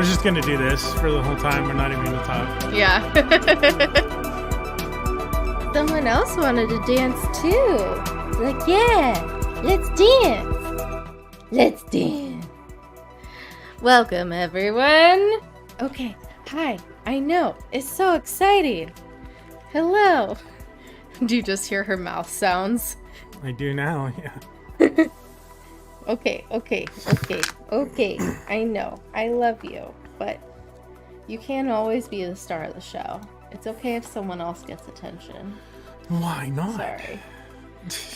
just going to do this for the whole time. We're not even going to talk. Yeah. Someone else wanted to dance too. Like, yeah, let's dance. Let's dance. Welcome, everyone. Okay, hi. I know. It's so exciting. Hello. Do you just hear her mouth sounds? I do now, yeah. Okay. I know. I love you, but you can't always be the star of the show. It's okay if someone else gets attention. Why not? Sorry.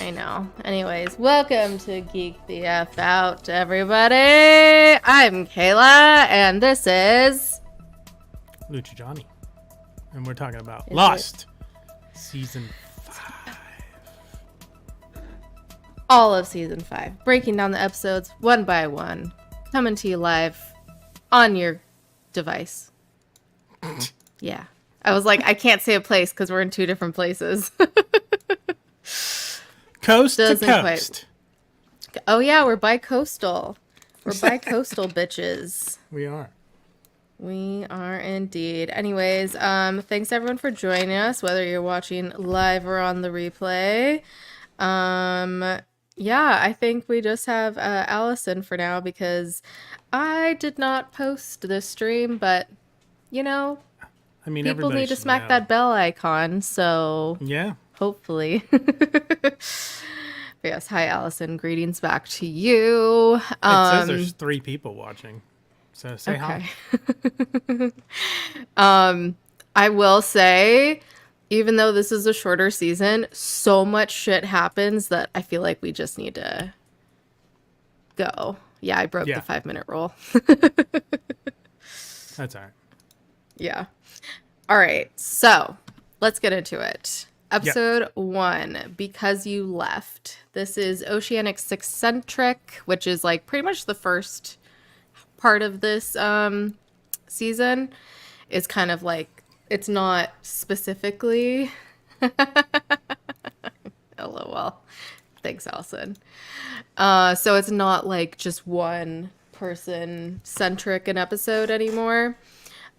I know. Anyways, welcome to Geek the F Out, everybody. I'm Kayla, and this is... Johnny. And we're talking about Lost Season 5. All of Season 5. Breaking down the episodes one by one. Coming to you live on your device. Yeah. I was like, I can't say a place because we're in two different places. Coast to coast. Oh, yeah, we're bi-coastal. We're bi-coastal bitches. We are. We are indeed. Anyways, thanks everyone for joining us, whether you're watching live or on the replay. Yeah, I think we just have Allison for now because I did not post this stream, but, you know, I mean, people need to smack know. that bell icon, so yeah, hopefully. But yes, hi Allison, greetings back to you. It says there's 3 people watching, so say okay. hi. I will say, even though this is a shorter season, so much shit happens that I feel like we just need to go. Yeah, I broke the 5-minute rule. That's all right. Yeah. All right, so let's get into it. Episode 1, Because You Left. This is Oceanic Six-centric, which is like pretty much the first part of this season. It's kind of like, it's not specifically... LOL. Thanks, Allison. So it's not like just one person-centric an episode anymore.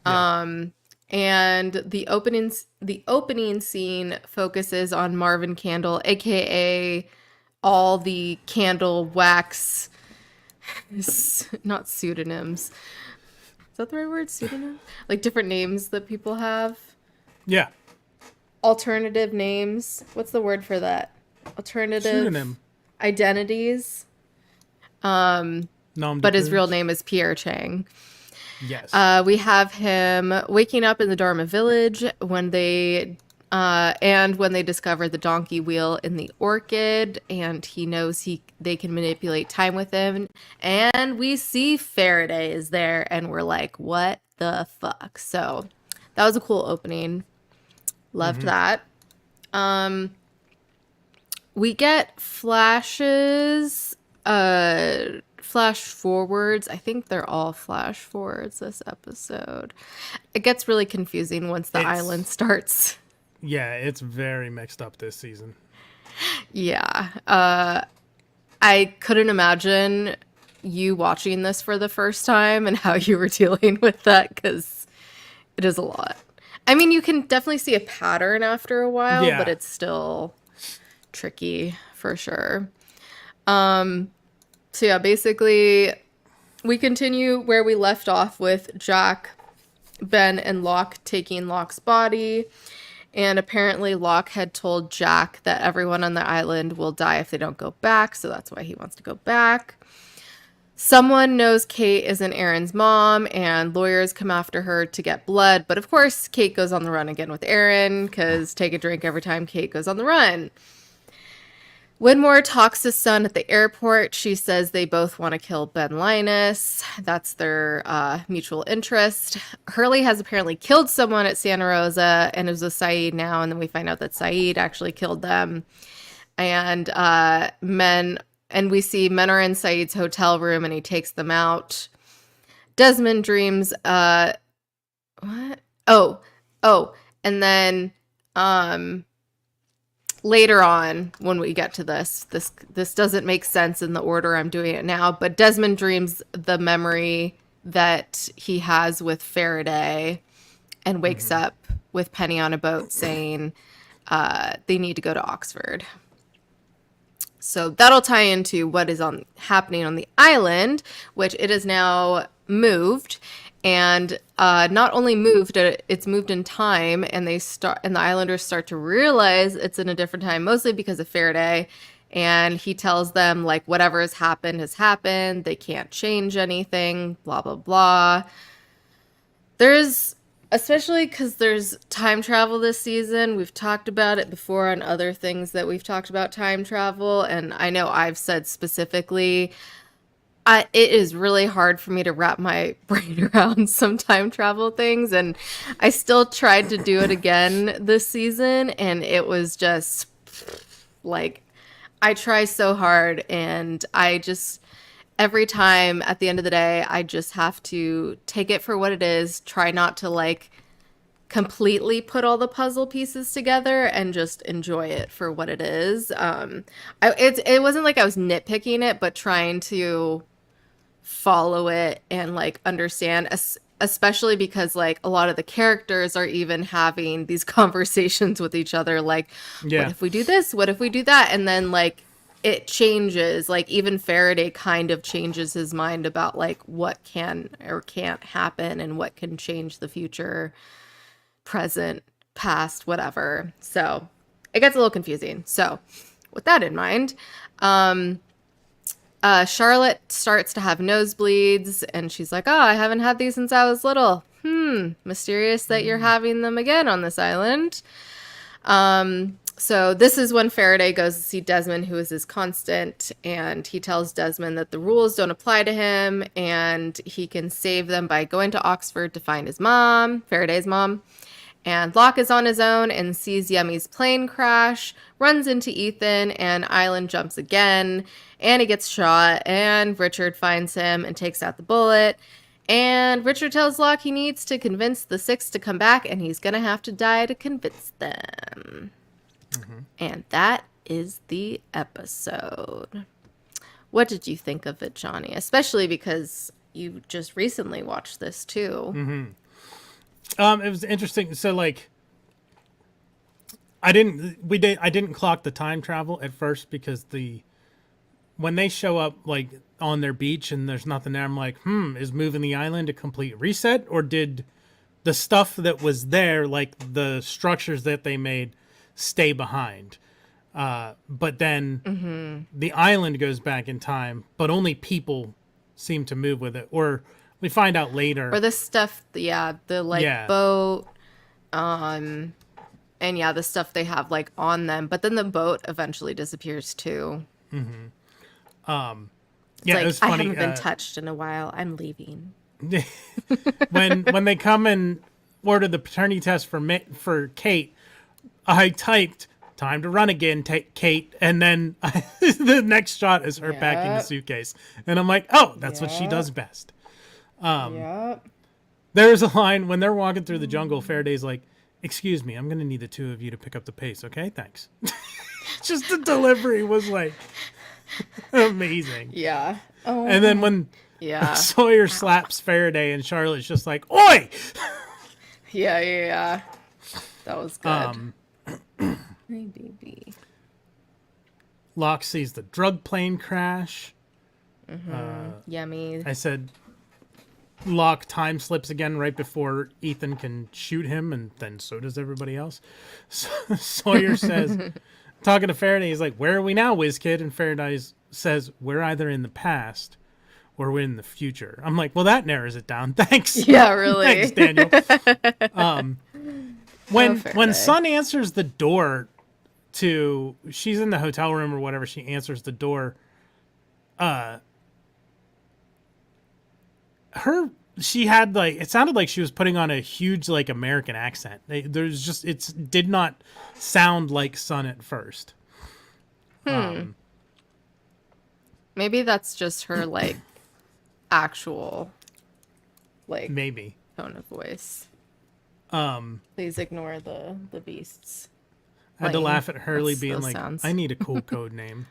Yeah. And the opening scene focuses on Marvin Candle, aka all the candle wax, not pseudonyms. Is that the right word? Pseudonym? Like different names that people have? Yeah. Alternative names. What's the word for that? Alternative pseudonym identities. But his real name is Pierre Chang. Yes. We have him waking up in the Dharma village when they discover the donkey wheel in the orchid, and he knows they can manipulate time with him. And we see Faraday is there, and we're like, what the fuck? So that was a cool opening. Loved that. We get flashes, flash forwards. I think they're all flash forwards this episode. It gets really confusing once the island starts. Yeah, it's very mixed up this season. Yeah. I couldn't imagine you watching this for the first time and how you were dealing with that, because it is a lot. I mean, you can definitely see a pattern after a while, but it's still tricky for sure. So yeah, basically, we continue where we left off with Jack, Ben, and Locke taking Locke's body. And apparently Locke had told Jack that everyone on the island will die if they don't go back, so that's why he wants to go back. Someone knows Kate isn't Aaron's mom, and lawyers come after her to get blood. But of course, Kate goes on the run again with Aaron, because take a drink every time Kate goes on the run. Winmore talks to Sun at the airport. She says they both want to kill Ben Linus. That's their mutual interest. Hurley has apparently killed someone at Santa Rosa, and it was a Saeed now, and then we find out that Saeed actually killed them. And we see men are in Saeed's hotel room, and he takes them out. Desmond dreams, what? Oh, and then, later on, when we get to this doesn't make sense in the order I'm doing it now, but Desmond dreams the memory that he has with Faraday and wakes up with Penny on a boat saying they need to go to Oxford. So that'll tie into what is happening on the island, which it is now moved, and not only moved, it's moved in time, and the islanders start to realize it's in a different time, mostly because of Faraday, and he tells them like whatever has happened. They can't change anything. Blah blah blah. There's Especially because there's time travel this season. We've talked about it before on other things that we've talked about time travel. And I know I've said specifically, it is really hard for me to wrap my brain around some time travel things. And I still tried to do it again this season. And it was just like, I try so hard. And every time at the end of the day, I just have to take it for what it is, try not to like completely put all the puzzle pieces together and just enjoy it for what it is. It wasn't like I was nitpicking it, but trying to follow it and like understand, especially because like a lot of the characters are even having these conversations with each other. Like, what if we do this? What if we do that? And then like, it changes, like even Faraday kind of changes his mind about like what can or can't happen and what can change the future, present, past, whatever. So it gets a little confusing. So with that in mind, Charlotte starts to have nosebleeds and she's like, oh, I haven't had these since I was little. Mysterious that you're having them again on this island. So this is when Faraday goes to see Desmond, who is his constant, and he tells Desmond that the rules don't apply to him and he can save them by going to Oxford to find his mom, Faraday's mom. And Locke is on his own and sees Yemi's plane crash, runs into Ethan, and Island jumps again, and he gets shot, and Richard finds him and takes out the bullet. And Richard tells Locke he needs to convince the Six to come back, and he's going to have to die to convince them. And that is the episode. What did you think of it, Johnny? Especially because you just recently watched this too. It was interesting. So like, I didn't clock the time travel at first because when they show up like on their beach and there's nothing there, I'm like, is moving the island a complete reset, or did the stuff that was there, like the structures that they made, stay behind? But then the island goes back in time, but only people seem to move with it. Or we find out later. Or the stuff, the boat, and the stuff they have like on them. But then the boat eventually disappears too. It Like, was funny. I haven't been touched in a while. I'm leaving. when they come and order the paternity test for Kate, I typed "time to run again, Kate," and then the next shot is her packing the suitcase, and I'm like, "Oh, that's what she does best." There's a line when they're walking through the jungle. Faraday's like, "Excuse me, I'm going to need the two of you to pick up the pace, okay? Thanks." Just the delivery was like amazing. Yeah. Oh. And then when Sawyer slaps Faraday and Charlotte's just like, "Oi!" Yeah. That was good. Hey, baby. Locke sees the drug plane crash. Yummy. I said Locke time slips again right before Ethan can shoot him, and then so does everybody else. So, Sawyer says, talking to Faraday, he's like, "Where are we now, whiz kid?" And Faraday says, "We're either in the past or we're in the future." I'm like, well, that narrows it down. Thanks. Yeah, really. Thanks, Daniel. When Sun answers the door she's in the hotel room or whatever, she answers the door. She had like, it sounded like she was putting on a huge like American accent. It did not sound like Sun at first. Maybe that's just her like actual like maybe tone of voice. Please ignore the beasts. I had to laugh at Hurley being like, sounds. "I need a cool code name."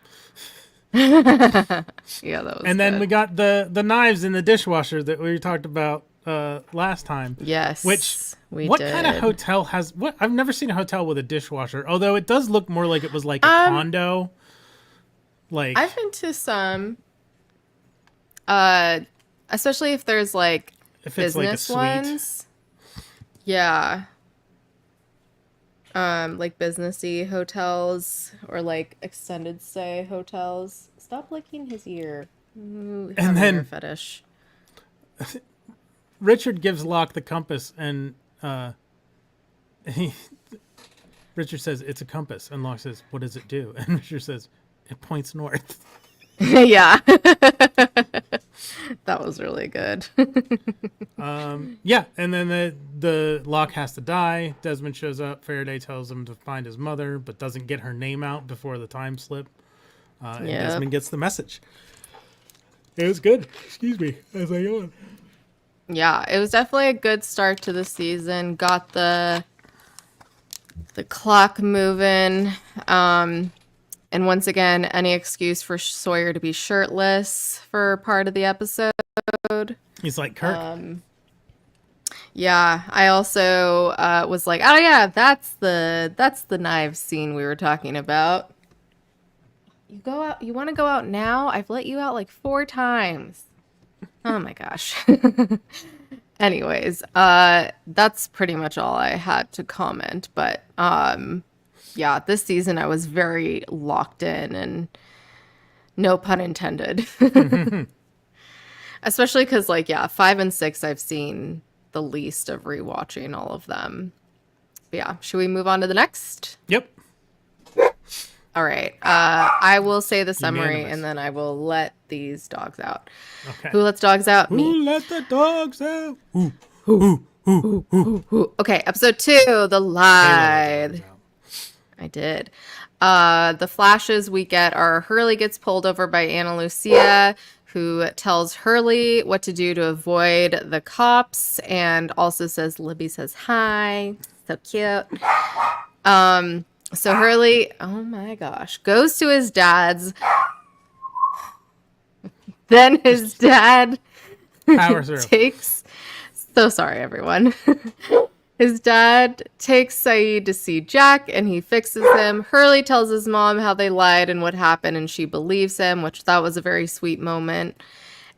Yeah, that was And then good. we got the knives in the dishwasher that we talked about last time. Yes, Which we what did. kind of hotel has what? I've never seen a hotel with a dishwasher. Although it does look more like it was like a condo. Like I've been to some, uh, especially if there's like if it's like a business suite. ones. Yeah. Like businessy hotels or like extended stay hotels. Stop licking his ear. Ooh, have And an ear then fetish. Richard gives Locke the compass, and he Richard says it's a compass, and Locke says, "What does it do?" And Richard says, "It points north." Yeah. That was really good. Yeah, and then the Locke has to die. Desmond shows up. Faraday tells him to find his mother, but doesn't get her name out before the time slip. And Yep. Desmond gets the message. It was good. Excuse me as I yawn. Yeah, it was definitely a good start to the season. Got the clock moving. And once again, any excuse for Sawyer to be shirtless for part of the episode. He's like, Kirk. Yeah, I also was like, oh yeah, that's the knives scene we were talking about. You go out. You want to go out now? I've let you out like 4 times. Oh my gosh. Anyways, that's pretty much all I had to comment. But yeah, this season I was very locked in, and no pun intended. Especially because, like, yeah, 5 and 6 I've seen the least of rewatching all of them. But yeah, should we move on to the next? Yep. All right. I will say the summary, Unanimous. and then I will let these dogs out. Okay. Who lets dogs out? Me. Who let the dogs out? Okay, episode 2, The Lie. Dogs out. I did. The flashes we get are Hurley gets pulled over by Ana Lucia, who tells Hurley what to do to avoid the cops, and also says Libby says hi. So cute. So Hurley, oh my gosh, goes to his dad's. Then his dad Power through. takes. So sorry, everyone. His dad takes Saeed to see Jack, and he fixes him. Hurley tells his mom how they lied and what happened, and she believes him, which that was a very sweet moment.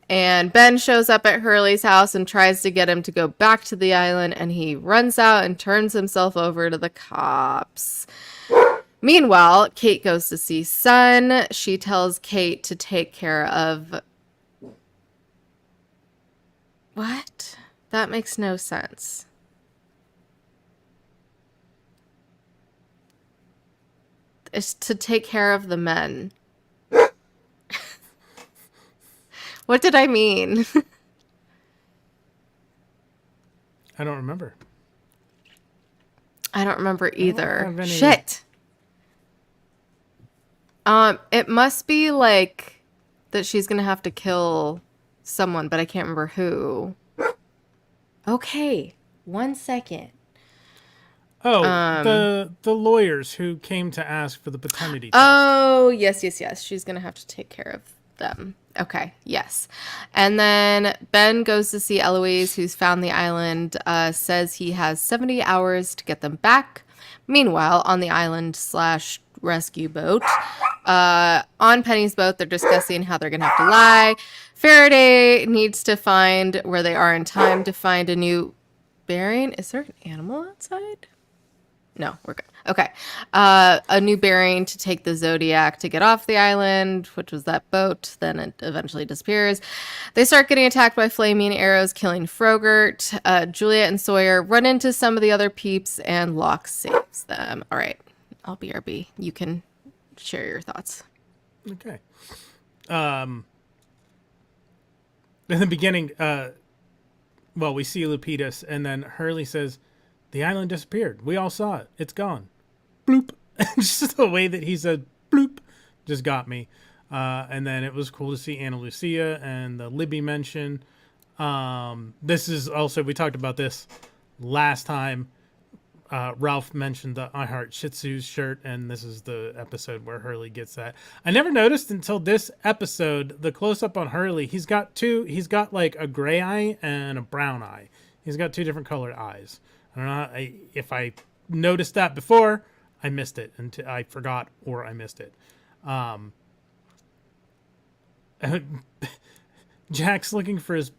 And Ben shows up at Hurley's house and tries to get him to go back to the island, and he runs out and turns himself over to the cops. Meanwhile, Kate goes to see Son. She tells Kate to take care of... What? That makes no sense. It's to take care of the men. What did I mean? I don't remember. I don't remember either. have any- Shit. It must be like that she's gonna have to kill someone, but I can't remember who. Okay, 1 second. Oh, the lawyers who came to ask for the paternity test. Oh, yes. She's gonna have to take care of them. Okay, yes. And then Ben goes to see Eloise, who's found the island, says he has 70 hours to get them back. Meanwhile, on the island / rescue boat, on Penny's boat, they're discussing how they're gonna have to lie. Faraday needs to find where they are in time to find a new bearing. Is there an animal outside? No, we're good. Okay. A new bearing to take the Zodiac to get off the island, which was that boat. Then it eventually disappears. They start getting attacked by flaming arrows, killing Frogurt. Juliet and Sawyer run into some of the other peeps, and Locke saves them. All right. I'll BRB. You can share your thoughts. Okay. In the beginning, well, we see Lapidus, and then Hurley says, "The island disappeared. We all saw it. It's gone." Bloop. Just the way that he said bloop just got me. And then it was cool to see Ana Lucia and the Libby mention. This is also, we talked about this last time. Ralph mentioned the I Heart Shih Tzu shirt, and this is the episode where Hurley gets that. I never noticed until this episode the close up on Hurley. He's got like a gray eye and a brown eye. He's got two different colored eyes. I don't know if I noticed that before. I missed it, and I forgot, or I missed it. Jack's looking for his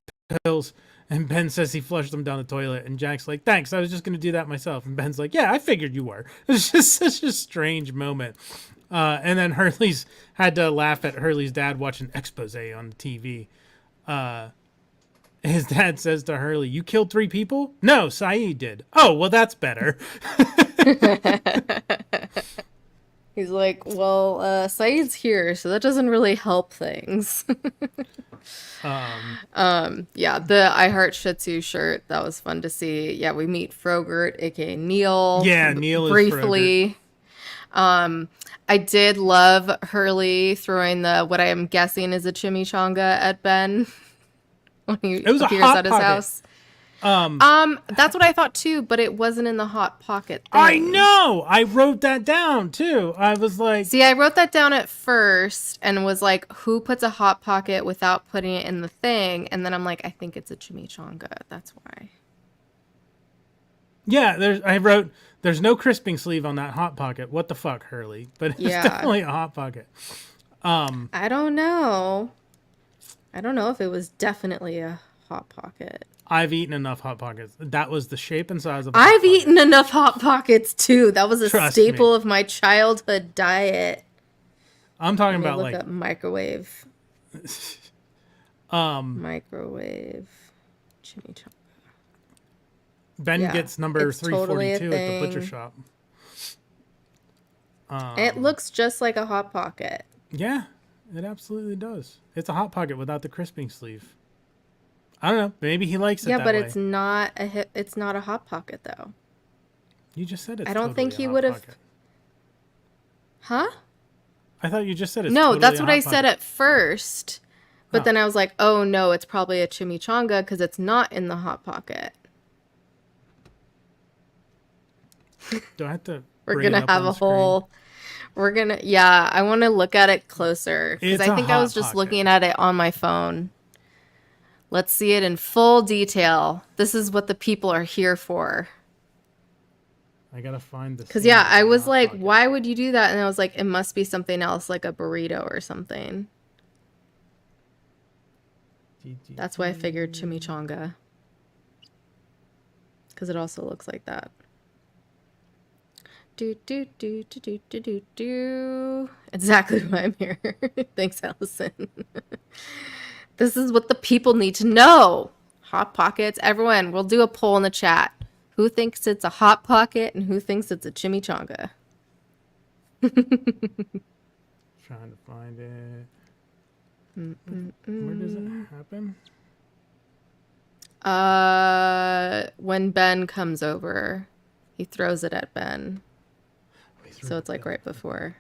pills, and Ben says he flushed them down the toilet, and Jack's like, thanks, I was just going to do that myself. And Ben's like, yeah, I figured you were. It's just such a strange moment. And then Hurley's had to laugh at Hurley's dad watching expose on the TV. His dad says to Hurley, you killed 3 people? No, Saeed did. Oh, well, that's better. He's like, well, Saeed's here, so that doesn't really help things. Yeah, the I Heart Shih Tzu shirt, that was fun to see. Yeah, we meet Frogurt, aka Neil. Yeah, Neil briefly. I did love Hurley throwing what I am guessing is a chimichanga at Ben when he appears at his house. That's what I thought too, but it wasn't in the Hot Pocket thing. I know! I wrote that down too. I was like... See, I wrote that down at first and was like, who puts a Hot Pocket without putting it in the thing? And then I'm like, I think it's a chimichanga. That's why. Yeah, I wrote, there's no crisping sleeve on that Hot Pocket. What the fuck, Hurley? But it's definitely a Hot Pocket. I don't know. I don't know if it was definitely a Hot Pocket. I've eaten enough Hot Pockets. That was the shape and size of a I've eaten enough Hot Pockets too. That was a staple of my childhood diet. I'm talking about look up microwave. Microwave chimichanga. Ben gets number 342 totally at the butcher shop. It looks just like a Hot Pocket. Yeah, it absolutely does. It's a Hot Pocket without the crisping sleeve. I don't know. Maybe he likes it. Yeah, that but way. it's not a Hot Pocket though. You just said it's. I don't think he would have. Huh? I thought you just said it's. No, totally that's what I Pocket. said at first. But then I was like, oh no, it's probably a chimichanga because it's not in the Hot Pocket. Do I have to? We're gonna have a whole. We're gonna. Yeah, I want to look at it closer because I think I was just looking at it on my phone. Let's see it in full detail. This is what the people are here for. I gotta find this. Because I was like, why would you do that? And I was like, it must be something else, like a burrito or something. That's why I figured chimichanga. Because it also looks like that. Do. Exactly why I'm here. Thanks, Allison. This is what the people need to know. Hot Pockets. Everyone, we'll do a poll in the chat. Who thinks it's a Hot Pocket and who thinks it's a chimichanga? Trying to find it. Where does it happen? When Ben comes over, he throws it at Ben. So it's like right before.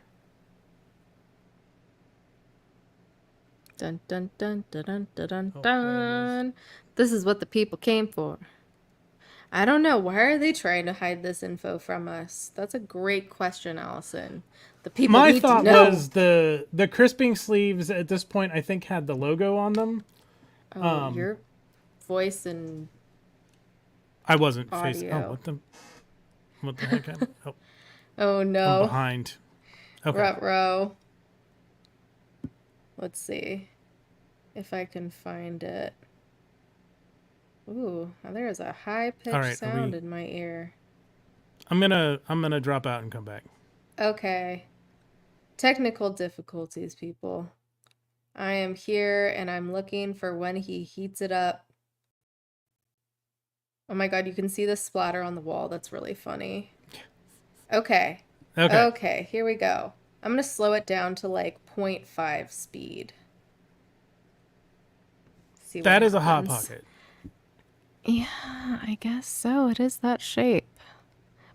Dun dun dun dun dun dun dun dun. This is what the people came for. I don't know. Why are they trying to hide this info from us? That's a great question, Allison. The people need to know. My thought was the crisping sleeves at this point I think had the logo on them. Oh, your voice and I wasn't audio. facing. Oh, what the heck? Oh no. I'm behind. Okay. Ruh-roh. Let's see if I can find it. Ooh, there's a high-pitched sound in my ear. I'm gonna drop out and come back. Okay. Technical difficulties, people. I am here and I'm looking for when he heats it up. Oh my god, you can see the splatter on the wall. That's really funny. Okay. Okay, here we go. I'm going to slow it down to like 0.5 speed. See that is happens. A Hot Pocket. Yeah, I guess so. It is that shape.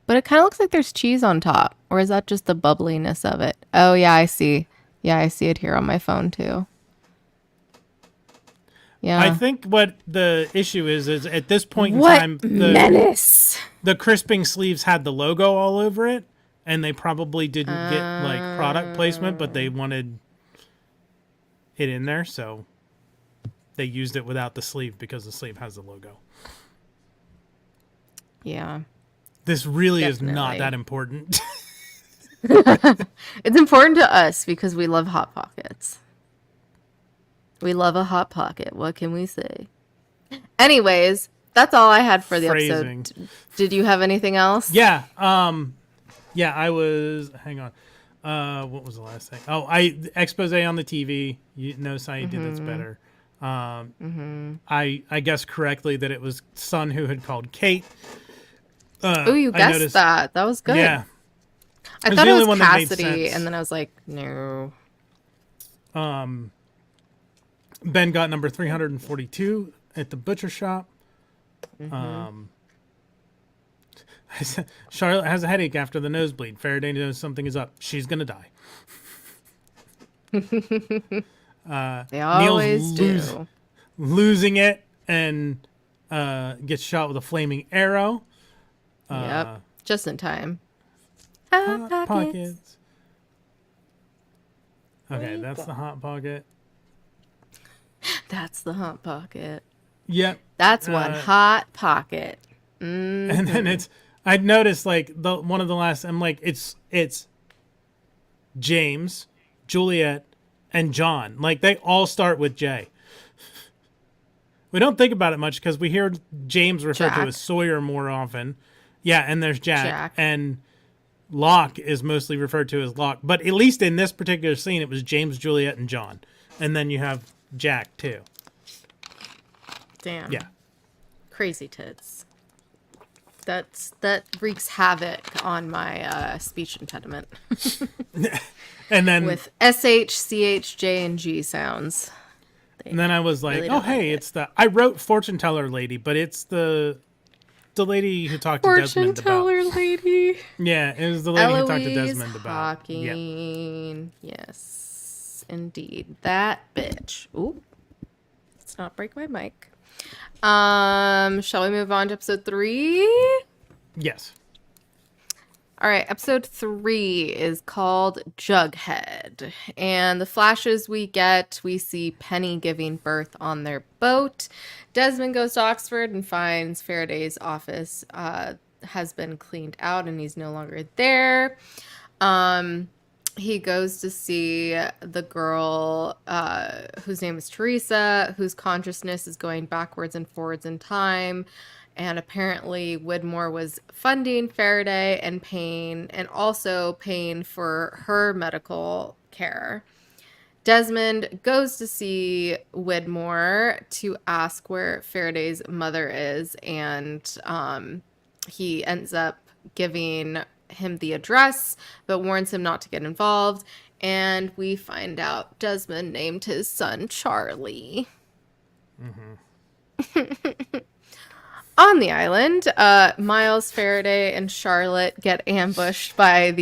But it kind of looks like there's cheese on top. Or is that just the bubbliness of it? Oh, yeah, I see. Yeah, I see it here on my phone, too. Yeah. I think what the issue is at this point in what time... menace! the crisping sleeves had the logo all over it, and they probably didn't get like product placement, but they wanted it in there, so they used it without the sleeve because the sleeve has the logo. Yeah. This really is Definitely. not that important. It's important to us because we love Hot Pockets. We love a Hot Pocket. What can we say? Anyways, that's all I had for the Phrasing. episode. Did you have anything else? Yeah. Yeah, I was. Hang on. What was the last thing? Oh, expose on the TV. You notice how you did that's better. I guessed correctly that it was Son who had called Kate. Oh, you guessed that. That was good. Yeah. I thought it was Cassidy, and then I was like, no. Ben got number 342 at the butcher shop. Charlotte has a headache after the nosebleed. Faraday knows something is up. She's gonna die. They always do. Losing it and gets shot with a flaming arrow. Yep. Just in time. Hot Pockets. Okay, that's the Hot Pocket. That's the Hot Pocket. Yep. That's one Hot Pocket. And then I'd noticed like one of the last. I'm like, it's James, Juliet, and John. Like they all start with J. We don't think about it much because we hear James referred to as Sawyer more often. Yeah, and there's Jack. And Locke is mostly referred to as Locke. But at least in this particular scene, it was James, Juliet, and John. And then you have Jack, too. Damn. Yeah. Crazy tits. That wreaks havoc on my speech impediment. And then with SH, CH, J, and G sounds. And then I was like, really oh, hey, it's the... I wrote fortune teller lady, but it's the lady who talked to Desmond about... Fortune teller lady. Yeah, it was the lady Eloise who talked to Desmond about... Hawking. Yep. Yes, indeed. That bitch. Ooh. Let's not break my mic. Shall we move on to episode 3? Yes. All right, episode 3 is called Jughead. And the flashes we get, we see Penny giving birth on their boat. Desmond goes to Oxford and finds Faraday's office has been cleaned out and he's no longer there. He goes to see the girl whose name is Teresa, whose consciousness is going backwards and forwards in time. And apparently Widmore was funding Faraday and also paying for her medical care. Desmond goes to see Widmore to ask where Faraday's mother is, and he ends up giving him the address, but warns him not to get involved. And we find out Desmond named his son Charlie. On the island, Miles, Faraday, and Charlotte get ambushed by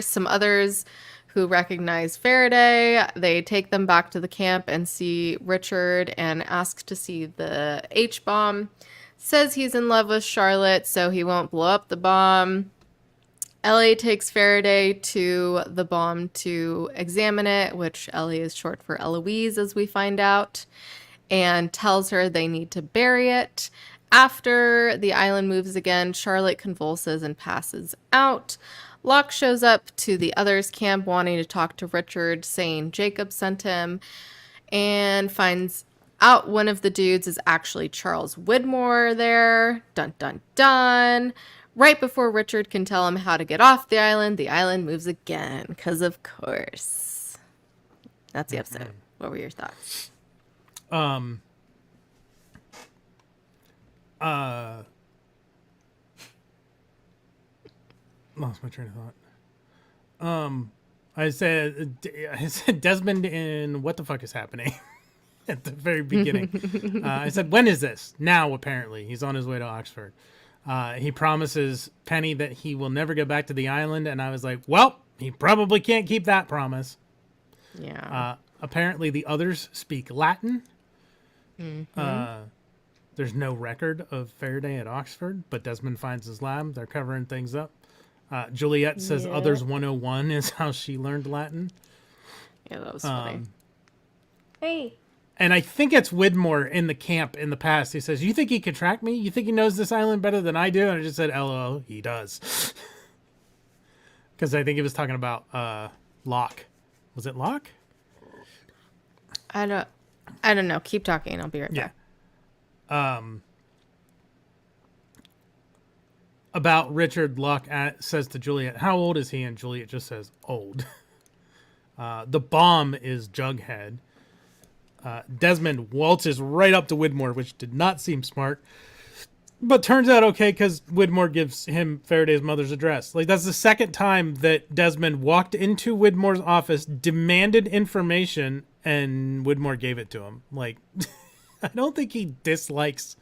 some others who recognize Faraday. They take them back to the camp and see Richard and ask to see the H-bomb. Says he's in love with Charlotte, so he won't blow up the bomb. Ellie takes Faraday to the bomb to examine it, which Ellie is short for Eloise, as we find out, and tells her they need to bury it. After the island moves again, Charlotte convulses and passes out. Locke shows up to the others' camp wanting to talk to Richard, saying Jacob sent him, and finds out one of the dudes is actually Charles Widmore there. Dun, dun, dun. Right before Richard can tell him how to get off the island moves again, because of course. That's the episode. What were your thoughts? Lost my train of thought. I said Desmond in What the Fuck is Happening at the very beginning. I said, when is this? Now, apparently. He's on his way to Oxford. He promises Penny that he will never go back to the island, and I was like, well, he probably can't keep that promise. Yeah. Apparently the others speak Latin. There's no record of Faraday at Oxford, but Desmond finds his lab. They're covering things up. Juliet says Yeah. Others 101 is how she learned Latin. Yeah, that was funny. Hey. And I think it's Widmore in the camp in the past. He says, "You think he can track me? You think he knows this island better than I do?" And I just said, "LOL, he does." Because I think he was talking about Locke. Was it Locke? I don't know. Keep talking. I'll be right back. About Richard, Locke says to Juliet, "How old is he?" And Juliet just says, "Old." The bomb is Jughead. Desmond waltzes right up to Widmore, which did not seem smart, but turns out okay because Widmore gives him Faraday's mother's address. Like, that's the second time that Desmond walked into Widmore's office, demanded information, and Widmore gave it to him. Like, I don't think he dislikes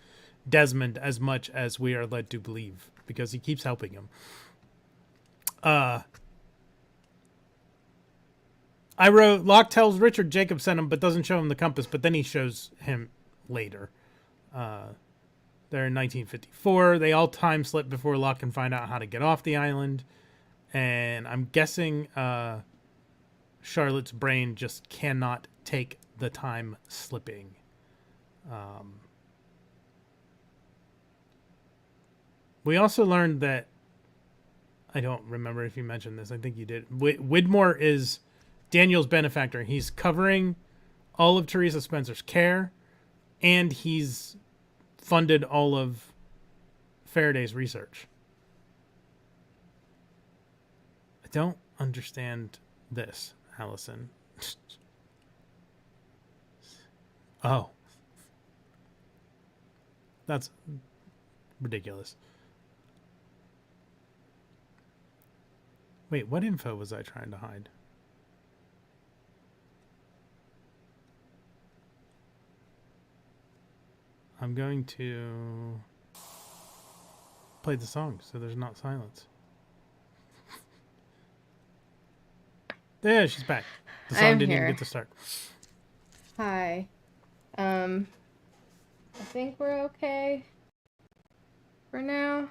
Desmond as much as we are led to believe because he keeps helping him. I wrote, Locke tells Richard Jacob sent him, but doesn't show him the compass, but then he shows him later. They're in 1954. They all time slip before Locke can find out how to get off the island. And I'm guessing Charlotte's brain just cannot take the time slipping. We also learned that, I don't remember if you mentioned this, I think you did. Widmore is Daniel's benefactor. He's covering all of Teresa Spencer's care, and he's funded all of Faraday's research. I don't understand this, Allison. Oh. That's ridiculous. Wait, what info was I trying to hide? I'm going to play the song so there's not silence. Yeah, she's back. The song didn't even get to start. Hi. I think we're okay for now.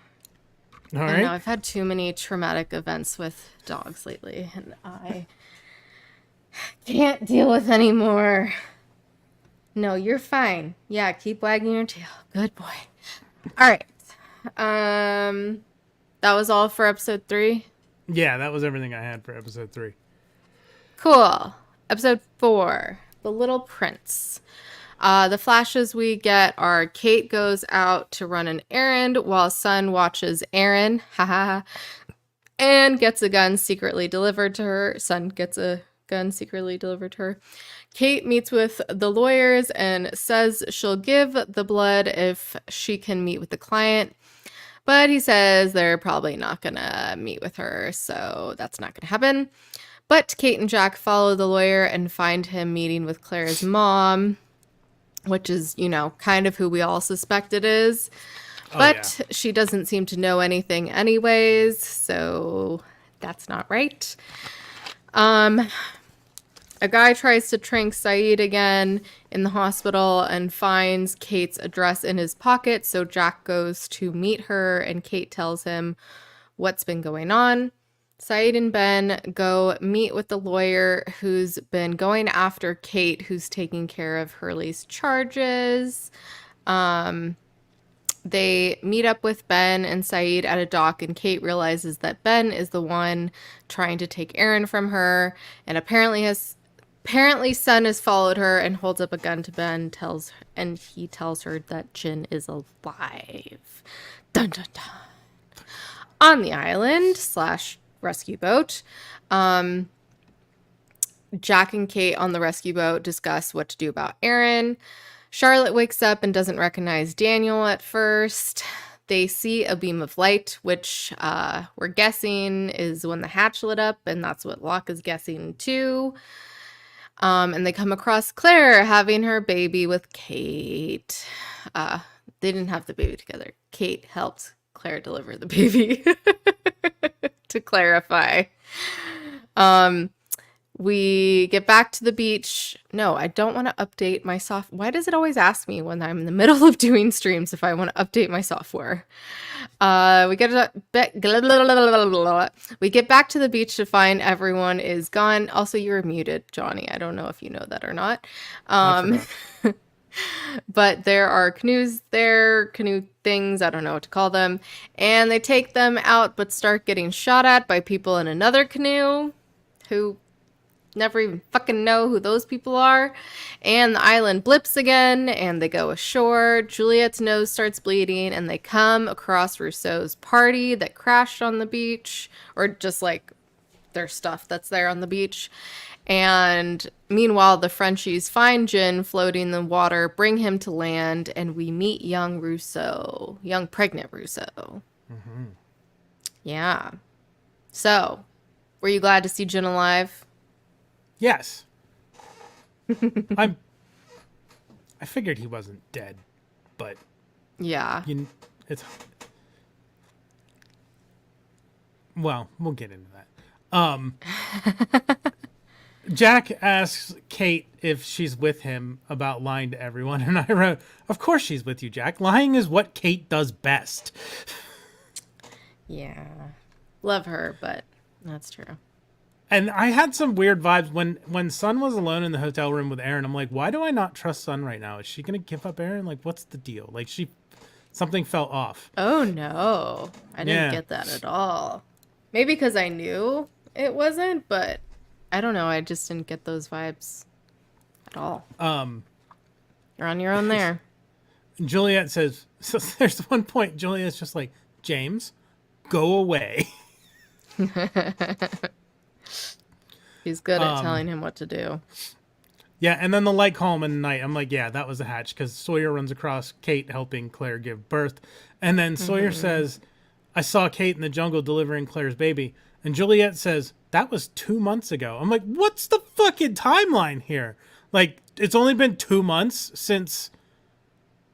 All I right. know I've had too many traumatic events with dogs lately, and I can't deal with any more. No, you're fine. Yeah, keep wagging your tail. Good boy. All right. That was all for episode 3. Yeah, that was everything I had for episode 3. Cool. Episode 4, The Little Prince. The flashes we get are Kate goes out to run an errand while Son watches Aaron, and gets a gun secretly delivered to her. Son gets a gun secretly delivered to her. Kate meets with the lawyers and says she'll give the blood if she can meet with the client. But he says they're probably not going to meet with her, so that's not going to happen. But Kate and Jack follow the lawyer and find him meeting with Claire's mom, which is, you know, kind of who we all suspect it is. But she doesn't seem to know anything anyways, so that's not right. A guy tries to trank Saeed again in the hospital and finds Kate's address in his pocket, so Jack goes to meet her and Kate tells him what's been going on. Saeed and Ben go meet with the lawyer who's been going after Kate, who's taking care of Hurley's charges. They meet up with Ben and Saeed at a dock, and Kate realizes that Ben is the one trying to take Aaron from her, and apparently Son has followed her and holds up a gun to Ben, and he tells her that Jin is alive. Dun dun dun. On the island / rescue boat, Jack and Kate on the rescue boat discuss what to do about Aaron. Charlotte wakes up and doesn't recognize Daniel at first. They see a beam of light, which we're guessing is when the hatch lit up, and that's what Locke is guessing too. And they come across Claire having her baby with Kate. They didn't have the baby together. Kate helped Claire deliver the baby, to clarify. We get back to the beach. No, I don't want to update my soft. Why does it always ask me when I'm in the middle of doing streams if I want to update my software? We get we get back to the beach to find everyone is gone. Also, you're muted, Johnny. I don't know if you know that or not. I forgot. But there are canoes there, canoe things, I don't know what to call them. And they take them out but start getting shot at by people in another canoe who never even fucking know who those people are. And the island blips again and they go ashore. Juliet's nose starts bleeding and they come across Rousseau's party that crashed on the beach, or just like their stuff that's there on the beach. And meanwhile, the Frenchies find Jin floating in the water, bring him to land, and we meet young Rousseau, young pregnant Rousseau. Mm-hmm. Yeah. So, were you glad to see Jin alive? Yes. I figured he wasn't dead, but Yeah. it's well, we'll get into that. Jack asks Kate if she's with him about lying to everyone, and I wrote, "Of course she's with you, Jack. Lying is what Kate does best." Yeah. Love her, but that's true. And I had some weird vibes when Sun was alone in the hotel room with Aaron. I'm like, why do I not trust Sun right now? Is she gonna give up Aaron? Like, what's the deal? Like, something felt off. Oh no. I didn't Yeah. get that at all. Maybe because I knew it wasn't, but I don't know. I just didn't get those vibes at all. You're on your own there. Juliet says, so there's one point Juliet's just like, James, go away. He's good at telling him what to do. Yeah, and then the light column in the night, I'm like, yeah, that was a hatch, because Sawyer runs across Kate helping Claire give birth. And then Sawyer says, I saw Kate in the jungle delivering Claire's baby. And Juliet says, that was 2 months ago. I'm like, what's the fucking timeline here? Like, it's only been 2 months since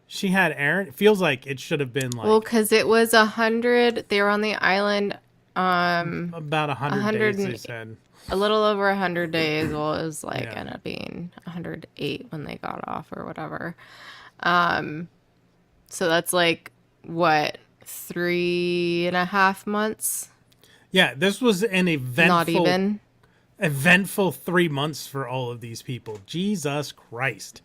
she had Aaron. It feels like it should have been like... Well, because it was 100. They were on the island about 100 days, they said. a little over 100 days. Well, it was like ended up being 108 when they got off or whatever. So that's like, what, 3.5 months? Yeah, this was an Not even. eventful 3 months for all of these people. Jesus Christ.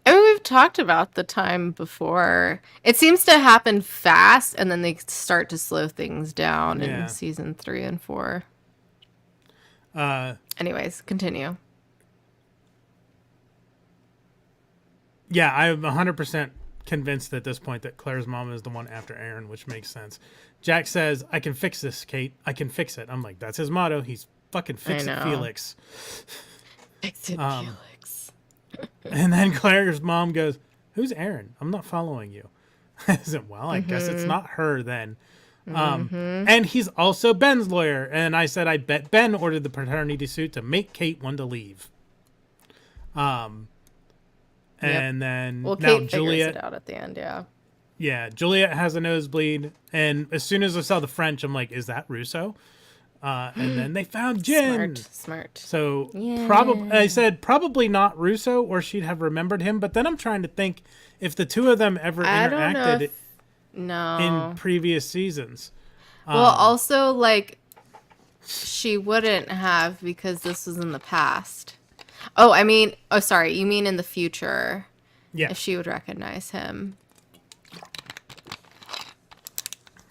I mean, we've talked about the time before. It seems to happen fast, and then they start to slow things down in season 3 and 4. Anyways, continue. Yeah, I'm 100% convinced at this point that Claire's mom is the one after Aaron, which makes sense. Jack says, I can fix this, Kate. I can fix it. I'm like, that's his motto. He's fucking fix it, Felix. Fix it, Felix. And then Claire's mom goes, who's Aaron? I'm not following you. I said, well, I guess it's not her then. And he's also Ben's lawyer. And I said, I bet Ben ordered the paternity suit to make Kate want to leave. And then well, now Kate Juliet figures it out at the end, yeah. Yeah, Juliet has a nosebleed, and as soon as I saw the French, I'm like, is that Russo? And then they found Jin. Smart. So probably, I said probably not Russo, or she'd have remembered him. But then I'm trying to think if the two of them ever interacted in previous seasons. Well, also, like, she wouldn't have because this was in the past. Sorry, you mean in the future. Yeah. If she would recognize him.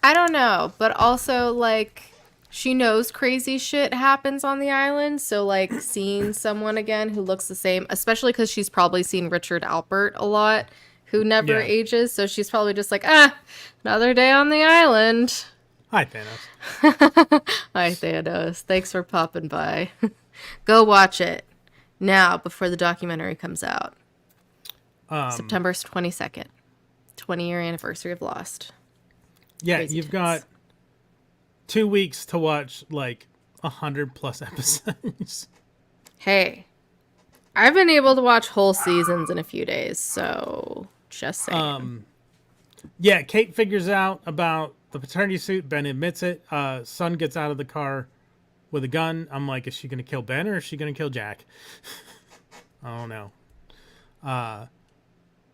I don't know, but also, like, she knows crazy shit happens on the island, so, like, seeing someone again who looks the same, especially because she's probably seen Richard Alpert a lot, who never ages, so she's probably just like, another day on the island. Hi, Thanos. Hi, Thanos. Thanks for popping by. Go watch it now before the documentary comes out. September 22nd, 20-year anniversary of Lost. Yeah, Crazy you've tits. got 2 weeks to watch like 100+ episodes. Hey, I've been able to watch whole seasons in a few days, so just saying. Yeah, Kate figures out about the paternity suit. Ben admits it. Sun gets out of the car with a gun. I'm like, is she going to kill Ben or is she going to kill Jack? I don't know.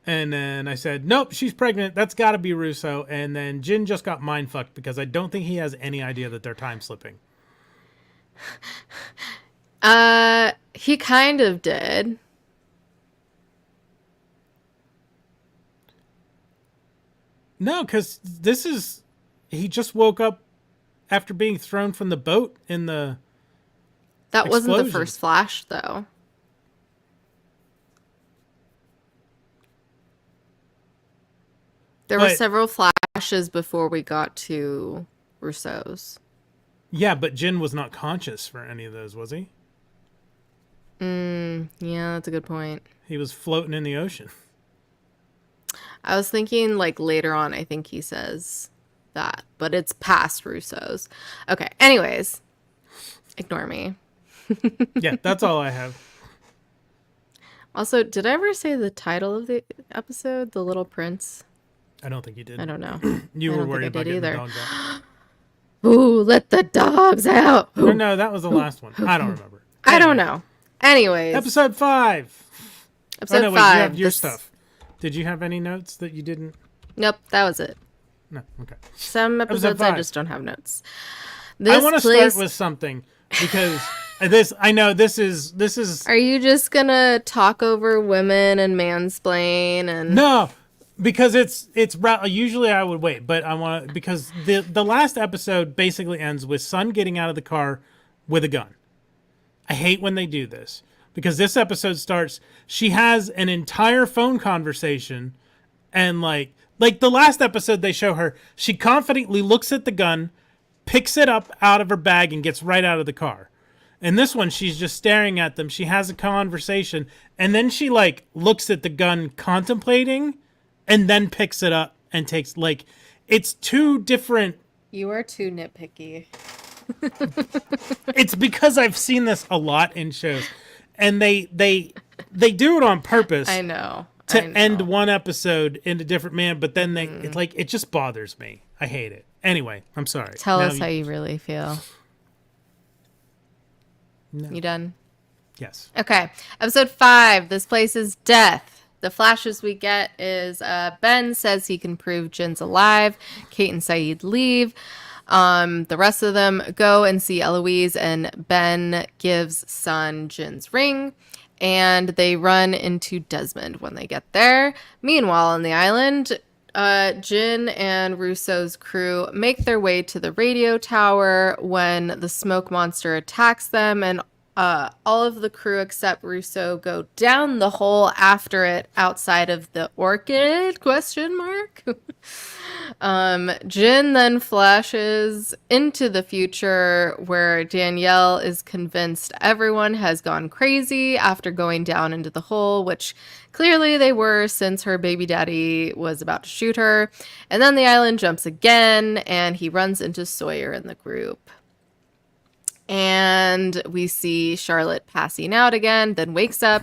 And then I said, nope, she's pregnant. That's got to be Russo. And then Jin just got mind fucked because I don't think he has any idea that they're time slipping. He kind of did. No, because he just woke up after being thrown from the boat in the That wasn't the explosion. first flash, though. There were But- several flashes before we got to Russo's. Yeah, but Jin was not conscious for any of those, was he? Yeah, that's a good point. He was floating in the ocean. I was thinking like later on, I think he says that, but it's past Russo's. Okay, anyways, ignore me. Yeah, that's all I have. Also, did I ever say the title of the episode, The Little Prince? I don't think you did. I don't know. You I were don't think worried I about did getting the either. dogs out. Ooh, let the dogs out. Or no, that was the last one. I don't remember. I don't know. Anyways, Episode 5. episode no, wait, 5. you have your this- stuff. Did you have any notes that you didn't? Nope, that was it. No, okay. Some episodes I 5. just don't have notes. I want to place- start with something because this is Are you just gonna talk over women and mansplain and no, because usually I would wait, but I want to because the last episode basically ends with Sun getting out of the car with a gun. I hate when they do this because this episode starts. She has an entire phone conversation, and like the last episode they show her, she confidently looks at the gun, picks it up out of her bag, and gets right out of the car. In this one, she's just staring at them. She has a conversation, and then she like looks at the gun, contemplating, and then picks it up and takes it's two different. You are too nitpicky. It's because I've seen this a lot in shows, and they do it on purpose I know. to I know. end one episode in a different man. But then it's like it just bothers me. I hate it. Anyway, I'm sorry. Tell Now us how you really feel. No. You done? Yes. Okay. Episode 5. This place is death. The flashes we get is Ben says he can prove Jin's alive. Kate and Saeed leave. The rest of them go and see Eloise, and Ben gives Sun Jin's ring, and they run into Desmond when they get there. Meanwhile, on the island, Jin and Russo's crew make their way to the radio tower when the smoke monster attacks them, and all of the crew except Russo go down the hole after it outside of the orchid, question mark. Jin then flashes into the future where Danielle is convinced everyone has gone crazy after going down into the hole, which clearly they were since her baby daddy was about to shoot her. And then the island jumps again and he runs into Sawyer in the group. And we see Charlotte passing out again, then wakes up,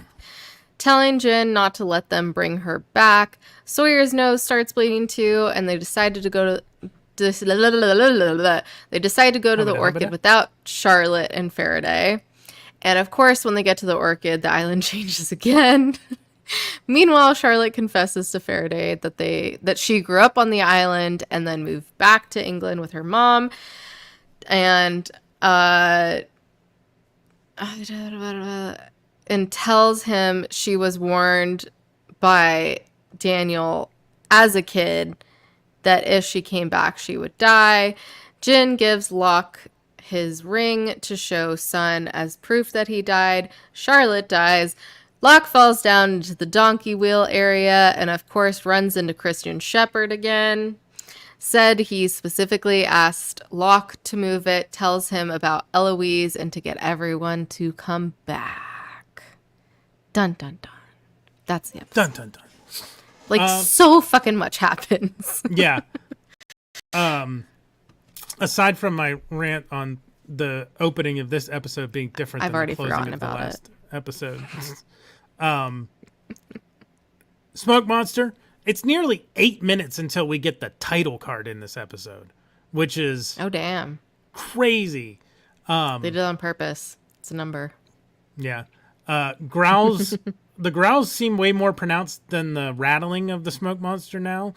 telling Jin not to let them bring her back. Sawyer's nose starts bleeding too, and they decide to go to the orchid without Charlotte and Faraday. And of course, when they get to the orchid, the island changes again. Meanwhile, Charlotte confesses to Faraday that she grew up on the island and then moved back to England with her mom. And tells him she was warned by Daniel as a kid that if she came back, she would die. Jin gives Locke his ring to show Sun as proof that he died. Charlotte dies. Locke falls down into the donkey wheel area and, of course, runs into Christian Shepherd again. Said he specifically asked Locke to move it, tells him about Eloise and to get everyone to come back. Dun, dun, dun. That's the episode. Dun dun dun. So fucking much happens. Yeah. Aside from my rant on the opening of this episode being different I've than already the closing forgotten of the about last episode. Smoke Monster. It's nearly 8 minutes until we get the title card in this episode, which is Oh, damn. crazy. They did it on purpose. It's a number. Yeah. Growls. The growls seem way more pronounced than the rattling of the smoke monster now.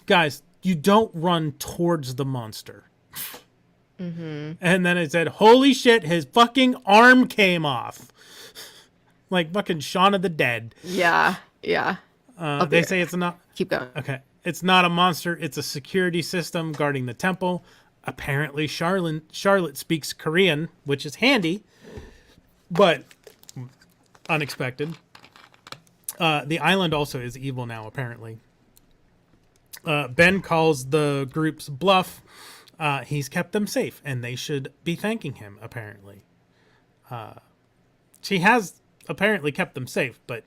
Guys, you don't run towards the monster. And then it said, holy shit, his fucking arm came off. Like fucking Shaun of the Dead. Yeah. They say it's not. Keep going. Okay. It's not a monster. It's a security system guarding the temple. Apparently, Charlotte speaks Korean, which is handy, but unexpected. The island also is evil now, apparently. Ben calls the group's bluff. He's kept them safe, and they should be thanking him, apparently. She has apparently kept them safe, but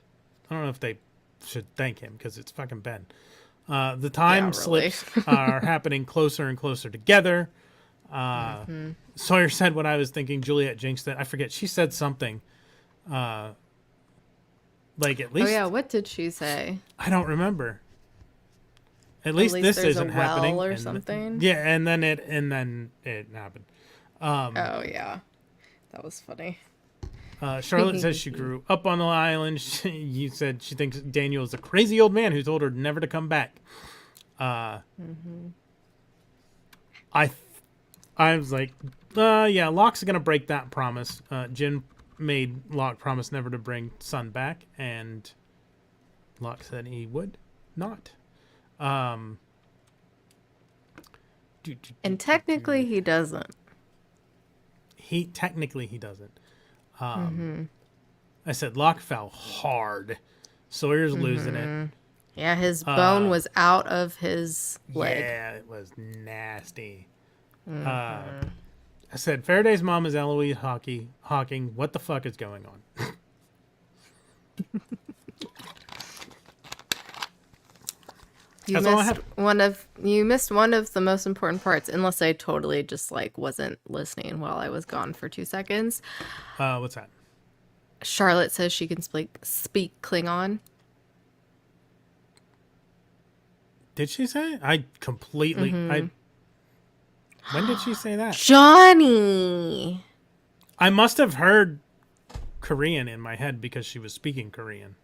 I don't know if they should thank him, because it's fucking Ben. The time slips are happening closer and closer together. Sawyer said what I was thinking. Juliet jinxed it. I forget. She said something. Like at least. Oh yeah, what did she say? I don't remember. At least this isn't happening or something. Yeah, and then it happened. Oh yeah, that was funny. Charlotte says she grew up on the island. You said she thinks Daniel is a crazy old man who told her never to come back. I was like, yeah, Locke's gonna break that promise. Jin made Locke promise never to bring Sun back, and Locke said he would not. And technically he doesn't. Technically he doesn't. I said Locke fell hard. Sawyer's losing it. Yeah, his bone was out of his leg. Yeah, it was nasty. I said Faraday's mom is Eloise Hawking. What the fuck is going on? You missed one of the most important parts, unless I totally just wasn't listening while I was gone for 2 seconds. What's that? Charlotte says she can speak Klingon. Did she say? I completely. When did she say that? Johnny. I must have heard Korean in my head because she was speaking Korean.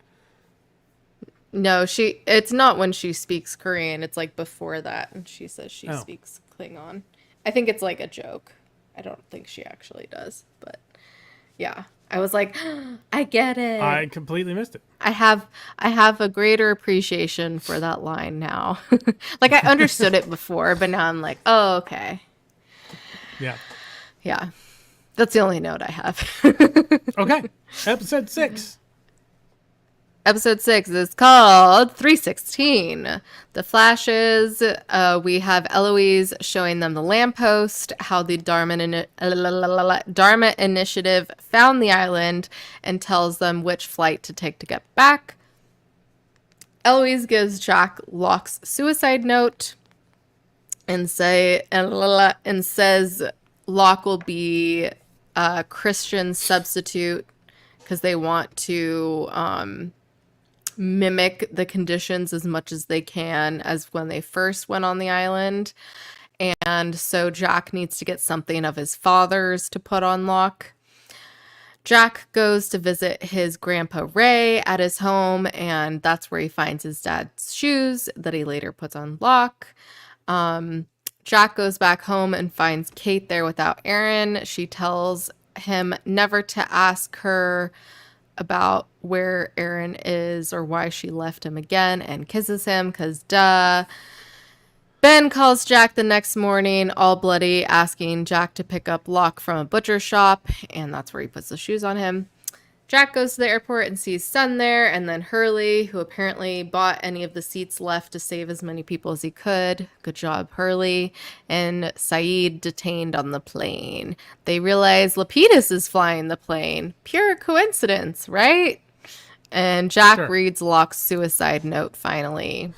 No, it's not when she speaks Korean. It's before that, and she says she speaks Klingon. I think it's a joke. I don't think she actually does, but yeah. I was like, I get it. I completely missed it. I have a greater appreciation for that line now. I understood it before, but now I'm like, oh, okay. Yeah. Yeah. That's the only note I have. Okay. Episode 6. Episode 6 is called 316. The flashes. We have Eloise showing them the lamppost, how the Dharma Initiative found the island, and tells them which flight to take to get back. Eloise gives Jack Locke's suicide note and says Locke will be a Christian substitute because they want to mimic the conditions as much as they can as when they first went on the island. And so Jack needs to get something of his father's to put on Locke. Jack goes to visit his grandpa Ray at his home, and that's where he finds his dad's shoes that he later puts on Locke. Jack goes back home and finds Kate there without Aaron. She tells him never to ask her about where Aaron is or why she left him again, and kisses him because duh. Ben calls Jack the next morning, all bloody, asking Jack to pick up Locke from a butcher shop, and that's where he puts the shoes on him. Jack goes to the airport and sees Sun there, and then Hurley, who apparently bought any of the seats left to save as many people as he could. Good job, Hurley. And Saeed detained on the plane. They realize Lapidus is flying the plane. Pure coincidence, right? And Jack reads Locke's suicide note finally.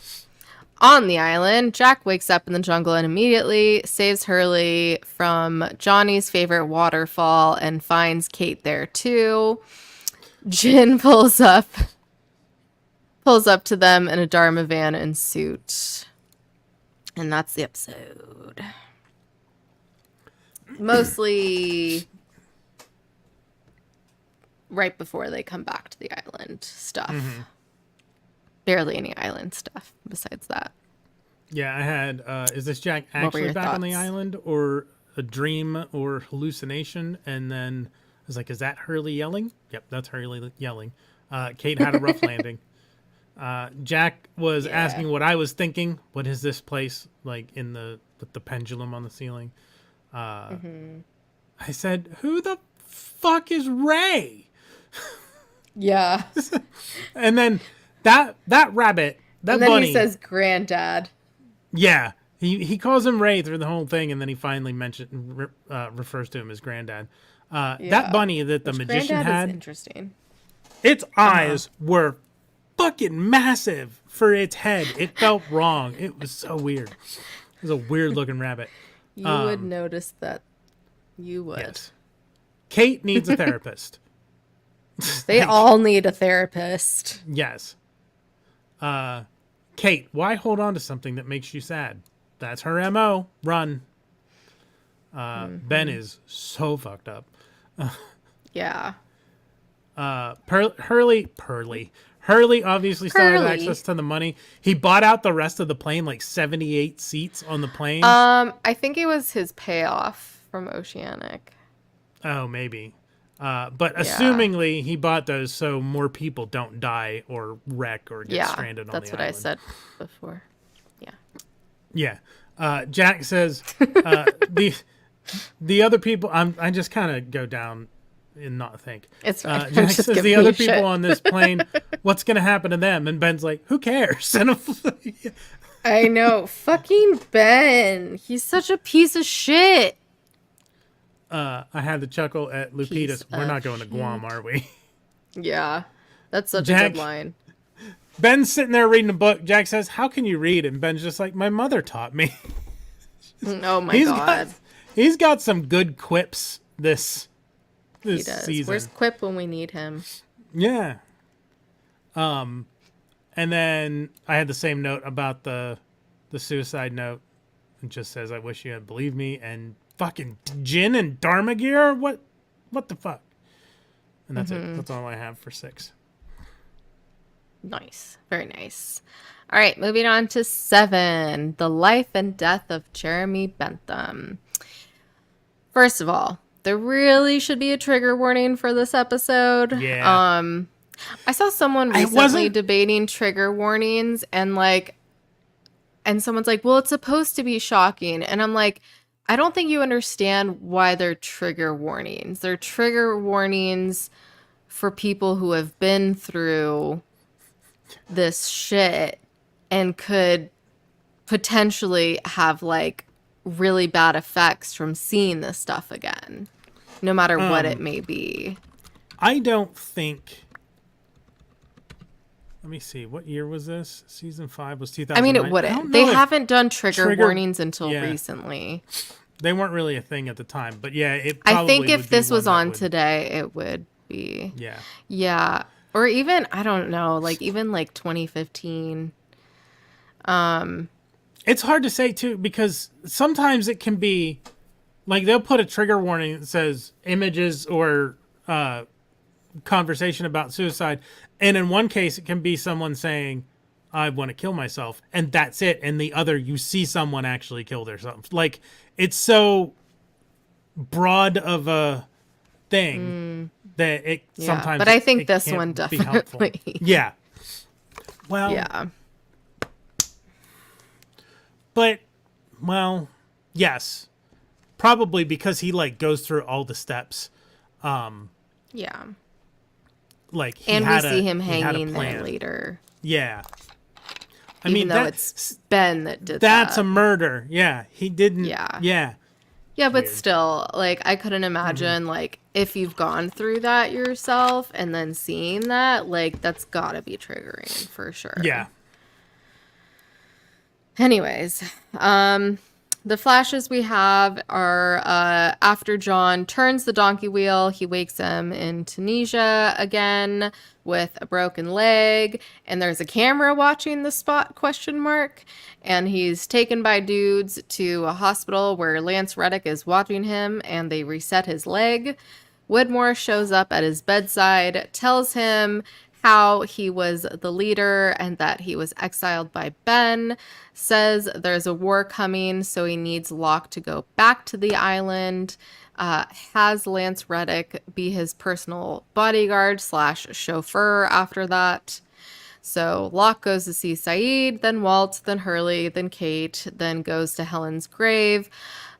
On the island, Jack wakes up in the jungle and immediately saves Hurley from Johnny's favorite waterfall and finds Kate there too. Jin pulls up to them in a Dharma van and suit. And that's the episode. Mostly right before they come back to the island stuff. Mm-hmm. Barely any island stuff besides that. Yeah, I had. Is this Jack What were actually your back on the thoughts? island, or a dream or hallucination? And then I was like, "Is that Hurley yelling?" Yep, that's Hurley yelling. Kate had a rough landing. Jack was Yeah. asking what I was thinking. What is this place like in the with the pendulum on the ceiling? I said, "Who the fuck is Ray?" Yeah. And then that rabbit, that And then bunny. he says granddad. Yeah, he calls him Ray through the whole thing, and then he finally refers to him as Granddad. That bunny that the magician Granddad had, is interesting. its eyes were fucking massive for its head. It felt wrong. It was so weird. It was a weird looking rabbit. You would notice that. You would. Yes. Kate needs a therapist. They all need a therapist. Yes. Kate, why hold on to something that makes you sad? That's her MO. Run. Ben is so fucked up. Yeah. Hurley obviously still has Hurley. access to the money. He bought out the rest of the plane, like 78 seats on the plane. I think it was his payoff from Oceanic. Oh, maybe. But assumingly he bought those so more people don't die or wreck or get stranded on the island. That's what I said before. Yeah. Yeah. Jack says the other people. I just kind of go down and not think. It's fine. Jack Just says give the me other shit. people on this plane. What's gonna happen to them? And Ben's like, who cares? And I'm like, I know. Fucking Ben. He's such a piece of shit. I had the chuckle at Lupitas. Piece We're not of going to Guam, are we? Yeah. That's such a Jack- good line. Ben's sitting there reading a book. Jack says, how can you read? And Ben's just like, my mother taught me. Oh my god. He's got some good quips this He does. season. Where's Quip when we need him? Yeah. And then I had the same note about the suicide note. It just says, I wish you had believed me. And fucking Jin and Dharma gear? What the fuck? And that's it. That's all I have for 6. Nice. Very nice. All right, moving on to 7. The life and death of Jeremy Bentham. First of all, there really should be a trigger warning for this episode. Yeah. I saw someone recently debating trigger warnings and someone's like, well, it's supposed to be shocking. And I'm like, I don't think you understand why they're trigger warnings. They're trigger warnings for people who have been through this shit and could potentially have like really bad effects from seeing this stuff again, no matter what it may be. I don't think. Let me see. What year was this? Season 5 was 2009. I mean, it wouldn't. They haven't done trigger warnings until yeah. recently. They weren't really a thing at the time, but yeah, it. I think probably if would be this was one that on would- today, it would be. Yeah. Yeah. Or even, I don't know, like even like 2015. It's hard to say too because sometimes it can be like they'll put a trigger warning that says images or conversation about suicide, and in one case it can be someone saying I want to kill myself, and that's it. And the other, you see someone actually kill themselves. Like it's so broad of a thing that it sometimes. But I think it this can't one be helpful. definitely. Yeah. Well. Yeah. But, well, yes, probably because he like goes through all the steps. Yeah. Like he And we had see him he had a hanging there plan. later. Yeah. I Even mean, though it's Ben that did that's that. a murder. Yeah, he didn't. Yeah. Yeah. Yeah, but still, like, I couldn't imagine, like, if you've gone through that yourself and then seeing that, like, that's gotta be triggering for sure. Yeah. Anyways, the the flashes we have are after John turns the donkey wheel, he wakes him in Tunisia again with a broken leg, and there's a camera watching the spot, ? And he's taken by dudes to a hospital where Lance Reddick is watching him, and they reset his leg. Widmore shows up at his bedside, tells him how he was the leader and that he was exiled by Ben, says there's a war coming, so he needs Locke to go back to the island, has Lance Reddick be his personal bodyguard / chauffeur after that. So Locke goes to see Saeed, then Walt, then Hurley, then Kate, then goes to Helen's grave.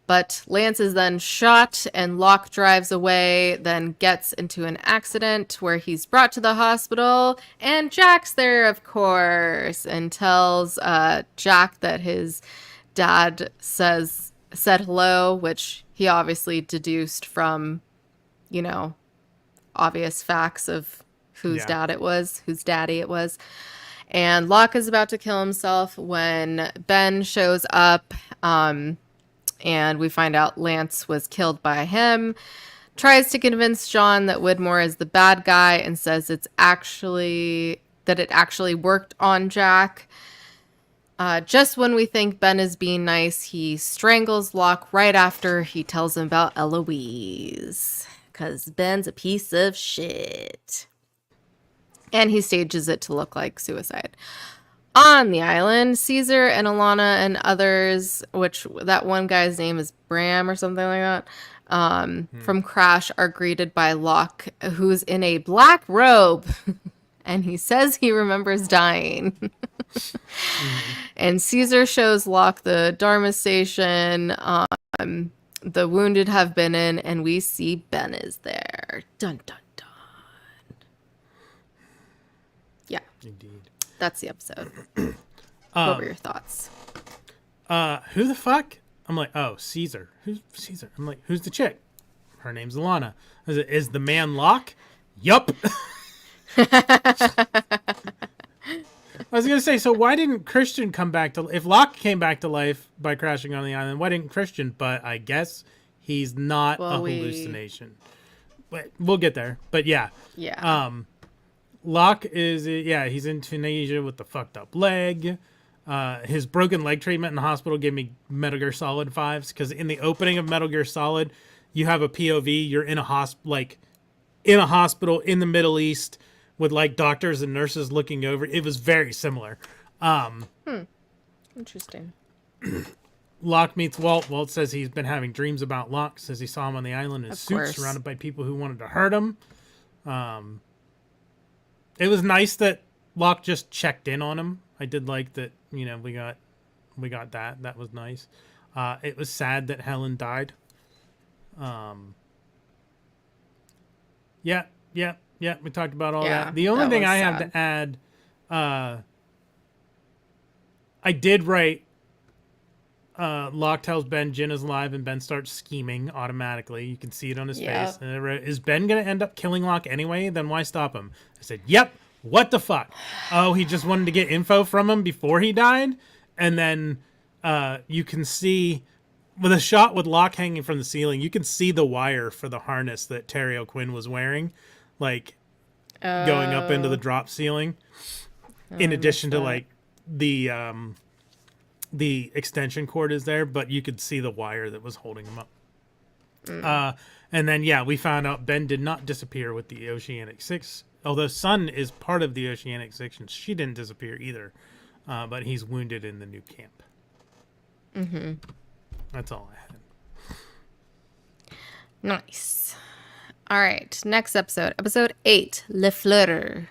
But Lance is then shot and Locke drives away, then gets into an accident where he's brought to the hospital. And Jack's there, of course, and tells Jack that his dad said hello, which he obviously deduced from, obvious facts of whose daddy it was. And Locke is about to kill himself when Ben shows up. And we find out Lance was killed by him, tries to convince John that Widmore is the bad guy and says it actually worked on Jack. Just when we think Ben is being nice, he strangles Locke right after he tells him about Eloise. Because Ben's a piece of shit. And he stages it to look like suicide. On the island, Caesar and Alana and others, which that one guy's name is Bram or something like that, from Crash, are greeted by Locke, who's in a black robe. And he says he remembers dying. And Caesar shows Locke the Dharma station the wounded have been in, and we see Ben is there. Dun, dun, dun. Yeah. Indeed. That's the episode. What were your thoughts? Who the fuck? I'm like, oh, Caesar. Who's Caesar? I'm like, who's the chick? Her name's Alana. Is the man Locke? Yup. I was going to say, so why didn't Christian come back to... If Locke came back to life by crashing on the island, why didn't Christian? But I guess he's not a hallucination. But we'll get there. But yeah. Yeah. Locke is, he's in Tunisia with the fucked up leg. His broken leg treatment in the hospital gave me Metal Gear Solid vibes, because in the opening of Metal Gear Solid, you have a POV, you're in a hospital in the Middle East with like doctors and nurses looking over. It was very similar. Interesting. Locke meets Walt. Walt says he's been having dreams about Locke, says he saw him on the island in a suit, course. surrounded by people who wanted to hurt him. It was nice that Locke just checked in on him. I did like that, we got that. That was nice. It was sad that Helen died. Yeah. We talked about all that. The only thing I have to add, I did write, Locke tells Ben Jin is alive, and Ben starts scheming automatically. You can see it on his face. And I wrote, is Ben going to end up killing Locke anyway? Then why stop him? I said, yep. What the fuck? Oh, he just wanted to get info from him before he died? And then you can see, with a shot with Locke hanging from the ceiling, you can see the wire for the harness that Terry O'Quinn was wearing, like, going up into the drop ceiling. In addition to, like, the extension cord is there, but you could see the wire that was holding him up. And then, we found out Ben did not disappear with the Oceanic Six. Although Sun is part of the Oceanic Six, and she didn't disappear either. But he's wounded in the new camp. Mm-hmm. That's all I had. Nice. All right. Next episode. Episode 8. Le Fleur.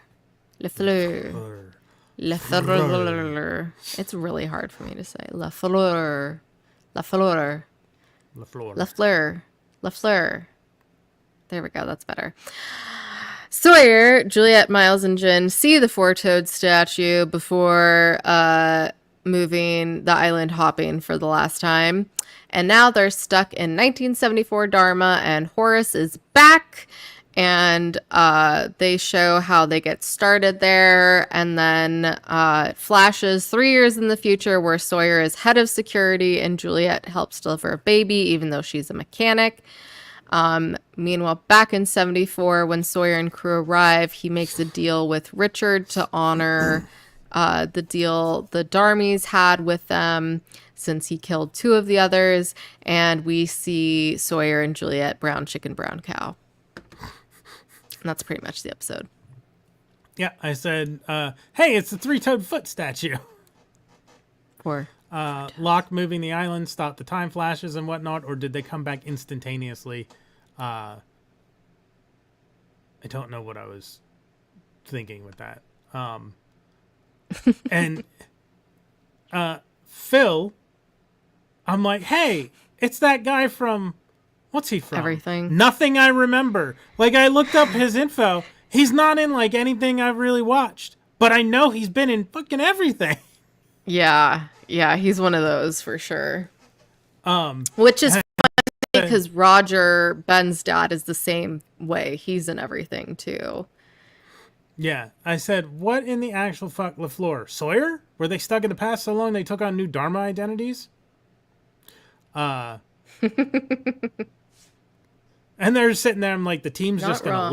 Le Fleur. Le Fleur. It's really hard for me to say. La Fleur. La Fleur. La Fleur. La Fleur. La Fleur. There we go. That's better. Sawyer, Juliet, Miles, and Jin see the four-toed statue before moving the island hopping for the last time. And now they're stuck in 1974 Dharma, and Horace is back. And they show how they get started there. And then it flashes 3 years in the future where Sawyer is head of security and Juliet helps deliver a baby, even though she's a mechanic. Meanwhile, back in 74, when Sawyer and crew arrive, he makes a deal with Richard to honor the deal the Darmies had with them since he killed 2 of the others. And we see Sawyer and Juliet brown chicken, brown cow. And that's pretty much the episode. Yeah, I said, hey, it's the 3-toed foot statue. Or Locke moving the island stopped the time flashes and whatnot, or did they come back instantaneously? I don't know what I was thinking with that. And Phil, I'm like, hey, it's that guy from, what's he from? Everything. Nothing I Remember. Like, I looked up his info. He's not in, like, anything I've really watched. But I know he's been in fucking everything. Yeah, he's one of those for sure. Which is funny because Roger, Ben's dad, is the same way. He's in everything too. Yeah, I said, what in the actual fuck, LaFleur? Sawyer? Were they stuck in the past so long they took on new Dharma identities? And they're sitting there, I'm like, the team's Not just gonna wrong.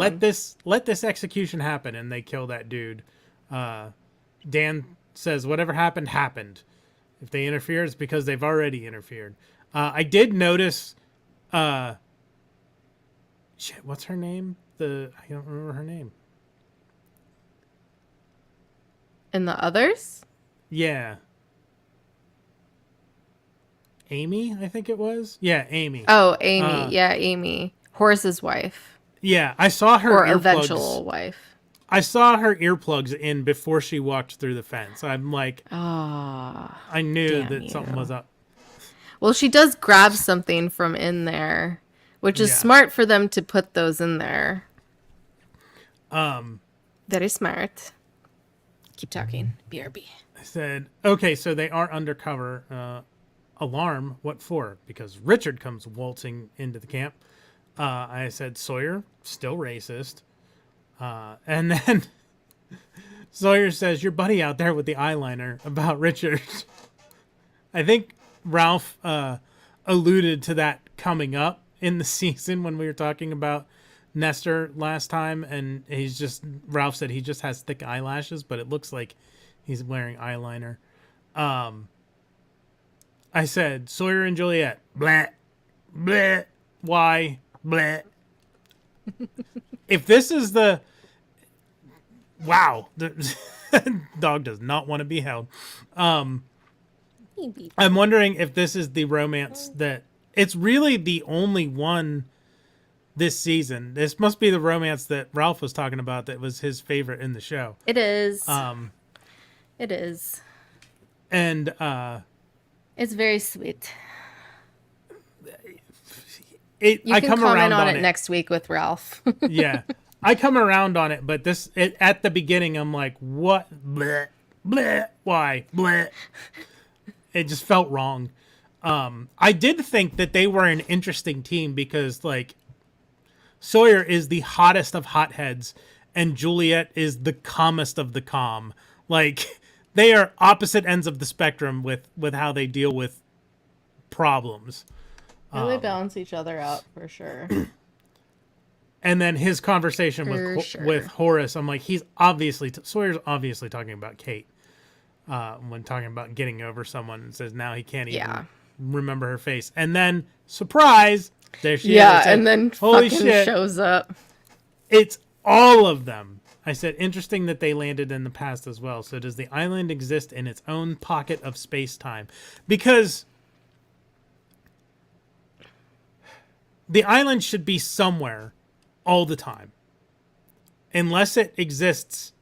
let this execution happen, and they kill that dude. Dan says, whatever happened, happened. If they interfere, it's because they've already interfered. I did notice, shit, what's her name? I don't remember her name. And the others? Yeah. Amy, I think it was. Yeah, Amy. Oh, Amy. Amy. Horace's wife. Yeah, I saw her Or earplugs. eventual wife. I saw her earplugs in before she walked through the fence. I'm like, I knew damn that you. something was up. Well, she does grab something from in there, which is smart for them to put those in there. Very smart. Keep talking. BRB. I said, okay, so they are undercover. Alarm, what for? Because Richard comes waltzing into the camp. I said, Sawyer, still racist. And then Sawyer says, your buddy out there with the eyeliner about Richard. I think Ralph alluded to that coming up in the season when we were talking about Nestor last time. And Ralph said he just has thick eyelashes, but it looks like he's wearing eyeliner. I said, Sawyer and Juliet, blah, blah, why, blah. If this is the... Wow. The dog does not want to be held. I'm wondering if this is the romance that... It's really the only one this season. This must be the romance that Ralph was talking about that was his favorite in the show. It is. It is. And... It's very sweet. You can comment on it next week with Ralph. Yeah. I come around on it, but at the beginning, I'm like, what? Bleh, bleh, why? Bleh. It just felt wrong. I did think that they were an interesting team because, like, Sawyer is the hottest of hotheads and Juliet is the calmest of the calm. Like, they are opposite ends of the spectrum with how they deal with problems. They balance each other out for sure. And then his conversation with Horace, I'm like, Sawyer's obviously talking about Kate when talking about getting over someone, and says now he can't even remember her face. And then, surprise, there she is. Yeah, and then holy fucking shit, shows up. It's all of them. I said, interesting that they landed in the past as well. So does the island exist in its own pocket of space-time? Because the island should be somewhere all the time. Unless it exists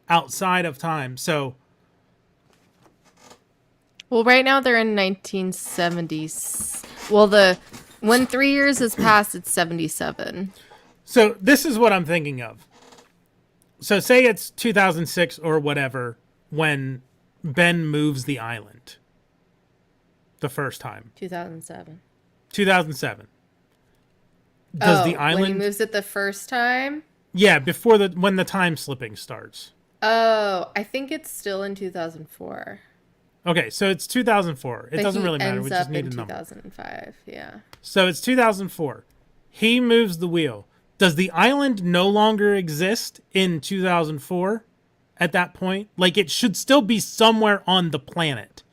outside of time. So... Well, right now they're in 1970s. Well, when 3 years has passed, it's 77. So this is what I'm thinking of. So say it's 2006 or whatever when Ben moves the island the first time. 2007. 2007. Does the when he island? moves it the first time? Yeah, when the time slipping starts. Oh, I think it's still in 2004. Okay, so it's 2004. It But doesn't he really matter. ends We just up need in a number. 2005. Yeah. So it's 2004. He moves the wheel. Does the island no longer exist in 2004 at that point? Like, it should still be somewhere on the planet.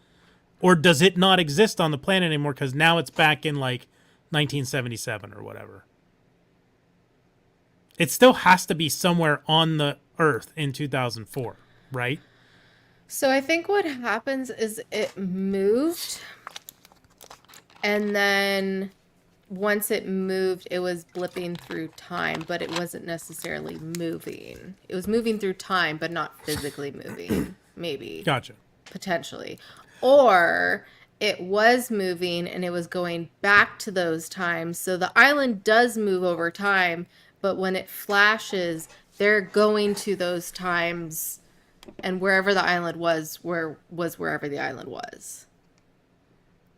Or does it not exist on the planet anymore because now it's back in, like, 1977 or whatever? It still has to be somewhere on the Earth in 2004, right? So I think what happens is it moved, and then once it moved, it was blipping through time, but it wasn't necessarily moving. It was moving through time, but not physically moving, maybe, Gotcha. potentially. Or it was moving and it was going back to those times. So the island does move over time, but when it flashes, they're going to those times, and wherever the island was wherever the island was.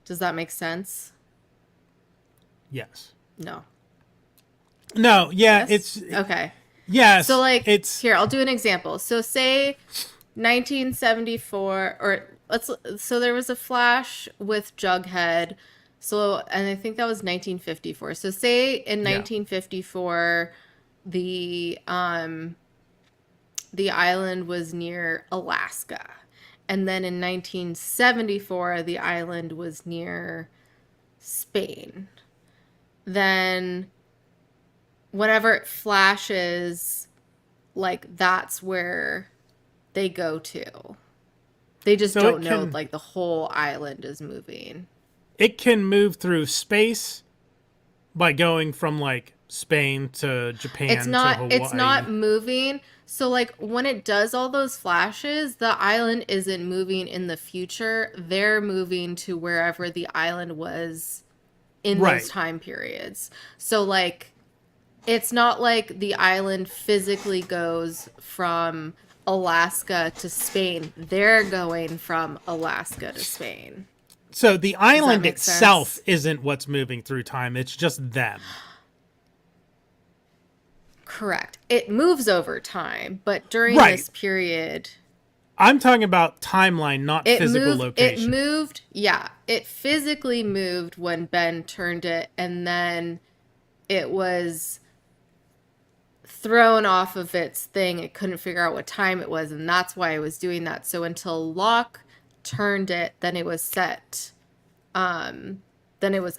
Does that make sense? Yes. No. No, yeah, Yes? it's... Okay. Yes, So, like, it's... here, I'll do an example. So, say 1974, so there was a flash with Jughead. So, and I think that was 1954. So, say in 1954, the island was near Alaska. And then in 1974, the island was near Spain. Then whenever it flashes, like, that's where they go to. They just So don't know, like, the whole island is moving. It can move through space by going from, like, Spain to Japan to Hawaii. It's not moving. So, like, when it does all those flashes, the island isn't moving in the future. They're moving to wherever the island was in those time periods. So, like, it's not like the island physically goes from Alaska to Spain. They're going from Alaska to Spain. So the island make itself sense? isn't what's moving through time. It's just them. Correct. It moves over time, but during Right. this period, I'm talking about timeline, not physical location. It moved, yeah. It physically moved when Ben turned it, and then it was thrown off of its thing. It couldn't figure out what time it was, and that's why it was doing that. So until Locke turned it, then it was set. Then it was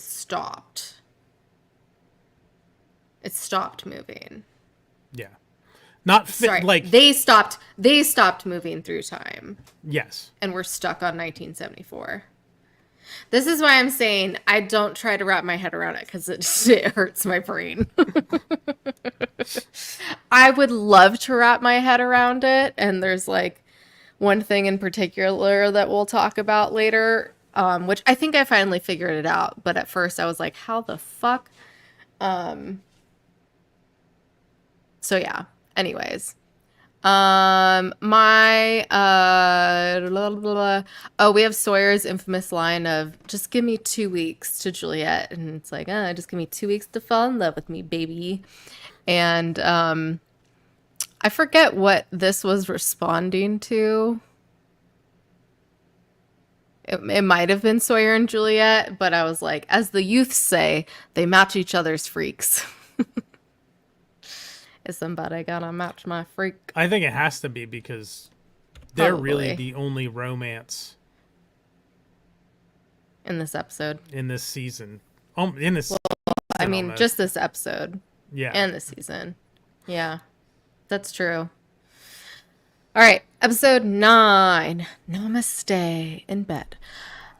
stopped. It stopped moving. Yeah. Not Sorry, like they stopped moving through time. yes. And we're stuck on 1974. This is why I'm saying I don't try to wrap my head around it, because it hurts my brain. I would love to wrap my head around it, and there's like one thing in particular that we'll talk about later, which I think I finally figured it out, but at first I was like, how the fuck? So yeah. Anyways. We have Sawyer's infamous line of, just give me 2 weeks, to Juliet, and it's like, just give me 2 weeks to fall in love with me, baby. And I forget what this was responding to. It might have been Sawyer and Juliet, but I was like, as the youths say, they match each other's freaks. Is somebody gonna match my freak? I think it has to be, because they're Probably. really the only romance In this episode. in this season. In this I mean, almost. just this episode. Yeah. And this season. Yeah. That's true. All right. Episode 9. Namaste in bed.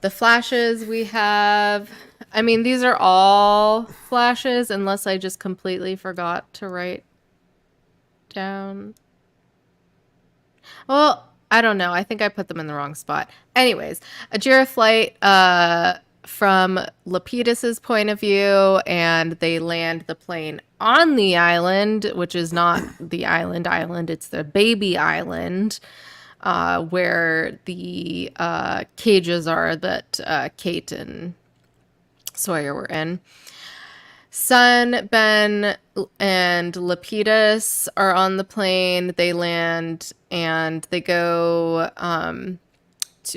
The flashes we have. I mean, these are all flashes, unless I just completely forgot to write down. Well, I don't know. I think I put them in the wrong spot. Anyways, a Jira flight from Lapidus's point of view, and they land the plane on the island, which is not the island. It's the baby island, where the cages are that Kate and Sawyer were in. Son, Ben, and Lapidus are on the plane. They land and they go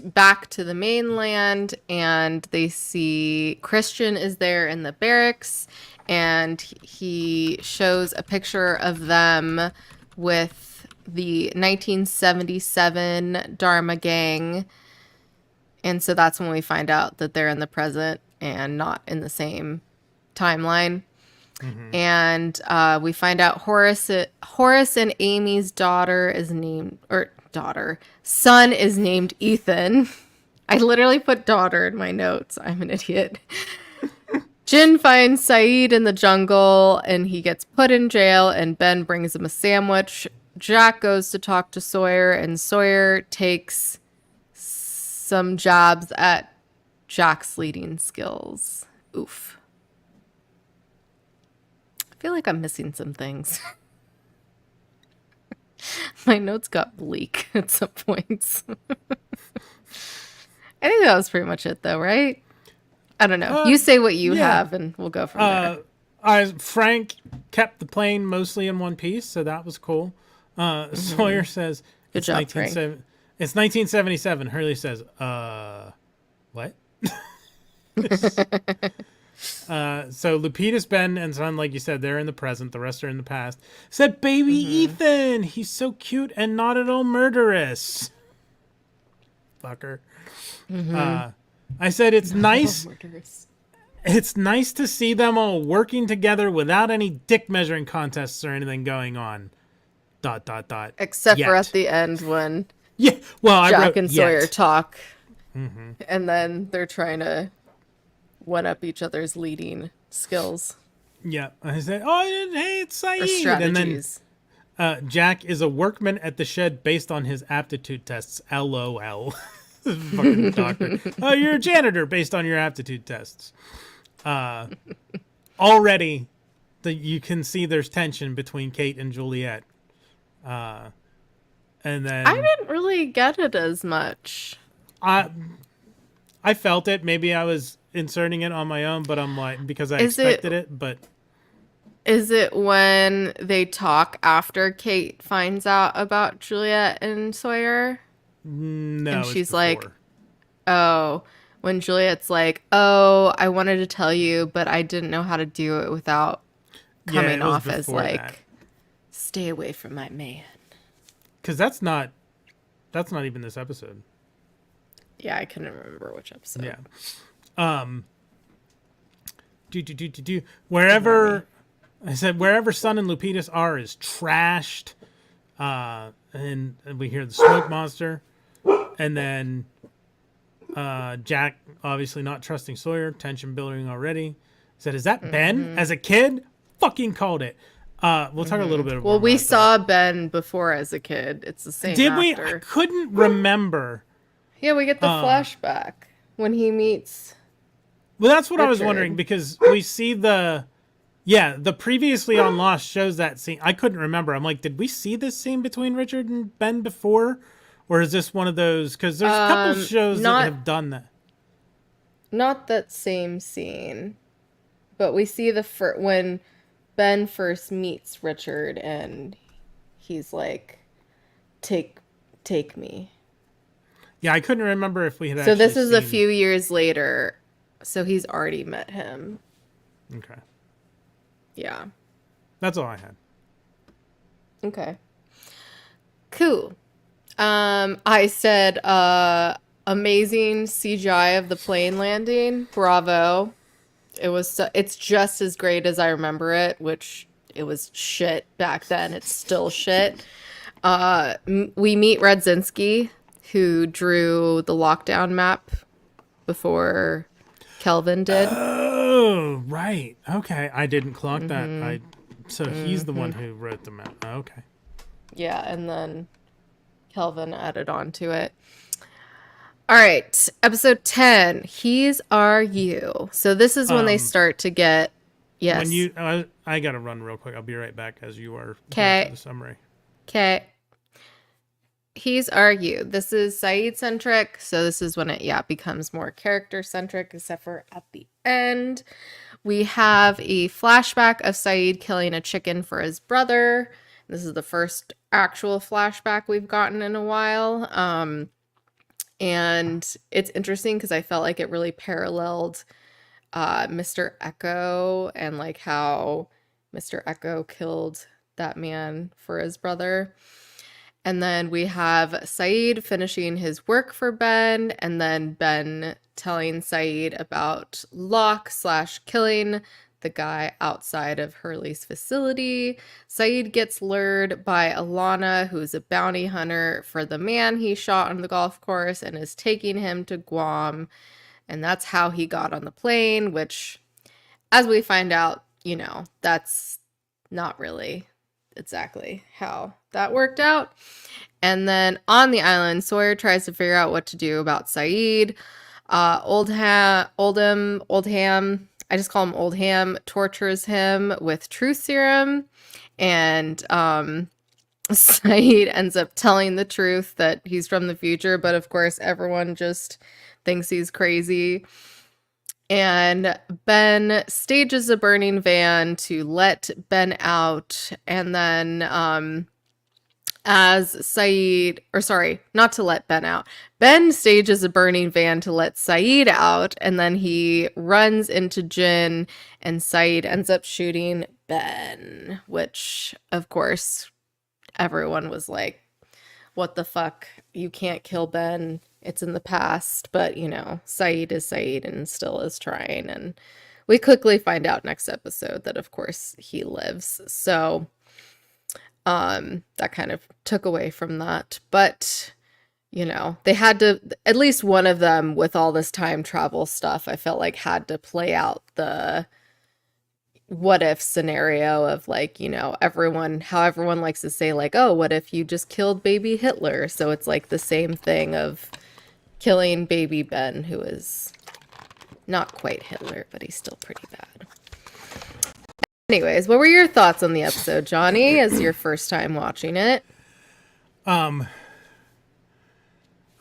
back to the mainland, and they see Christian is there in the barracks, and he shows a picture of them with the 1977 Dharma gang. And so that's when we find out that they're in the present and not in the same timeline. Mm-hmm. And we find out Horace and Amy's son is named Ethan. I literally put daughter in my notes. I'm an idiot. Jin finds Saeed in the jungle and he gets put in jail, and Ben brings him a sandwich. Jack goes to talk to Sawyer, and Sawyer takes some jabs at Jack's leading skills. Oof. I feel like I'm missing some things. My notes got bleak at some points. I think that was pretty much it, though, right? I don't know. You say what you have, and we'll go from there. Frank kept the plane mostly in one piece, so that was cool. Sawyer says, Good job, Frank. It's 1977. Hurley says, what? So Lapidus, Ben, and Son, like you said, they're in the present. The rest are in the past. Said, baby Ethan, he's so cute and not at all murderous. Fucker. I said, it's nice. It's nice to see them all working together without any dick measuring contests or anything going on. ... Except for at the end when well, Jack and Sawyer talk. And then they're trying to one-up each other's leading skills. Yeah. I said, oh, hey, it's Saeed. Or strategies. And then Jack is a workman at the shed based on his aptitude tests. LOL. Fucking doctor. Oh, you're a janitor based on your aptitude tests. Already, you can see there's tension between Kate and Juliet. And then I didn't really get it as much. I felt it. Maybe I was inserting it on my own, but I'm like, because I expected it. But is it when they talk after Kate finds out about Juliet and Sawyer? No, and she's like, oh, when Juliet's like, oh, I wanted to tell you, but I didn't know how to do it without coming off as like, stay away from my man. Because that's not even this episode. Yeah, I couldn't remember which episode. Yeah. Wherever I said wherever Son and Lapidus are is trashed. And we hear the smoke monster. And then Jack obviously not trusting Sawyer, tension building already. Said, is that Ben? As a kid? Fucking called it. We'll talk a little bit about Well, we saw Ben before as a kid. It's the same Did actor. we? I couldn't remember. Yeah, we get the flashback when he meets Well, that's what Richard. I was wondering, because we see the previously on Lost shows that scene. I couldn't remember. I'm like, did we see this scene between Richard and Ben before? Or is this one of those? Because there's a couple shows that have done that. Not that same scene. But we see when Ben first meets Richard and he's like, take me. Yeah, I couldn't remember if we had So this actually is a seen... few years later. So he's already met him. Okay. Yeah. That's all I had. Okay. Cool. I said amazing CGI of the plane landing. Bravo. It's just as great as I remember it, which it was shit back then. It's still shit. We meet Radzinski, who drew the lockdown map before Kelvin did. Oh, right. Okay. I didn't clock that. So he's the one who wrote the map. Okay. Yeah, and then Kelvin added on to it. All right, episode 10. He's Are You. So this is when they start to get... Yes. When you, I got to run real quick. I'll be right back as you are going through the summary. Okay. he's argued. This is Saeed centric, so this is when it becomes more character centric, except for at the end. We have a flashback of Saeed killing a chicken for his brother. This is the first actual flashback we've gotten in a while. And it's interesting because I felt like it really paralleled Mr. Echo and like how Mr. Echo killed that man for his brother. And then we have Saeed finishing his work for Ben, and then Ben telling Saeed about Locke / killing the guy outside of Hurley's facility. Saeed gets lured by Alana, who's a bounty hunter for the man he shot on the golf course, and is taking him to Guam. And that's how he got on the plane, which, as we find out, that's not really exactly how that worked out. And then on the island, Sawyer tries to figure out what to do about Saeed. Oldham, I just call him Old Ham, tortures him with truth serum. And Saeed ends up telling the truth that he's from the future, but of course everyone just thinks he's crazy. And Ben stages a burning van to let Ben out, and then not to let Ben out. Ben stages a burning van to let Saeed out, and then he runs into Jin, and Saeed ends up shooting Ben, which, of course, everyone was like, what the fuck? You can't kill Ben. It's in the past. But, Saeed is Saeed and still is trying. And we quickly find out next episode that, of course, he lives. So that kind of took away from that. But, they had to, at least one of them with all this time travel stuff, I felt like had to play out the what if scenario of like, how everyone likes to say like, oh, what if you just killed baby Hitler? So it's like the same thing of killing baby Ben, who is not quite Hitler, but he's still pretty bad. Anyways, what were your thoughts on the episode, Johnny, as your first time watching it? I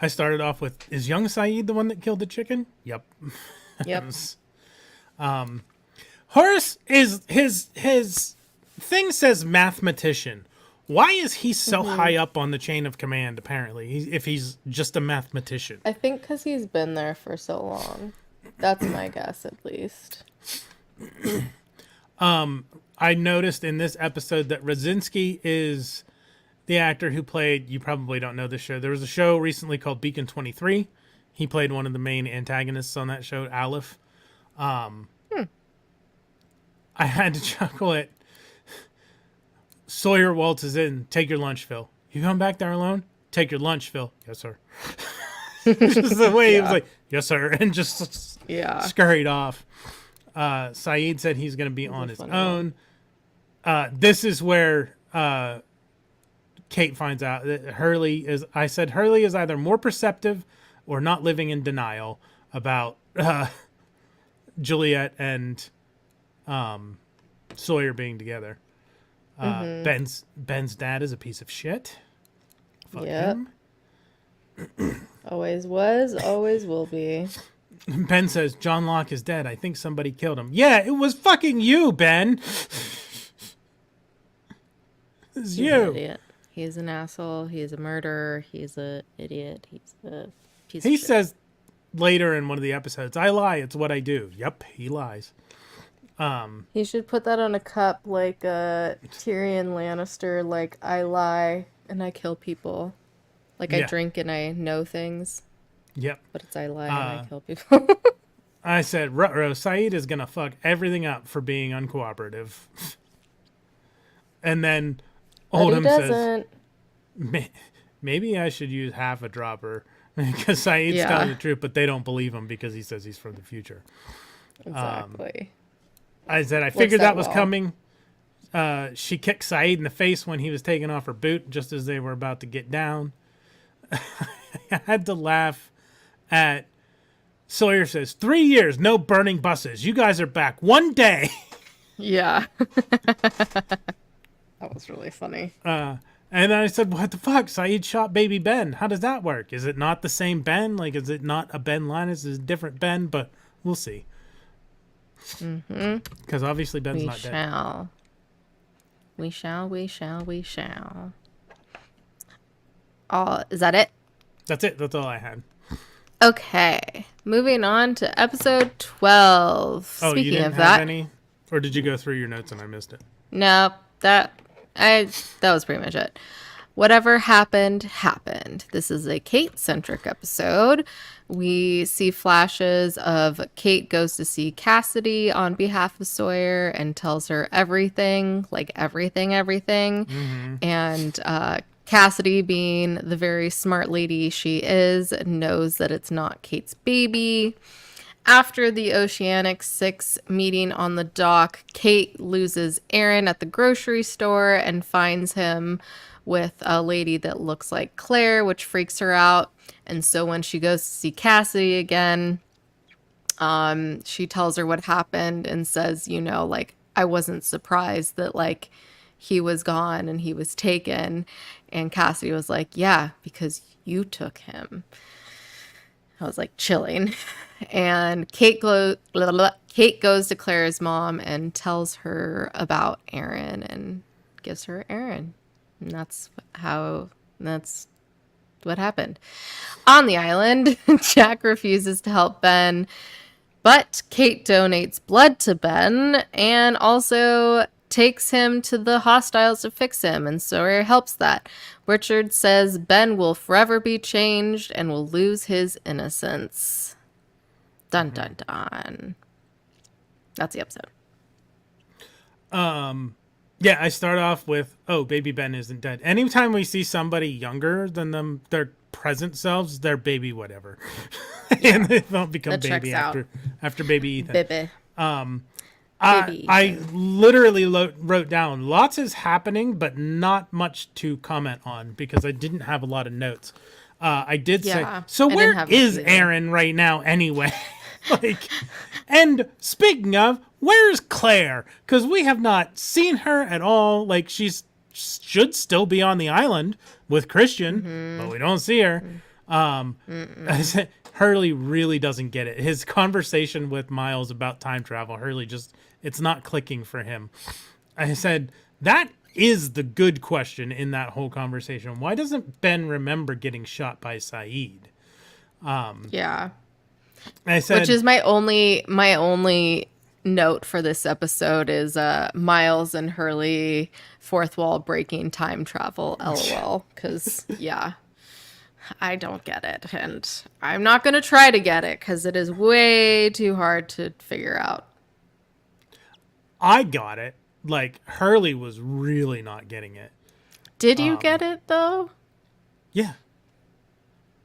started off with, is young Saeed the one that killed the chicken? Yep. Yep. Horace is his thing says mathematician. Why is he so high up on the chain of command, apparently, if he's just a mathematician? I think because he's been there for so long. That's my guess, at least. I noticed in this episode that Rosinski is the actor who played, you probably don't know this show. There was a show recently called Beacon 23. He played one of the main antagonists on that show, Aleph. I had to chuckle at Sawyer waltzes in. Take your lunch, Phil. You come back there alone? Take your lunch, Phil. Yes, sir. Just the way he was like, yes, sir. And just scurried off. Saeed said he's going to be on his own. This is where Kate finds out that Hurley is either more perceptive or not living in denial about Juliet and Sawyer being together. Ben's dad is a piece of shit. Fuck him. Always was, always will be. Ben says, John Locke is dead. I think somebody killed him. Yeah, it was fucking you, Ben. It's you. An idiot. He's an asshole. He's a murderer. He's an idiot. He's a piece of shit. He says later in one of the episodes, I lie. It's what I do. Yep, he lies. He should put that on a cup like Tyrion Lannister, like, I lie and I kill people. Like, I drink and I know things. Yep. But it's I lie and I kill people. I said, ruh-roh, Saeed is going to fuck everything up for being uncooperative. And then Oldham says, maybe I should use half a dropper. Because Saeed's telling the truth, but they don't believe him because he says he's from the future. Exactly. I said, I figured that was coming. She kicked Saeed in the face when he was taking off her boot, just as they were about to get down. I had to laugh at Sawyer says, 3 years, no burning buses. You guys are back one day. Yeah. That was really funny. And then I said, what the fuck? Saeed shot baby Ben. How does that work? Is it not the same Ben? Like, is it not a Ben Linus? Is it a different Ben? But we'll see. Because obviously Ben's We not dead. shall. We shall, we shall, we shall. Is that it? That's it. That's all I had. Okay. Moving on to episode 12. Oh, you Speaking didn't of have that. any? Or did you go through your notes and I missed it? No, that was pretty much it. Whatever happened, happened. This is a Kate-centric episode. We see flashes of Kate goes to see Cassidy on behalf of Sawyer and tells her everything, like everything. And Cassidy, being the very smart lady she is, knows that it's not Kate's baby. After the Oceanic 6 meeting on the dock, Kate loses Aaron at the grocery store and finds him with a lady that looks like Claire, which freaks her out. And so when she goes to see Cassidy again, she tells her what happened and says, you know, like, I wasn't surprised that, like, he was gone and he was taken. And Cassidy was like, yeah, because you took him. I was like chilling. And Kate goes to Claire's mom and tells her about Aaron and gives her Aaron. And that's what happened. On the island, Jack refuses to help Ben, but Kate donates blood to Ben and also takes him to the hostiles to fix him, and Sawyer helps that. Richard says Ben will forever be changed and will lose his innocence. Dun dun dun. That's the episode. Yeah, I start off with, oh, baby Ben isn't dead. Anytime we see somebody younger than them, their present selves, they're baby whatever. And they don't become That baby checks after baby Ethan. Baby. I literally wrote down lots is happening, but not much to comment on because I didn't have a lot of notes. I did say, so where is Aaron right now anyway? Like, and speaking of, where's Claire? Because we have not seen her at all. Like, should still be on the island with Christian, but we don't see her. Hurley really doesn't get it. His conversation with Miles about time travel, Hurley it's not clicking for him. I said, that is the good question in that whole conversation. Why doesn't Ben remember getting shot by Saeed? Yeah. I said, which is my only note for this episode is Miles and Hurley fourth wall breaking time travel, LOL. Because, yeah, I don't get it. And I'm not going to try to get it because it is way too hard to figure out. I got it. Like, Hurley was really not getting it. Did you get it, though? Yeah.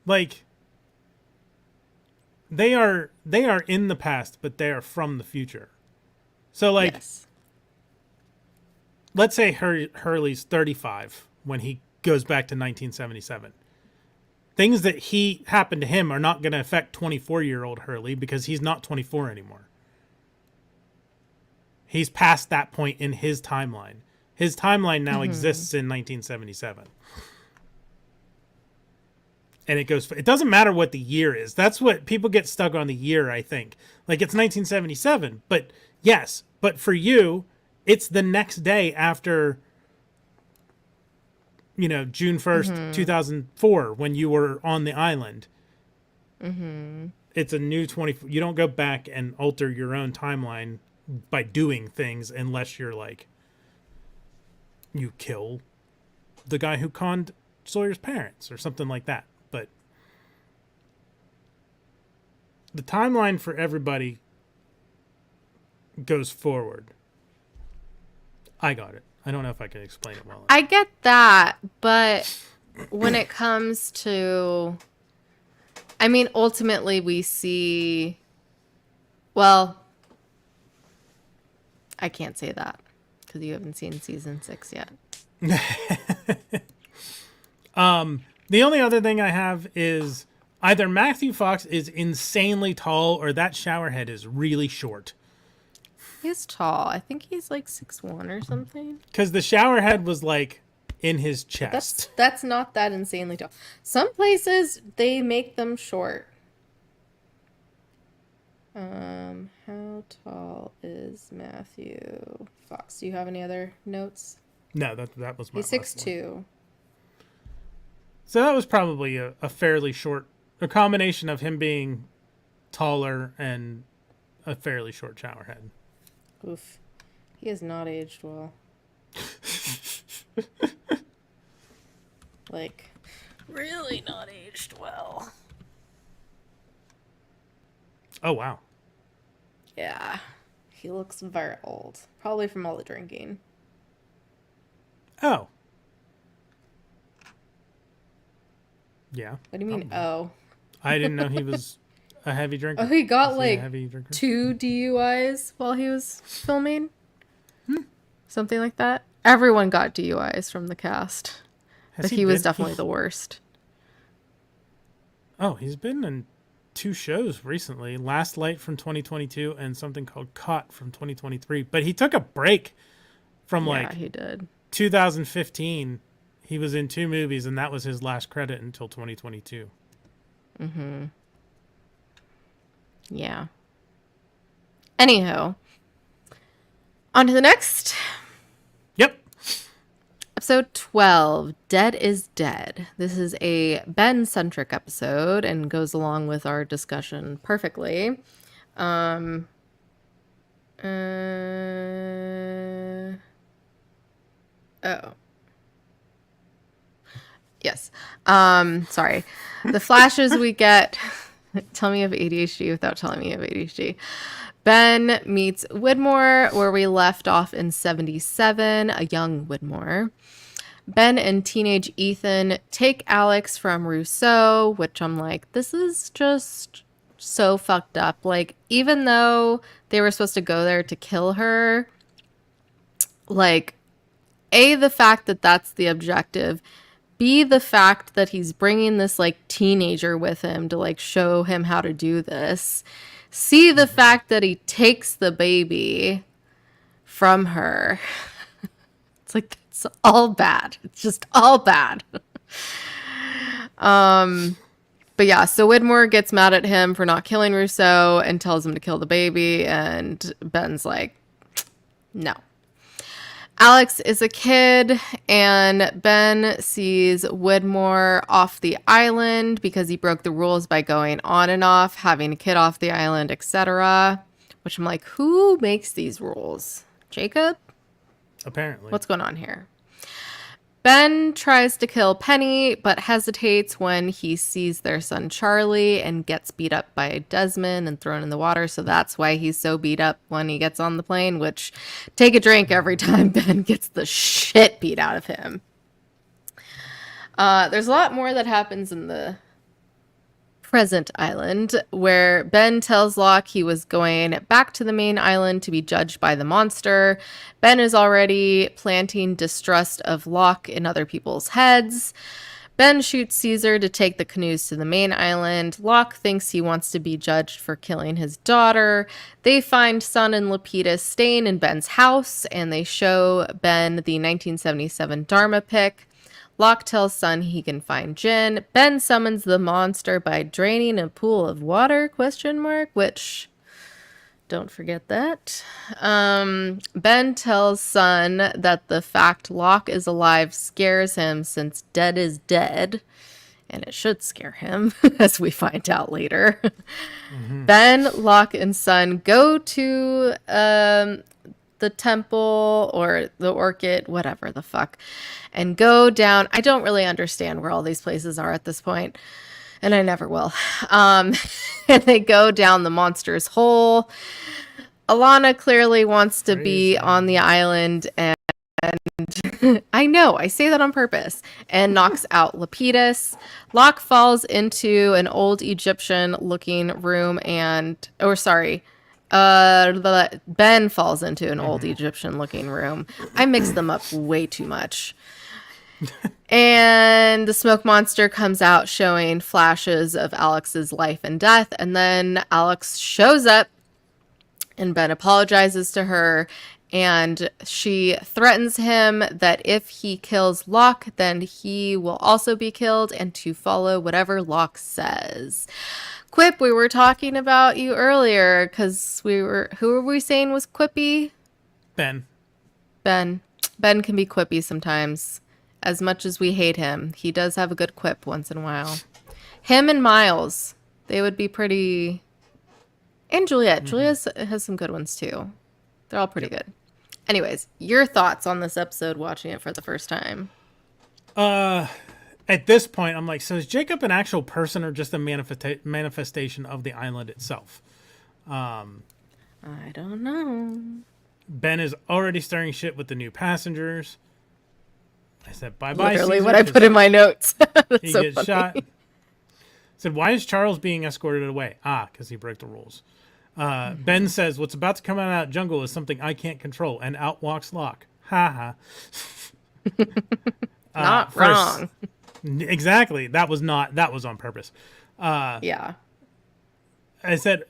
Like, they are in the past, but they are from the future. So, like, yes. Let's say Hurley's 35 when he goes back to 1977. Things that happened to him are not going to affect 24-year-old Hurley because he's not 24 anymore. He's past that point in his timeline. His timeline now exists in 1977. And it doesn't matter what the year is. That's what people get stuck on, the year, I think. Like, it's 1977, but yes, but for you, it's the next day after, June 1st, 2004, when you were on the island. It's a new you don't go back and alter your own timeline by doing things unless you're like, you kill the guy who conned Sawyer's parents or something like that. But the timeline for everybody goes forward. I got it. I don't know if I can explain it well. I get that, but when it comes to, I mean, ultimately we see, well, I can't say that because you haven't seen season 6 yet. The only other thing I have is either Matthew Fox is insanely tall or that showerhead is really short. He's tall. I think he's like 6'1" or something. Because the showerhead was like in his chest. That's not that insanely tall. Some places they make them short. How tall is Matthew Fox? Do you have any other notes? No, that was my He's last one. 6'2". So that was probably a fairly short, a combination of him being taller and a fairly short showerhead. Oof. He has not aged well. Like, really not aged well. Oh, wow. Yeah. He looks very old. Probably from all the drinking. Oh. Yeah. What do you mean, probably. oh? I didn't know he was a heavy drinker. Oh, he got Is he a like heavy drinker? 2 DUIs while he was filming. Something like that. Everyone got DUIs from the cast. Has But he was been- definitely the worst. Oh, he's been in 2 shows recently. Last Light from 2022 and something called Caught from 2023. But he took a break from Yeah, he did. 2015. He was in 2 movies and that was his last credit until 2022. Yeah. Anywho. On to the next. Yep. Episode 12, Dead is Dead. This is a Ben-centric episode and goes along with our discussion perfectly. Oh. Yes. Sorry. The flashes we get... Tell me you have ADHD without telling me you have ADHD. Ben meets Widmore where we left off in 77, a young Widmore. Ben and teenage Ethan take Alex from Rousseau, which I'm like, this is just so fucked up. Like, even though they were supposed to go there to kill her, like, A, the fact that that's the objective, B, the fact that he's bringing this, like, teenager with him to, like, show him how to do this. C, the fact that he takes the baby from her. It's like, it's all bad. It's just all bad. But yeah, so Widmore gets mad at him for not killing Rousseau and tells him to kill the baby. And Ben's like, no. Alex is a kid, and Ben sees Widmore off the island because he broke the rules by going on and off, having a kid off the island, etc. Which I'm like, who makes these rules? Jacob? Apparently. What's going on here? Ben tries to kill Penny, but hesitates when he sees their son Charlie and gets beat up by Desmond and thrown in the water. So that's why he's so beat up when he gets on the plane, which take a drink every time Ben gets the shit beat out of him. There's a lot more that happens in the present island, where Ben tells Locke he was going back to the main island to be judged by the monster. Ben is already planting distrust of Locke in other people's heads. Ben shoots Caesar to take the canoes to the main island. Locke thinks he wants to be judged for killing his daughter. They find Sun and Lapidus staying in Ben's house, and they show Ben the 1977 Dharma pic. Locke tells Sun he can find Jin. Ben summons the monster by draining a pool of water, which, don't forget that. Ben tells Sun that the fact Locke is alive scares him since dead is dead. And it should scare him, as we find out later. Ben, Locke, and Sun go to the temple or the orchid, whatever the fuck, and go down. I don't really understand where all these places are at this point, and I never will. And they go down the monster's hole. Alana clearly wants to be on the island, and I know, I say that on purpose, and knocks out Lapidus. Locke falls into an old Egyptian looking room Ben falls into an old Egyptian looking room. I mixed them up way too much. And the smoke monster comes out showing flashes of Alex's life and death. And then Alex shows up and Ben apologizes to her And she threatens him that if he kills Locke, then he will also be killed, and to follow whatever Locke says. Quip, we were talking about you earlier because who were we saying was quippy? Ben. Ben. Ben can be quippy sometimes. As much as we hate him, he does have a good quip once in a while. Him and Miles, they would be pretty. And Juliet. Juliet has some good ones too. They're all pretty good. Anyways, your thoughts on this episode watching it for the first time? At this point, I'm like, so is Jacob an actual person or just a manifestation of the island itself? I don't know. Ben is already stirring shit with the new passengers. I said, bye-bye, Literally Caesar, what I put in my notes. That's he so gets funny. shot. Said, why is Charles being escorted away? Because he broke the rules. Ben says, what's about to come out of that jungle is something I can't control, and out walks Locke. Ha ha. Not wrong. Exactly. That was on purpose. Yeah. I said,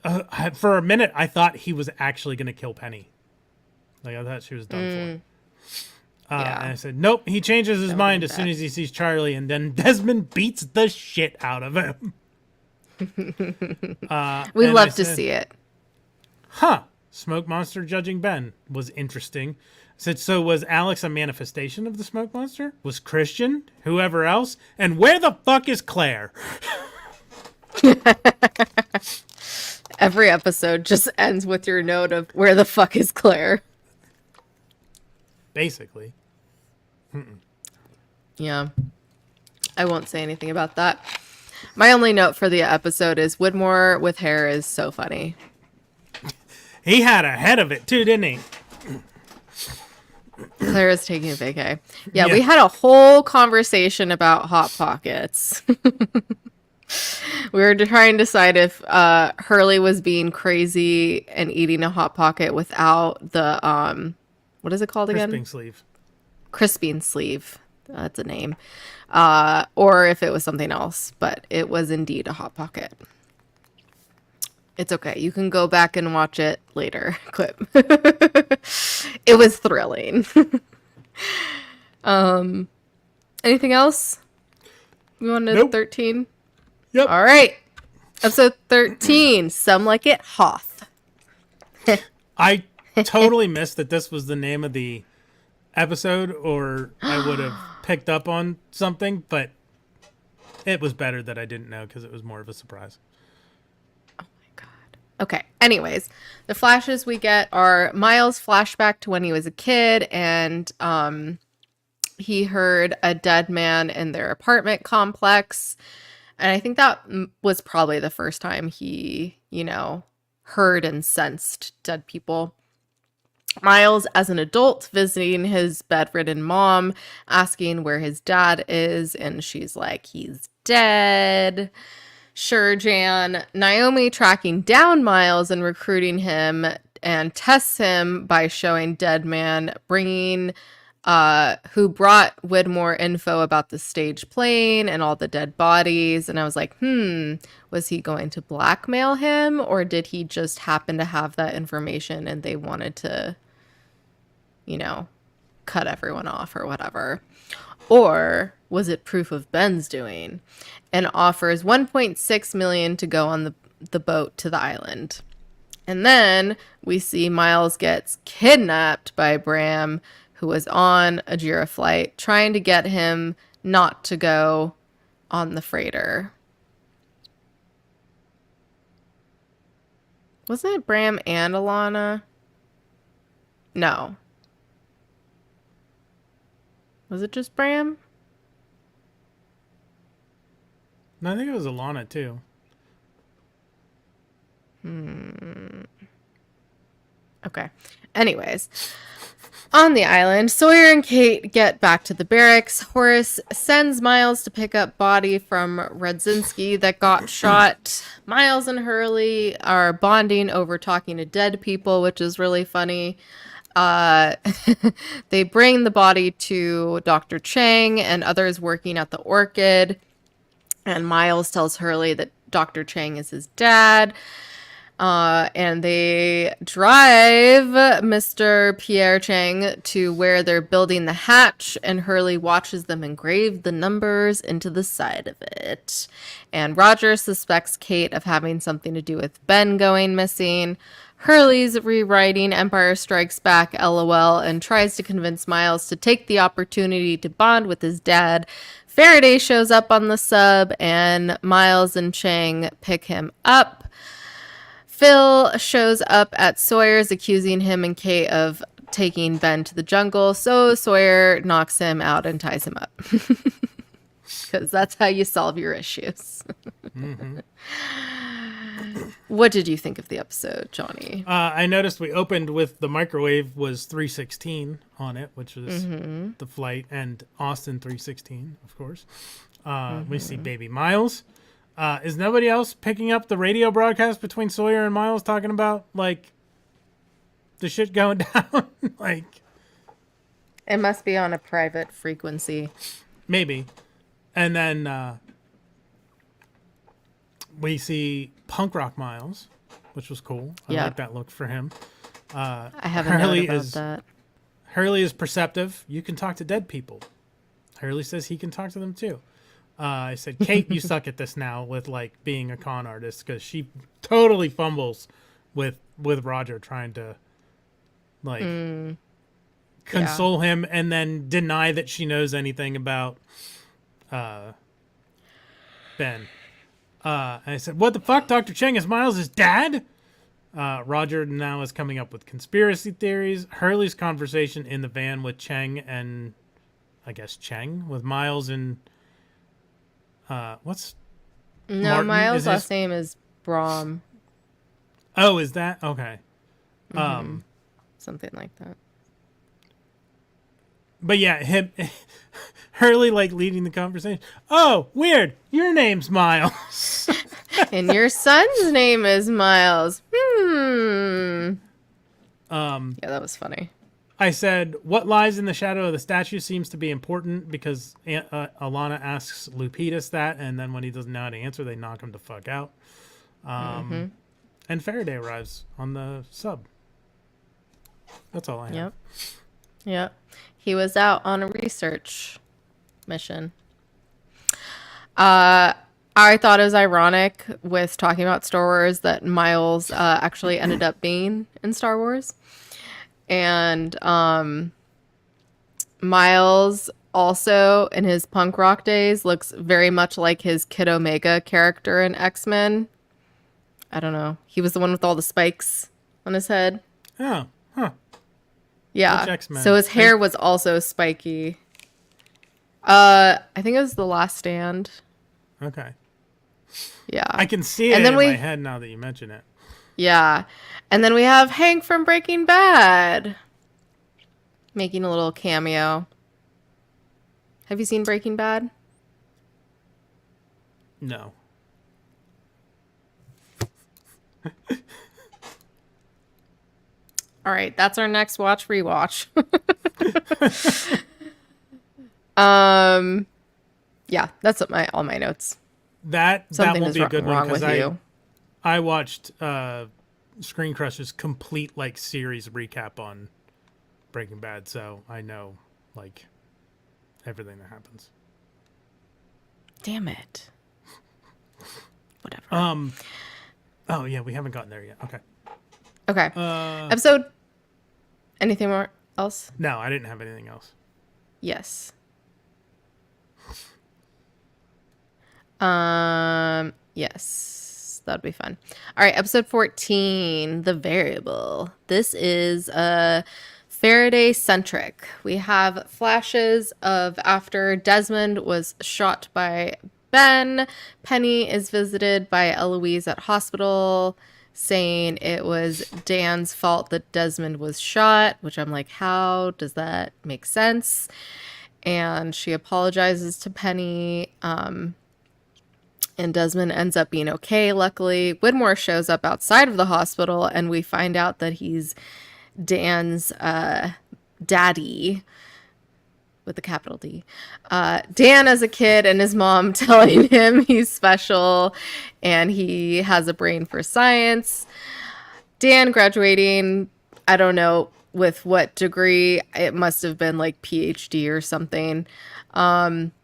for a minute, I thought he was actually going to kill Penny. Like, I thought she was done for. Yeah. And I said, nope, he changes his mind as soon as he sees Charlie, and then Desmond beats the shit out of him. We love to see it. Smoke monster judging Ben was interesting. I said, so was Alex a manifestation of the smoke monster? Was Christian? Whoever else? And where the fuck is Claire? Every episode just ends with your note of where the fuck is Claire? Basically. Yeah. I won't say anything about that. My only note for the episode is Widmore with hair is so funny. He had a head of it too, didn't he? Claire is taking a vacay. Yeah, we had a whole conversation about Hot Pockets. We were trying to decide if Hurley was being crazy and eating a Hot Pocket without the, what is it called again? Crisping sleeve. Crisping sleeve. That's a name. Or if it was something else, but it was indeed a Hot Pocket. It's okay. You can go back and watch it later. Quip. It was thrilling. Anything else? We want to Nope. 13? Yep. All right. Episode 13. Some Like It Hoth. I totally missed that this was the name of the episode, or I would have picked up on something, but it was better that I didn't know because it was more of a surprise. Okay. Anyways, the flashes we get are Miles' flashback to when he was a kid, and he heard a dead man in their apartment complex. And I think that was probably the first time he, heard and sensed dead people. Miles, as an adult, visiting his bedridden mom, asking where his dad is, and she's like, he's dead. Sure, Jan. Naomi tracking down Miles and recruiting him, and tests him by showing Dead Man bringing who brought Widmore info about the stage plane and all the dead bodies. And I was like, was he going to blackmail him, or did he just happen to have that information and they wanted to, cut everyone off or whatever? Or was it proof of Ben's doing? And offers 1.6 million to go on the boat to the island. And then we see Miles gets kidnapped by Bram, who was on a Jira flight, trying to get him not to go on the freighter. Wasn't it Bram and Alana? No. Was it just Bram? No, I think it was Alana too. Okay. Anyways, on the island, Sawyer and Kate get back to the barracks. Horace sends Miles to pick up body from Radzinski that got shot. Miles and Hurley are bonding over talking to dead people, which is really funny. They bring the body to Dr. Chang and others working at the Orchid. And Miles tells Hurley that Dr. Chang is his dad. And they drive Mr. Pierre Chang to where they're building the hatch, and Hurley watches them engrave the numbers into the side of it. And Roger suspects Kate of having something to do with Ben going missing. Hurley's rewriting Empire Strikes Back LOL and tries to convince Miles to take the opportunity to bond with his dad. Faraday shows up on the sub, and Miles and Chang pick him up. Phil shows up at Sawyer's, accusing him and Kate of taking Ben to the jungle, so Sawyer knocks him out and ties him up. Because that's how you solve your issues. Mm-hmm. What did you think of the episode, Johnny? I noticed we opened with the microwave was 316 on it, which was the flight, and Austin 316, of course. We see baby Miles. Is nobody else picking up the radio broadcast between Sawyer and Miles talking about, like, the shit going down? Like, It must be on a private frequency. maybe. And then we see punk rock Miles, which was cool. I like that look for him. I haven't heard about that. Hurley is perceptive. You can talk to dead people. Hurley says he can talk to them too. I said, Kate, you suck at this now with, like, being a con artist, because she totally fumbles with Roger trying to, like, console him and then deny that she knows anything about Ben. And I said, what the fuck? Dr. Chang is Miles' dad? Roger now is coming up with conspiracy theories. Hurley's conversation in the van with Chang and, I guess, Chang with Miles and what's No, Martin? Miles' last name is Brom. Oh, is that okay? Something like that. But yeah, him Hurley, like, leading the conversation. Oh, weird. Your name's Miles. And your son's name is Miles. Yeah, that was funny. I said, what lies in the shadow of the statue seems to be important, because Alana asks Lupitas that, and then when he doesn't know how to answer, they knock him the fuck out. And Faraday arrives on the sub. That's all I have. Yep. He was out on a research mission. I thought it was ironic with talking about Star Wars that Miles actually ended up being in Star Wars. And Miles also, in his punk rock days, looks very much like his Kid Omega character in X-Men. I don't know. He was the one with all the spikes on his head. Oh, huh. Yeah. Which X-Men? So his hair was also spiky. I think it was The Last Stand. Okay. Yeah. I can see it And then in we- my head now that you mention it. Yeah. And then we have Hank from Breaking Bad making a little cameo. Have you seen Breaking Bad? No. All right, that's our next watch rewatch. Yeah, that's all my notes. That Something won't is be a good one, wrong with because you. I watched Screen Crush's complete, like, series recap on Breaking Bad, so I know, like, everything that happens. Damn it. Whatever. Oh yeah, we haven't gotten there yet. Okay. Okay. Episode. Anything more else? No, I didn't have anything else. Yes. Yes. That'd be fun. All right, episode 14, The Variable. This is Faraday centric. We have flashes of after Desmond was shot by Ben. Penny is visited by Eloise at hospital, saying it was Dan's fault that Desmond was shot, which I'm like, how does that make sense? And she apologizes to Penny, and Desmond ends up being okay, luckily. Widmore shows up outside of the hospital, and we find out that he's Dan's daddy, with a capital D. Dan as a kid and his mom telling him he's special and he has a brain for science. Dan graduating, I don't know with what degree. It must have been like PhD or something.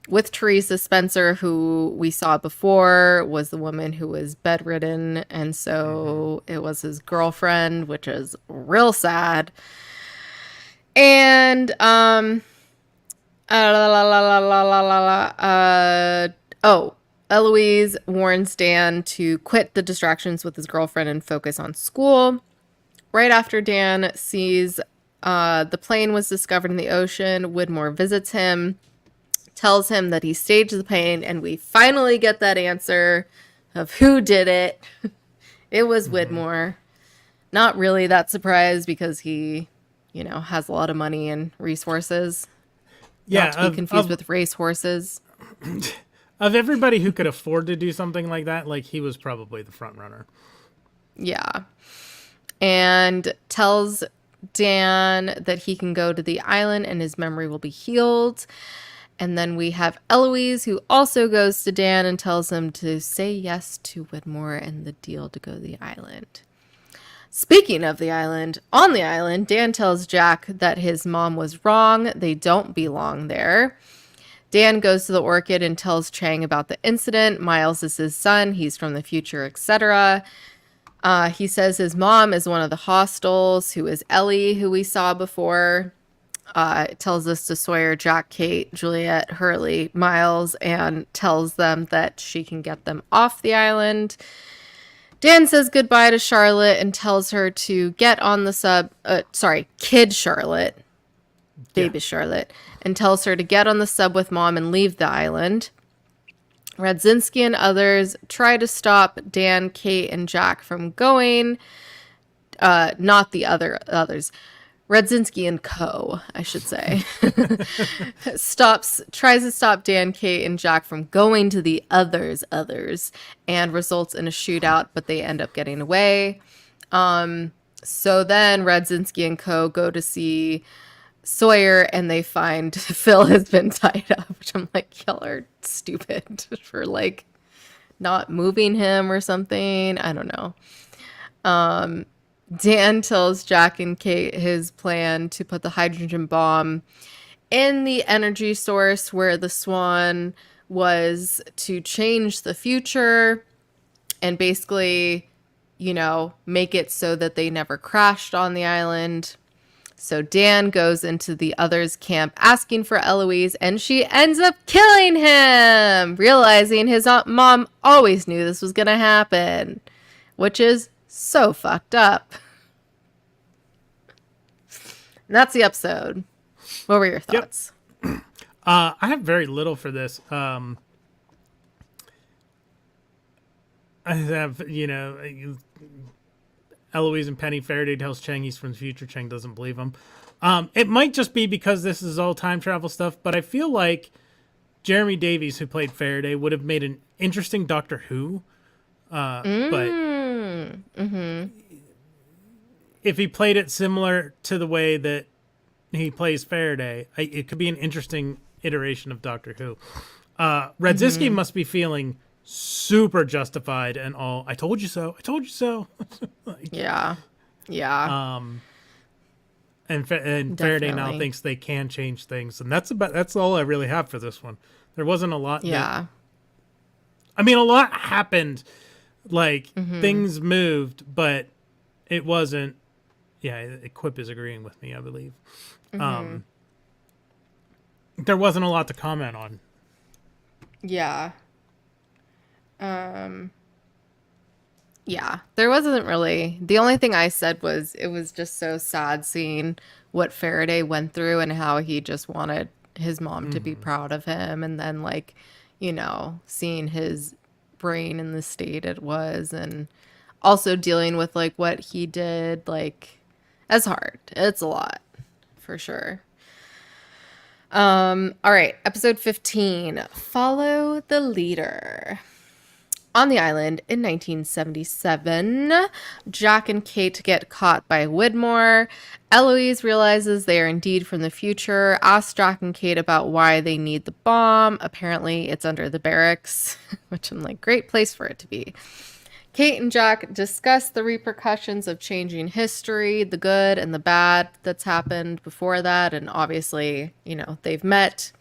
With Teresa Spencer, who we saw before, was the woman who was bedridden. And so it was his girlfriend, which is real sad. And, Eloise warns Dan to quit the distractions with his girlfriend and focus on school. Right after Dan sees the plane was discovered in the ocean, Widmore visits him, tells him that he staged the plane, and we finally get that answer of who did it. It was Widmore. Not really that surprised because he, has a lot of money and resources. Yeah, Not to be confused with racehorses. Of everybody who could afford to do something like that, like he was probably the front runner. Yeah. And tells Dan that he can go to the island and his memory will be healed. And then we have Eloise, who also goes to Dan and tells him to say yes to Widmore and the deal to go to the island. Speaking of the island, on the island, Dan tells Jack that his mom was wrong. They don't belong there. Dan goes to the Orchid and tells Chang about the incident. Miles is his son. He's from the future, etc. He says his mom is one of the hostiles, who is Ellie, who we saw before. Tells this to Sawyer, Jack, Kate, Juliet, Hurley, Miles, and tells them that she can get them off the island. Dan says goodbye to Charlotte and tells her to get on the sub. Kid Charlotte. Baby Charlotte. And tells her to get on the sub with mom and leave the island. Radzinski and others try to stop Dan, Kate, and Jack from going. Not the others. Radzinski and Co., I should say. Tries to stop Dan, Kate, and Jack from going to the others, and results in a shootout, but they end up getting away. So then Radzinski and Co. go to see Sawyer, and they find Phil has been tied up, which I'm like, y'all are stupid for, like, not moving him or something. I don't know. Dan tells Jack and Kate his plan to put the hydrogen bomb in the energy source where the Swan was to change the future and basically, make it so that they never crashed on the island. So Dan goes into the others' camp asking for Eloise, and she ends up killing him, realizing his mom always knew this was going to happen, which is so fucked up. And that's the episode. What were your thoughts? Yep. I have very little for this. I have, Eloise and Penny. Faraday tells Chang he's from the future. Chang doesn't believe him. It might just be because this is all time travel stuff, but I feel like Jeremy Davies, who played Faraday, would have made an interesting Doctor Who. But if he played it similar to the way that he plays Faraday, it could be an interesting iteration of Doctor Who. Radzinski must be feeling super justified and all. I told you so. I told you so. Yeah. And Faraday now thinks they can change things, and that's all I really have for this one. There wasn't a lot. Yeah. A lot happened. Like things moved, but it wasn't. Yeah, Quip is agreeing with me, I believe. There wasn't a lot to comment on. Yeah. Yeah, there wasn't really. The only thing I said was it was just so sad seeing what Faraday went through and how he just wanted his mom to be proud of him. And then, like, seeing his brain in the state it was, and also dealing with, like, what he did, like, that's hard. It's a lot, for sure. All right, episode 15, Follow the Leader. On the island in 1977, Jack and Kate get caught by Widmore. Eloise realizes they are indeed from the future, asks Jack and Kate about why they need the bomb. Apparently, it's under the barracks, which I'm like, great place for it to be. Kate and Jack discuss the repercussions of changing history, the good and the bad that's happened before that, and obviously, they've met.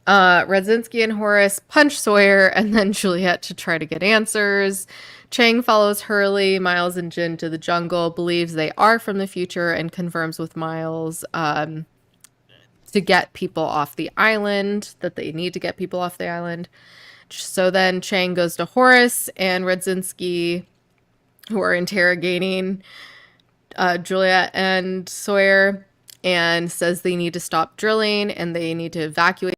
Radzinski and Horace punch Sawyer and then Juliet to try to get answers. Chang follows Hurley, Miles, and Jin to the jungle, believes they are from the future, and confirms with Miles to get people off the island, that they need to get people off the island. So then Chang goes to Horace and Radzinski, who are interrogating Juliet and Sawyer, and says they need to stop drilling and they need to evacuate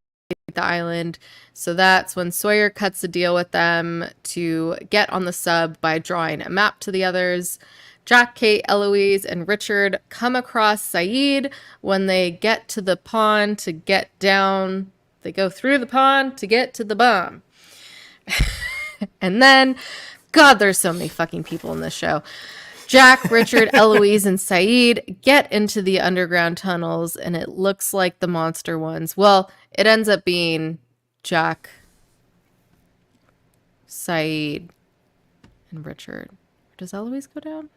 the island. So that's when Sawyer cuts a deal with them to get on the sub by drawing a map to the others. Jack, Kate, Eloise, and Richard come across Saeed when they get to the pond to get down. They go through the pond to get to the bomb. And then, God, there's so many fucking people in this show. Jack, Richard, Eloise, and Saeed get into the underground tunnels, and it looks like the monster ones. Well, it ends up being Jack, Saeed, and Richard. Does Eloise go down?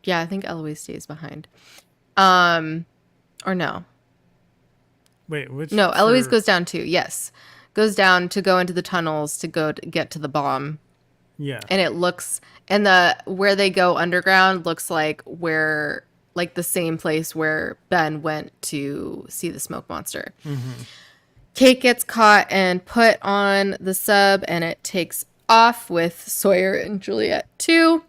Yeah, I think Eloise stays behind. Or no. Wait, which? No, Eloise goes down too. Yes. Goes down to go into the tunnels to go to get to the bomb. Yeah. And it looks, and where they go underground looks like the same place where Ben went to see the smoke monster. Mm-hmm. Kate gets caught and put on the sub, and it takes off with Sawyer and Juliet too.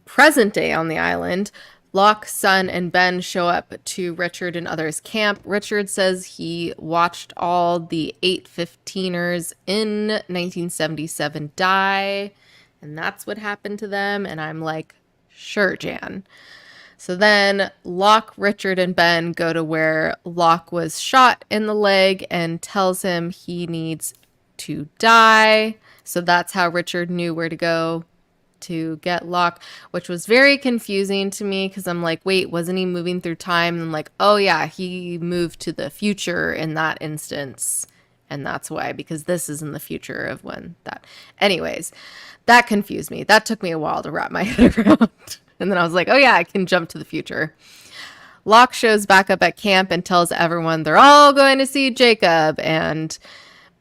Present day on the island, Locke, Sun, and Ben show up to Richard and others' camp. Richard says he watched all the 815ers in 1977 die, and that's what happened to them. And I'm like, sure, Jan. So then Locke, Richard, and Ben go to where Locke was shot in the leg and tells him he needs to die. So that's how Richard knew where to go to get Locke, which was very confusing to me because I'm like, wait, wasn't he moving through time? And I'm like, oh yeah, he moved to the future in that instance. And that's why, because this is in the future of when that. Anyways, that confused me. That took me a while to wrap my head around. And then I was like, oh yeah, I can jump to the future. Locke shows back up at camp and tells everyone they're all going to see Jacob. And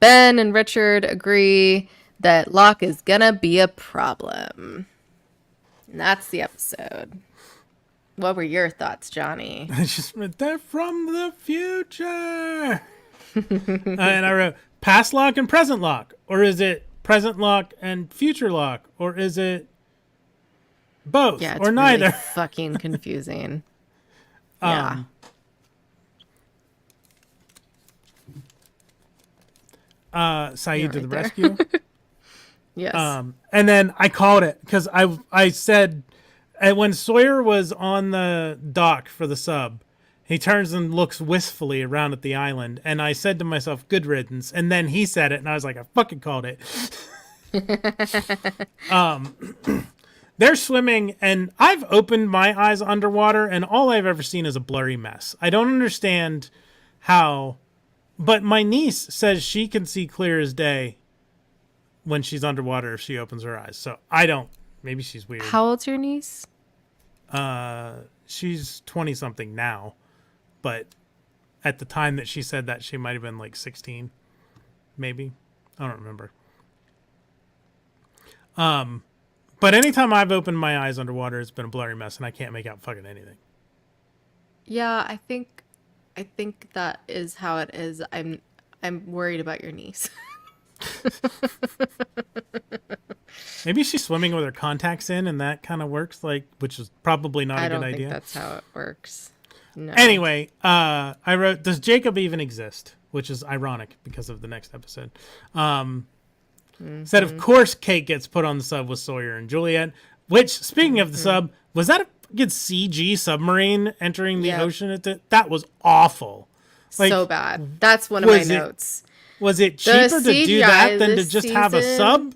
Ben and Richard agree that Locke is gonna be a problem. And that's the episode. What were your thoughts, Johnny? I just read, they're from the future. And I wrote past Locke and present Locke. Or is it present Locke and future Locke? Or is it both? Yeah, it's or neither? really fucking confusing. Yeah. Saeed to the there. rescue. Yes. And then I called it because I said when Sawyer was on the dock for the sub, he turns and looks wistfully around at the island, and I said to myself, "Good riddance." And then he said it, and I was like, "I fucking called it." They're swimming, and I've opened my eyes underwater, and all I've ever seen is a blurry mess. I don't understand how, but my niece says she can see clear as day when she's underwater if she opens her eyes. So I don't. Maybe she's weird. How old's your niece? She's 20-something now, but at the time that she said that, she might have been like 16, maybe. I don't remember. But anytime I've opened my eyes underwater, it's been a blurry mess, and I can't make out fucking anything. Yeah, I think that is how it is. I'm worried about your niece. Maybe she's swimming with her contacts in, and that kind of works, which is probably not a good idea. I don't think that's how it works. No. Anyway, I wrote, does Jacob even exist? Which is ironic because of the next episode. Said, of course, Kate gets put on the sub with Sawyer and Juliet. Which, speaking of the sub, was that a good CG submarine entering the ocean? That was awful. Like, So bad. That's one of my notes. Was it cheaper to do that than to just have a sub?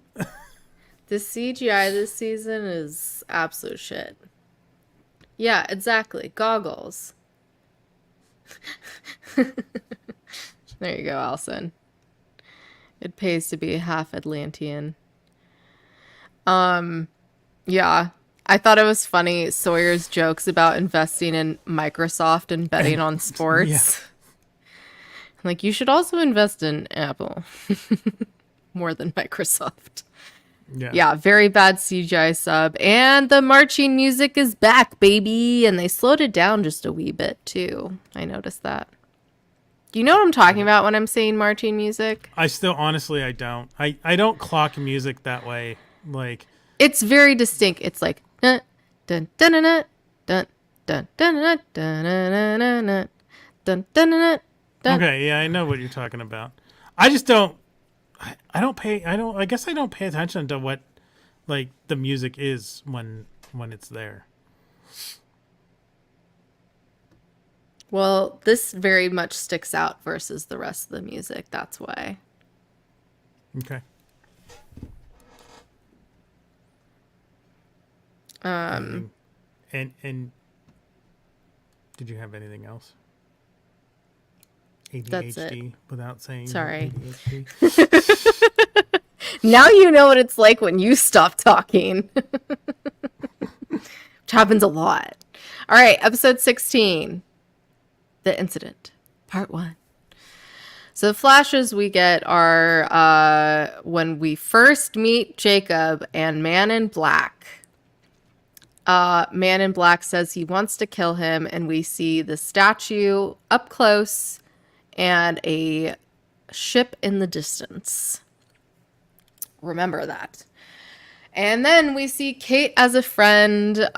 The CGI this season is absolute shit. Yeah, exactly. Goggles. There you go, Alison. It pays to be half Atlantean. Yeah. I thought it was funny, Sawyer's jokes about investing in Microsoft and betting on sports. Yeah. Like, you should also invest in Apple. More than Microsoft. Yeah, very bad CGI sub. And the marching music is back, baby. And they slowed it down just a wee bit, too. I noticed that. Do you know what I'm talking about when I'm saying marching music? Honestly, I don't. I don't clock music that way. Like, it's very distinct. It's like dun dun dun dun dun dun dun dun dun dun. Okay, yeah, I know what you're talking about. I just don't. I guess I don't pay attention to what, like, the music is when it's there. Well, this very much sticks out versus the rest of the music. That's why. Okay. And did you have anything else? ADHD That's it. Without saying sorry. ADHD. Now you know what it's like when you stop talking. Which happens a lot. All right, episode 16. The Incident, part 1. So the flashes we get are when we first meet Jacob and Man in Black. Man in Black says he wants to kill him, and we see the statue up close and a ship in the distance. Remember that. And then we see Kate as a friend.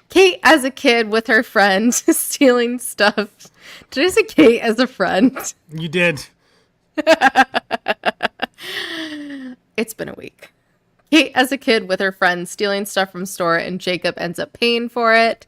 Kate as a kid with her friend stealing stuff. Did I say Kate as a friend? You did. It's been a week. Kate as a kid with her friend stealing stuff from store, and Jacob ends up paying for it.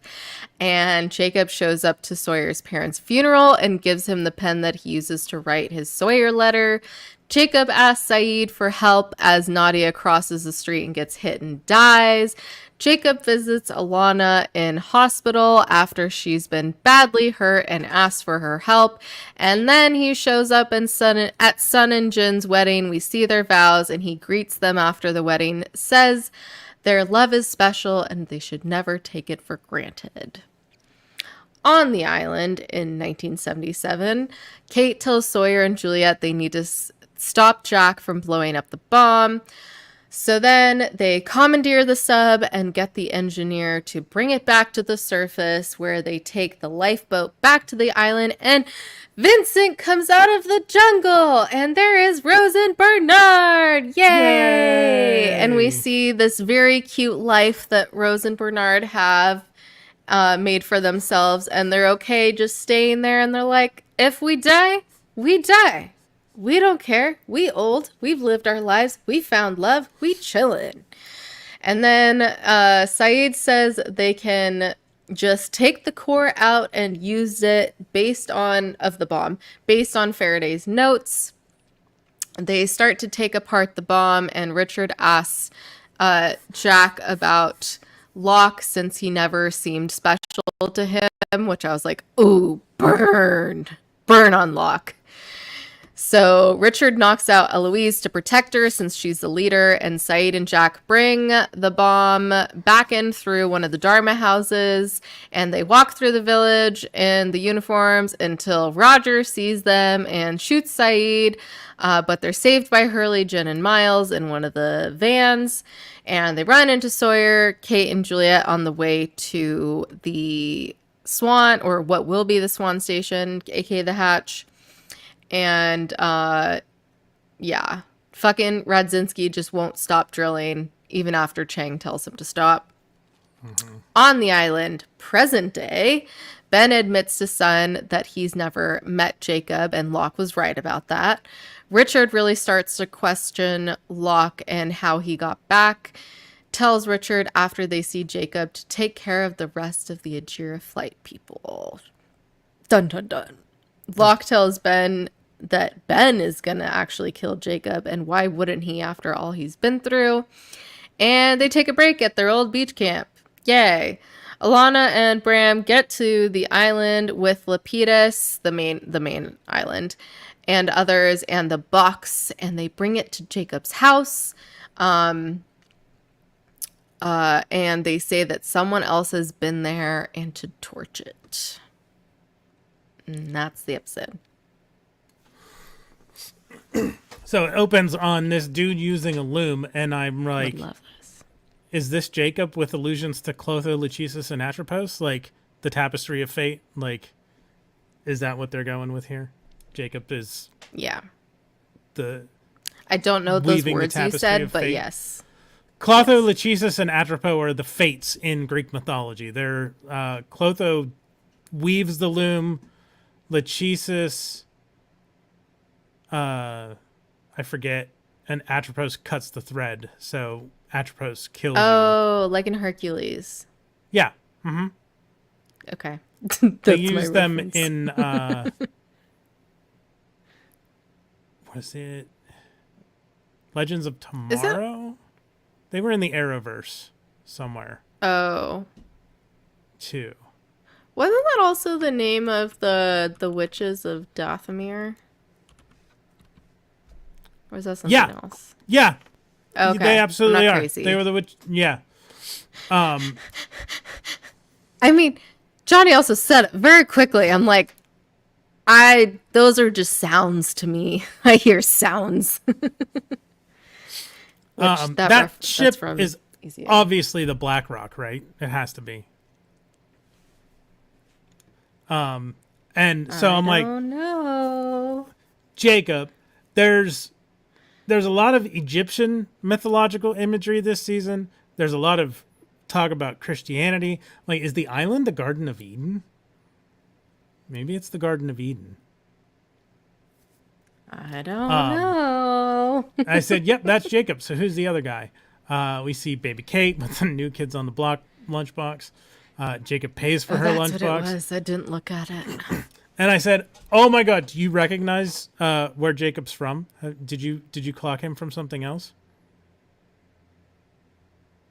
And Jacob shows up to Sawyer's parents' funeral and gives him the pen that he uses to write his Sawyer letter. Jacob asks Saeed for help as Nadia crosses the street and gets hit and dies. Jacob visits Alana in hospital after she's been badly hurt and asks for her help. And then he shows up at Sun and Jin's wedding. We see their vows and he greets them after the wedding, says their love is special and they should never take it for granted. On the island in 1977, Kate tells Sawyer and Juliet they need to stop Jack from blowing up the bomb. So then they commandeer the sub and get the engineer to bring it back to the surface, where they take the lifeboat back to the island, and Vincent comes out of the jungle and there is Rose and Bernard. Yay! And we see this very cute life that Rose and Bernard have made for themselves, and they're okay just staying there, and they're like, if we die, we die. We don't care. We old. We've lived our lives. We found love. We chillin'. And then Saeed says they can just take the core out and use it based on Faraday's notes. They start to take apart the bomb, and Richard asks Jack about Locke, since he never seemed special to him, which I was like, ooh, burn on Locke. So Richard knocks out Eloise to protect her since she's the leader, and Saeed and Jack bring the bomb back in through one of the Dharma houses, and they walk through the village in the uniforms until Roger sees them and shoots Saeed, but they're saved by Hurley, Jen, and Miles in one of the vans, and they run into Sawyer, Kate, and Juliet on the way to the Swan, or what will be the Swan Station, aka the Hatch. And, yeah, fucking Radzinski just won't stop drilling, even after Chang tells him to stop. Mm-hmm. On the island, present day, Ben admits to Sun that he's never met Jacob, and Locke was right about that. Richard really starts to question Locke and how he got back. tells Richard after they see Jacob to take care of the rest of the Ajira flight people. Dun dun dun. Locke tells Ben that Ben is going to actually kill Jacob, and why wouldn't he after all he's been through? And they take a break at their old beach camp. Yay. Alana and Bram get to the island with Lapidus, the main island, and others, and the box, and they bring it to Jacob's house. And they say that someone else has been there and to torch it. And that's the episode. So it opens on this dude using a loom, and I'm I like, love this. is this Jacob with allusions to Clotho, Lachesis, and Atropos? Like the Tapestry of Fate? Like, is that what they're going with here? Jacob is Yeah. the I don't know those weaving the words you tapestry said, of but fate. yes. Clotho, Lachesis, and Atropos are the fates in Greek mythology. They're Clotho weaves the loom, Lachesis, I forget, and Atropos cuts the thread. So Atropos kills you. Oh, like in Hercules. Yeah. Okay. They That's my use them reference. in was it Legends of Tomorrow? They were in the Arrowverse somewhere Oh. too. Wasn't that also the name of the witches of Dathomir? Or is that something Yeah. else? Yeah. Okay. They absolutely I'm not are. crazy. They were the witch. Yeah. I mean, Johnny also said it very quickly. I'm like, those are just sounds to me. I hear sounds. Which That ship that's from is Easy. obviously the Black Rock, right? It has to be. And so I'm like, oh no. Jacob, there's a lot of Egyptian mythological imagery this season. There's a lot of talk about Christianity. Like, is the island the Garden of Eden? Maybe it's the Garden of Eden. I don't know. I said, yep, that's Jacob. So who's the other guy? We see baby Kate with the New Kids on the Block lunchbox. Jacob pays for her That's what it lunchbox. was. I didn't look at it. And I said, oh my God, do you recognize where Jacob's from? Did you clock him from something else?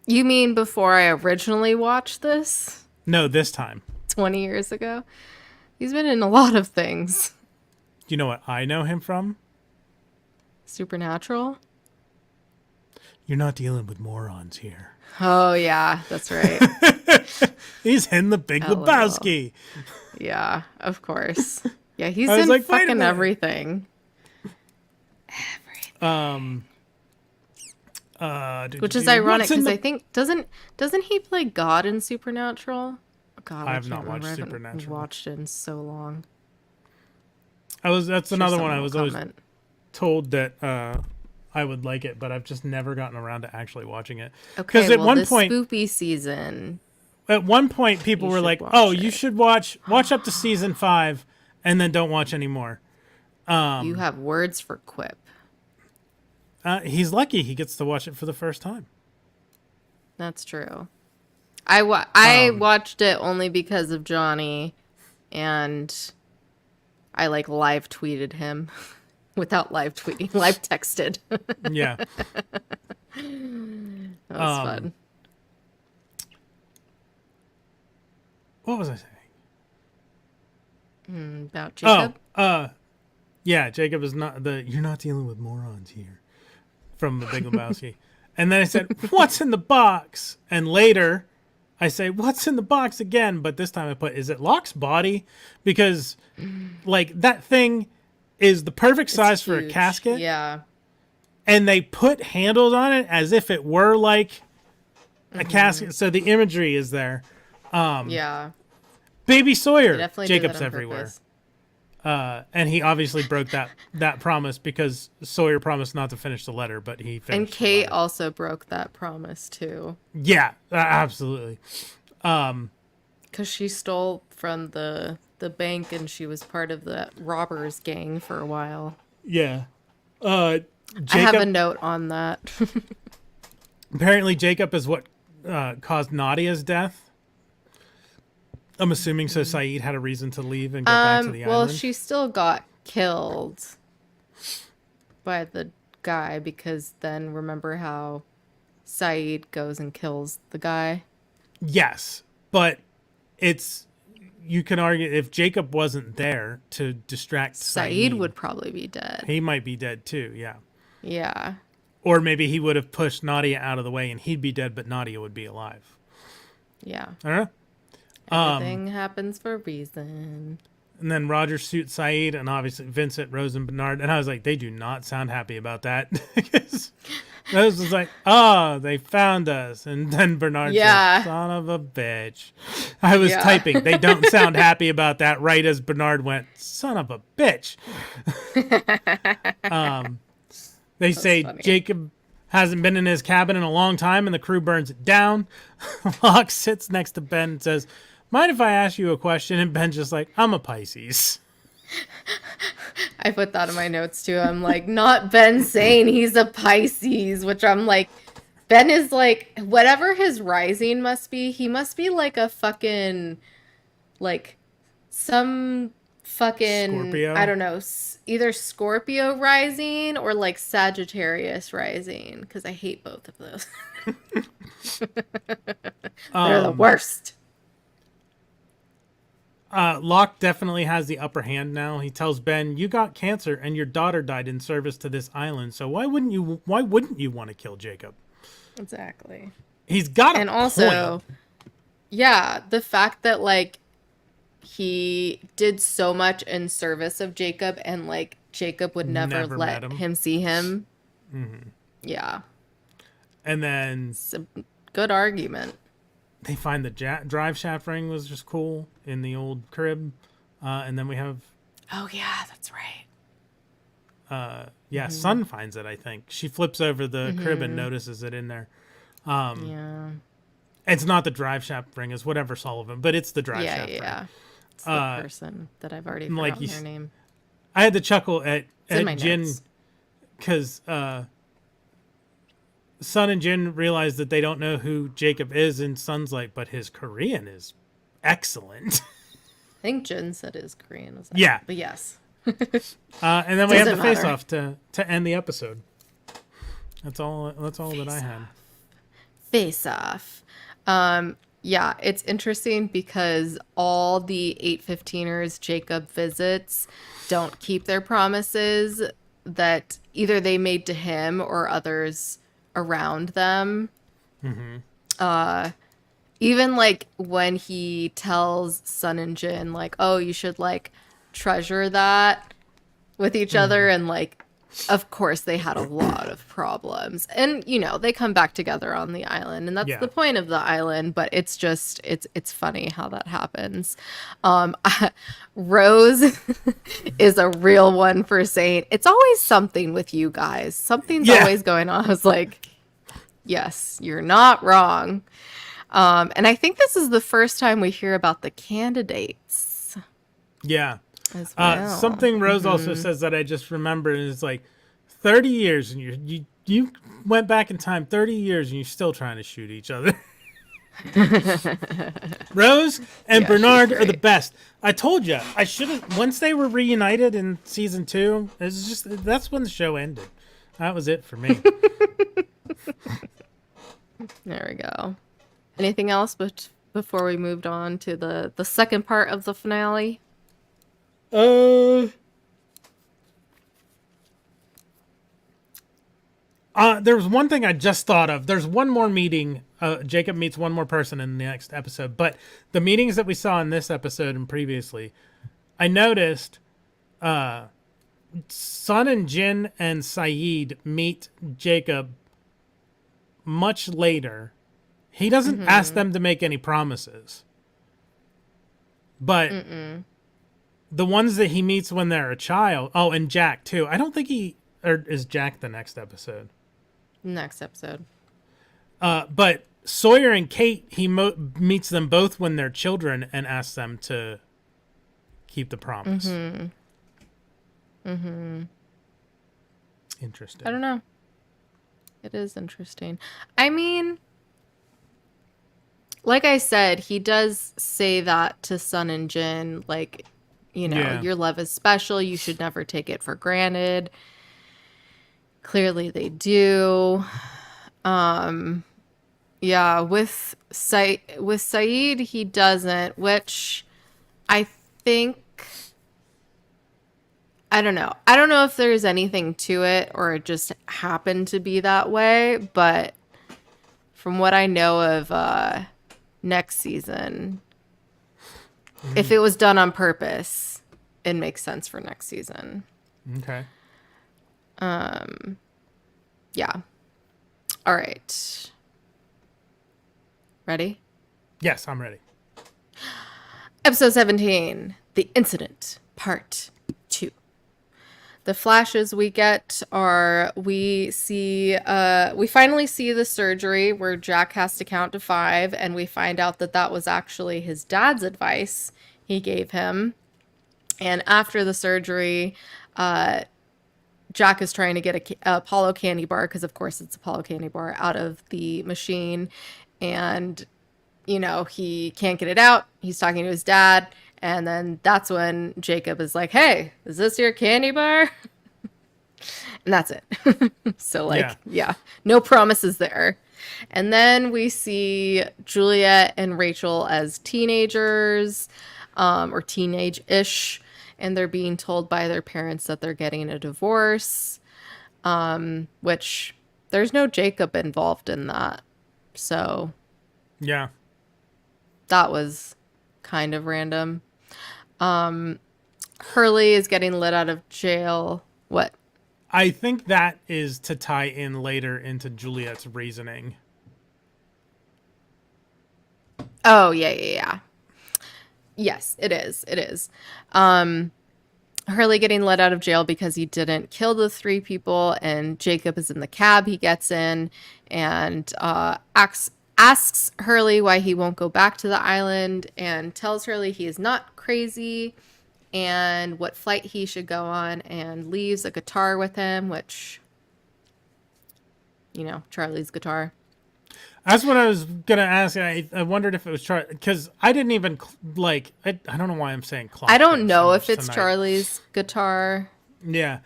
You mean before I originally watched this No, this time. 20 years ago? He's been in a lot of things. Do you know what I know him from? Supernatural? You're not dealing with morons here. Oh, yeah, that's right. He's in the Big LOL. Lebowski. Yeah, of course. Yeah, he's I was in like, wait a fucking minute. everything. Which is ironic because I think doesn't he play God in Supernatural? God, I have can't not watched remember. I haven't Supernatural. watched it in so long. That's another one I Someone was will always comment. told that I would like it, but I've just never gotten around to actually watching it. Okay, at well, one this point, spoopy season. at one point, people You were should like, watch "Oh, it." you should watch up to season 5, and then don't watch anymore." You have words for quip. He's lucky he gets to watch it for the first time. That's true. I watched it only because of Johnny, and I like live tweeted him without live tweeting, live texted. Yeah. That was fun. What was I saying? About Jacob. Yeah, Jacob is not you're not dealing with morons here from the Big Lebowski. And then I said, what's in the box? And later I say, what's in the box again? But this time I put, is it Locke's body? Because like that thing is the perfect size for a Huge. casket. Yeah. And they put handles on it as if it were like a casket. So the imagery is there. Yeah. Baby Sawyer, Definitely did Jacob's that on everywhere. purpose. And he obviously broke that promise because Sawyer promised not to finish the letter, but he finished. And the Kate letter. also broke that promise too, Yeah, absolutely. because she stole from the bank and she was part of the robbers gang for a while. Yeah. I have a Jacob, note on that. Apparently, Jacob is what caused Nadia's death. I'm assuming so. Saeed had a reason to leave and go back to the Well, island. she still got killed by the guy because then remember how Saeed goes and kills the guy? Yes, but it's you can argue if Jacob wasn't there to distract Saeed Saeed, would probably be dead. he might be dead too. Yeah, Yeah. or maybe he would have pushed Nadia out of the way and he'd be dead, but Nadia would be alive. Yeah. I don't know. Everything happens for a reason. And then Roger shoots Saeed, and obviously Vincent, Rose, and Bernard. And I was like, they do not sound happy about that. Because Rose was like, oh, they found us. And then Bernard said, son of a bitch. I was typing, they don't sound happy about that, right as Bernard went, son of a bitch. They say funny. Jacob hasn't been in his cabin in a long time, and the crew burns it down. Locke sits next to Ben and says, mind if I ask you a question? And Ben's just like, I'm a Pisces. I put that in my notes too. I'm like, not Ben saying he's a Pisces, which I'm like, Ben is like, whatever his rising must be, he must be like a fucking, like, some fucking, Scorpio? I don't know, either Scorpio rising or like Sagittarius rising, because I hate both of those. They're the worst. Locke definitely has the upper hand now. He tells Ben, you got cancer and your daughter died in service to this island, so why wouldn't you want to kill Jacob? Exactly. He's got a And also, point. yeah, the fact that like he did so much in service of Jacob and like Jacob would never let met him see him. Mm-hmm. Yeah. And then It's a good argument. they find the drive shaft ring was just cool in the old crib. And then we have... Oh, yeah, that's right. Sun finds it, I think. She flips over the crib and notices it in there. Yeah. It's not the drive shaft ring. It's whatever Sullivan, but it's the drive shaft ring. Yeah. It's the person that I've already forgotten their name. I had to chuckle at Jin notes. because Sun and Jin realize that they don't know who Jacob is, and Sun's like, but his Korean is excellent. I think Jin said his Korean was that. Yeah. But yes. And then we have the Doesn't matter. face-off to end the episode. That's all that I had. Face off. Yeah, it's interesting because all the 815ers Jacob visits don't keep their promises that either they made to him or others around them. Even like when he tells Sun and Jin like, oh, you should like treasure that with each other, and like of course they had a lot of problems, and you know they come back together on the island, and that's the point of the island, but it's just it's funny how that happens. Rose is a real one for saying it's always something with you guys, something's always going on. I was like, yes, you're not wrong. And I think this is the first time we hear about the candidates. Yeah. As well. Something Rose also says that I just remembered is like 30 years and you went back in time 30 years and you're still trying to shoot each other. Rose and Bernard are the best. I told you I should have. Once they were reunited in season 2, that's when the show ended. That was it for me. There we go. Anything else before we moved on to the second part of the finale? There was one thing I just thought of. There's one more meeting. Jacob meets one more person in the next episode. But the meetings that we saw in this episode and previously, I noticed Sun and Jin and Saeed meet Jacob much later. He doesn't ask them to make any promises. But the ones that he meets when they're a child... Oh, and Jack, too. I don't think or is Jack the next episode? Next episode. But Sawyer and Kate, he meets them both when they're children and asks them to keep the promise. Interesting. I don't know. It is interesting. I mean, like I said, he does say that to Sun and Jin, like, Yeah. your love is special. You should never take it for granted. Clearly they do. Yeah, with Saeed, he doesn't, which I think, I don't know. I don't know if there's anything to it or it just happened to be that way, but from what I know of next season, if it was done on purpose, it makes sense for next season. Okay. Yeah. All right. Ready? Yes, I'm ready. Episode 17, The Incident, Part 2. The flashes we get are we finally see the surgery where Jack has to count to 5, and we find out that that was actually his dad's advice he gave him. And after the surgery, Jack is trying to get a Apollo candy bar, because of course it's Apollo candy bar, out of the machine. And, he can't get it out. He's talking to his dad. And then that's when Jacob is like, hey, is this your candy bar? And that's it. So, yeah, no promises there. And then we see Juliet and Rachel as teenagers, or teenage-ish. And they're being told by their parents that they're getting a divorce, which there's no Jacob involved in that. So Yeah. that was kind of random. Hurley is getting let out of jail. What? I think that is to tie in later into Juliet's reasoning. Oh, yeah. Yes, it is. It is. Hurley getting let out of jail because he didn't kill the 3 people, and Jacob is in the cab he gets in and asks Hurley why he won't go back to the island, and tells Hurley he is not crazy and what flight he should go on, and leaves a guitar with him, which, Charlie's guitar. That's what I was gonna ask. I wondered if it was Charlie, because I didn't even I don't know why I'm saying clock. I don't know so if it's tonight. Charlie's guitar. Yeah.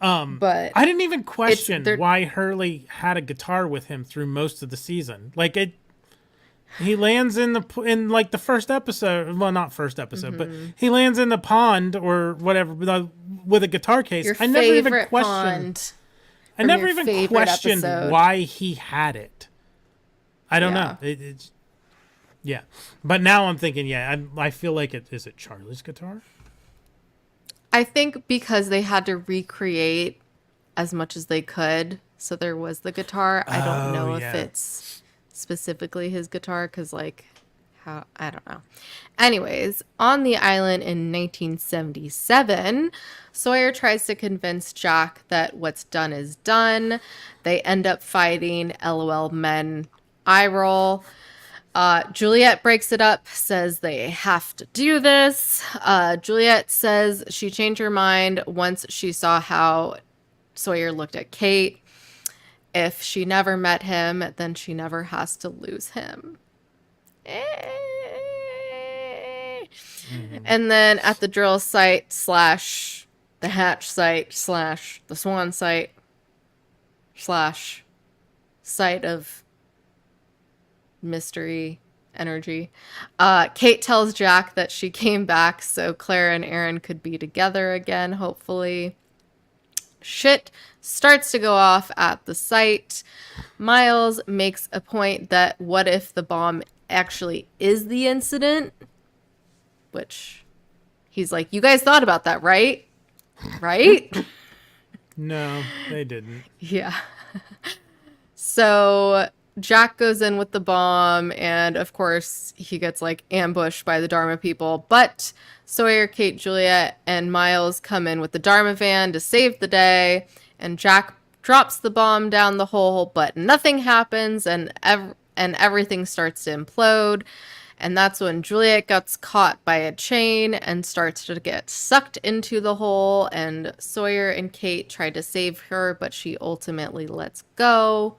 But I didn't even question why Hurley had a guitar with him through most of the season. He lands in the first episode. Well, not first episode, but he lands in the pond or whatever with a guitar case. Your I never even favorite questioned. pond I never your even favorite questioned episode. why he had it. I don't know. It's yeah, but now I'm thinking. Yeah, I feel like is it Charlie's guitar? I think because they had to recreate as much as they could, so there was the guitar. I don't know if it's specifically his guitar, because how, I don't know. Anyways, on the island in 1977, Sawyer tries to convince Jack that what's done is done. They end up fighting. LOL men eye roll. Juliet breaks it up, says they have to do this. Juliet says she changed her mind once she saw how Sawyer looked at Kate. If she never met him, then she never has to lose him. And then at the drill site / the hatch site / the swan site / site of mystery energy, Kate tells Jack that she came back so Claire and Aaron could be together again, hopefully. Shit starts to go off at the site. Miles makes a point that what if the bomb actually is the incident? Which he's like, you guys thought about that, right? Right? No, they didn't. Yeah. So Jack goes in with the bomb, and of course he gets ambushed by the Dharma people, but Sawyer, Kate, Juliet, and Miles come in with the Dharma van to save the day, and Jack drops the bomb down the hole, but nothing happens, and everything starts to implode. And that's when Juliet gets caught by a chain and starts to get sucked into the hole. And Sawyer and Kate try to save her, but she ultimately lets go.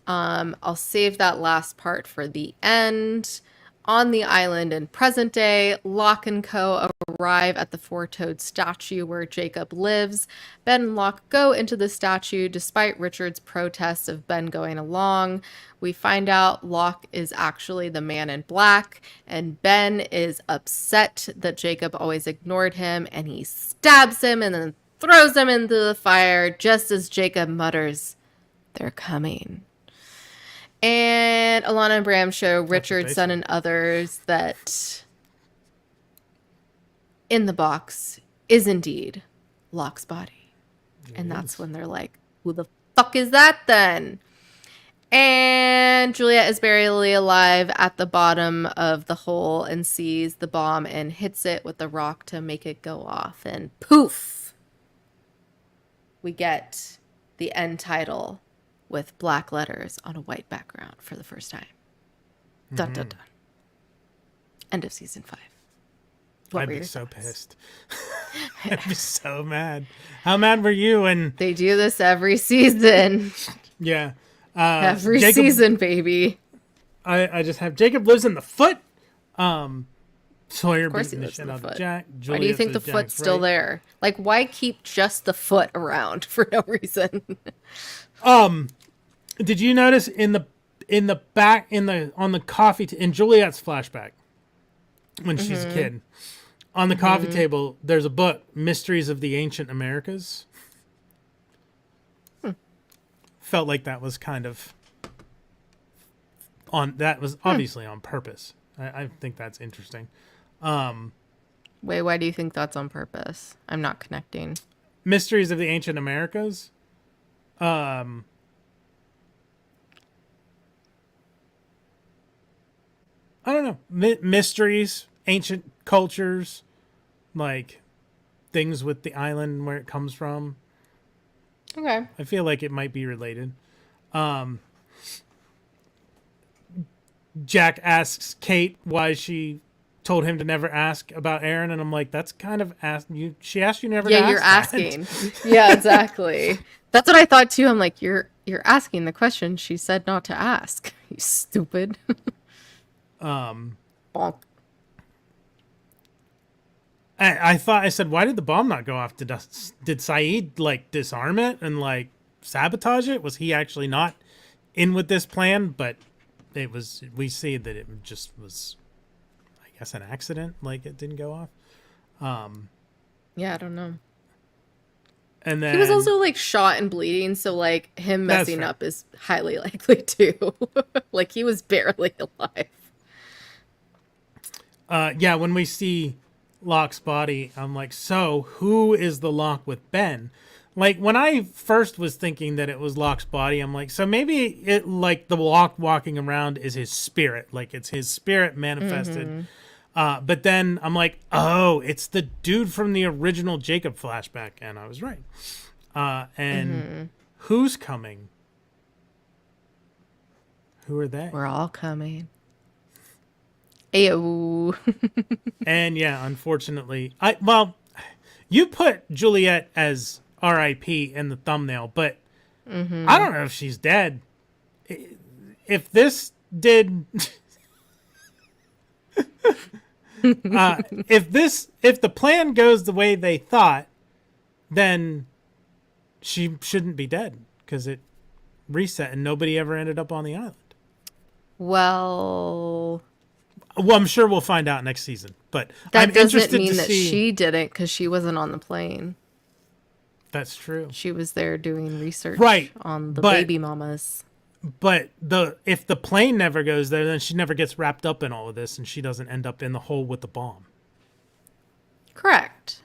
I'll save that last part for the end. On the island in present day, Locke and Co. arrive at the four-toed statue where Jacob lives. Ben and Locke go into the statue despite Richard's protests of Ben going along. We find out Locke is actually the man in black, and Ben is upset that Jacob always ignored him, and he stabs him and then throws him into the fire just as Jacob mutters, "They're coming." And Alana and Bram show Richard, Son, and others that in the box is indeed Locke's body. And that's when they're like, who the fuck is that then? And Juliet is barely alive at the bottom of the hole and sees the bomb and hits it with the rock to make it go off. And poof! We get the end title with black letters on a white background for the first time. Dun, dun, dun. End of season 5. I'd be so pissed. I'd be so mad. How mad were you? And they do this every season. Yeah. Every season, baby. I just have Jacob lives in the foot. Sawyer of course he beating the lives shit in the out foot. of Jack. Why do you think the foot's still there? Like, why keep just the foot around for no reason? Did you notice in the back on the coffee in Juliet's flashback when she's a kid on the coffee table there's a book, Mysteries of the Ancient Americas. Felt like that was kind of obviously on purpose. I think that's interesting. Wait, why do you think that's on purpose? I'm not connecting. Mysteries of the Ancient Americas. I don't know. Mysteries, ancient cultures, like things with the island where it comes from. Okay. I feel like it might be related. Jack asks Kate why she told him to never ask about Aaron, and I'm like, that's kind of you. She asked you never. Yeah, to you're ask asking. Yeah, exactly. That's what I thought too. I'm like, you're asking the question she said not to ask. You stupid. Bonk. I thought I said, why did the bomb not go off? Did Saeed like disarm it and like sabotage it? Was he actually not in with this plan? But it was. We see that it just was, I guess, an accident. Like it didn't go off. Yeah, I don't know. And then he was also like shot and bleeding, so like him messing up is highly likely too. Like he was barely alive. Yeah, when we see Locke's body, I'm like, so who is the Locke with Ben? Like when I first was thinking that it was Locke's body, I'm like, so maybe it like the Locke walking around is his spirit, like it's his spirit manifested. But then I'm like, oh, it's the dude from the original Jacob flashback, and I was right. And who's coming? Who are they? We're all coming. Ayo. And yeah, unfortunately, you put Juliet as R.I.P. in the thumbnail, but I don't know if she's dead. If this did, if the plan goes the way they thought, then she shouldn't be dead because it reset and nobody ever ended up on the island. Well, I'm sure we'll find out next season, but that I'm doesn't interested mean to that see. she didn't because she wasn't on the plane. That's true. She was there doing research on the baby mamas. But if the plane never goes there, then she never gets wrapped up in all of this, and she doesn't end up in the hole with the bomb. Correct.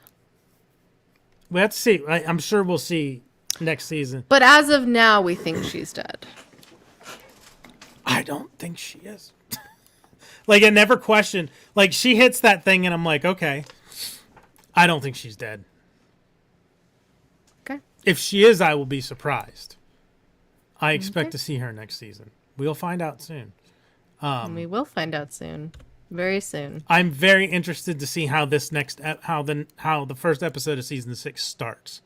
We have to see. I'm sure we'll see next season. But as of now, we think she's dead. I don't think she is. Like, I never questioned. Like, she hits that thing, and I'm like, okay. I don't think she's dead. Okay. If she is, I will be surprised. I expect to see her next season. We'll find out soon. And we will find out soon. Very soon. I'm very interested to see how this how the first episode of season 6 starts,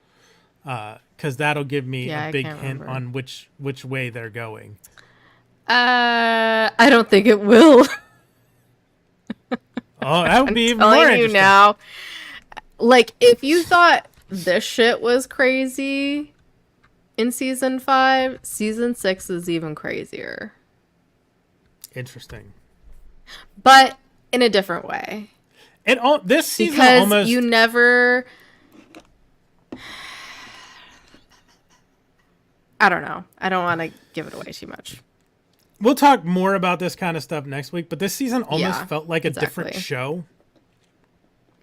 because that'll give me Yeah, a I big can't hint remember. on which way they're going. I don't think it will. Oh, that would I'm be even more telling you interesting. now. Like, if you thought this shit was crazy in season 5, season 6 is even crazier. Interesting. But in a different way. This season Because almost you never... I don't know. I don't want to give it away too much. We'll talk more about this kind of stuff next week, but this season almost Yeah, felt like a different exactly. show.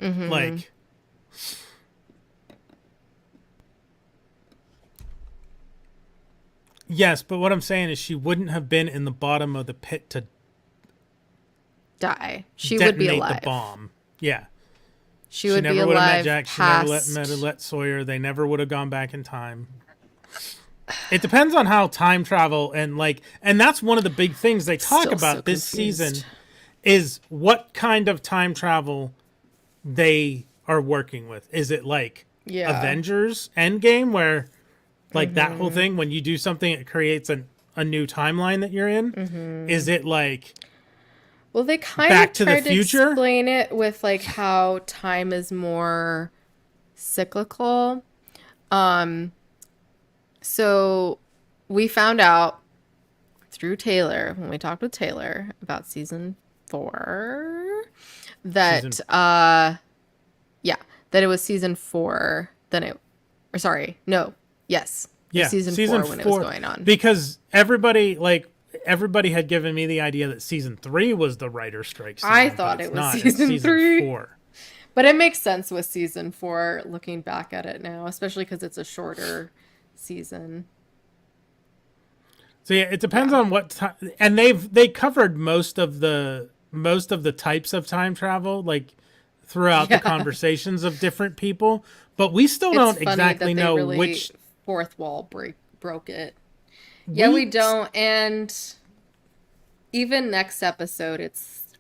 Like, yes, but what I'm saying is she wouldn't have been in the bottom of the pit to Die. She detonate would be alive. the bomb. Yeah. She would be never would have met alive Jack. She never past... met Sawyer. They never would have gone back in time. It depends on how time travel and that's one of the big things they talk Still about so this confused. season is what kind of time travel they are working with. Is it like Yeah. Avengers Endgame where like that whole thing when you do something it creates a new timeline that you're in? Is it like Well, they kind Back of to the tried to Future? explain it with like how time is more cyclical. So we found out through Taylor when we talked with Taylor about season 4 that Season- yeah, that it was season 4 then it or sorry, no. Yes. It was season 4 when it was going on. Because everybody had given me the idea that season 3 was the writer strike season. I thought but it's it was not. It's season 3. 4. But it makes sense with season 4 looking back at it now, especially because it's a shorter season. So yeah, it depends on what time, and they covered most of the types of time travel like throughout the conversations of different people, but we still don't funny exactly that they know really which fourth wall broke it. Yeah, we don't, and even next episode,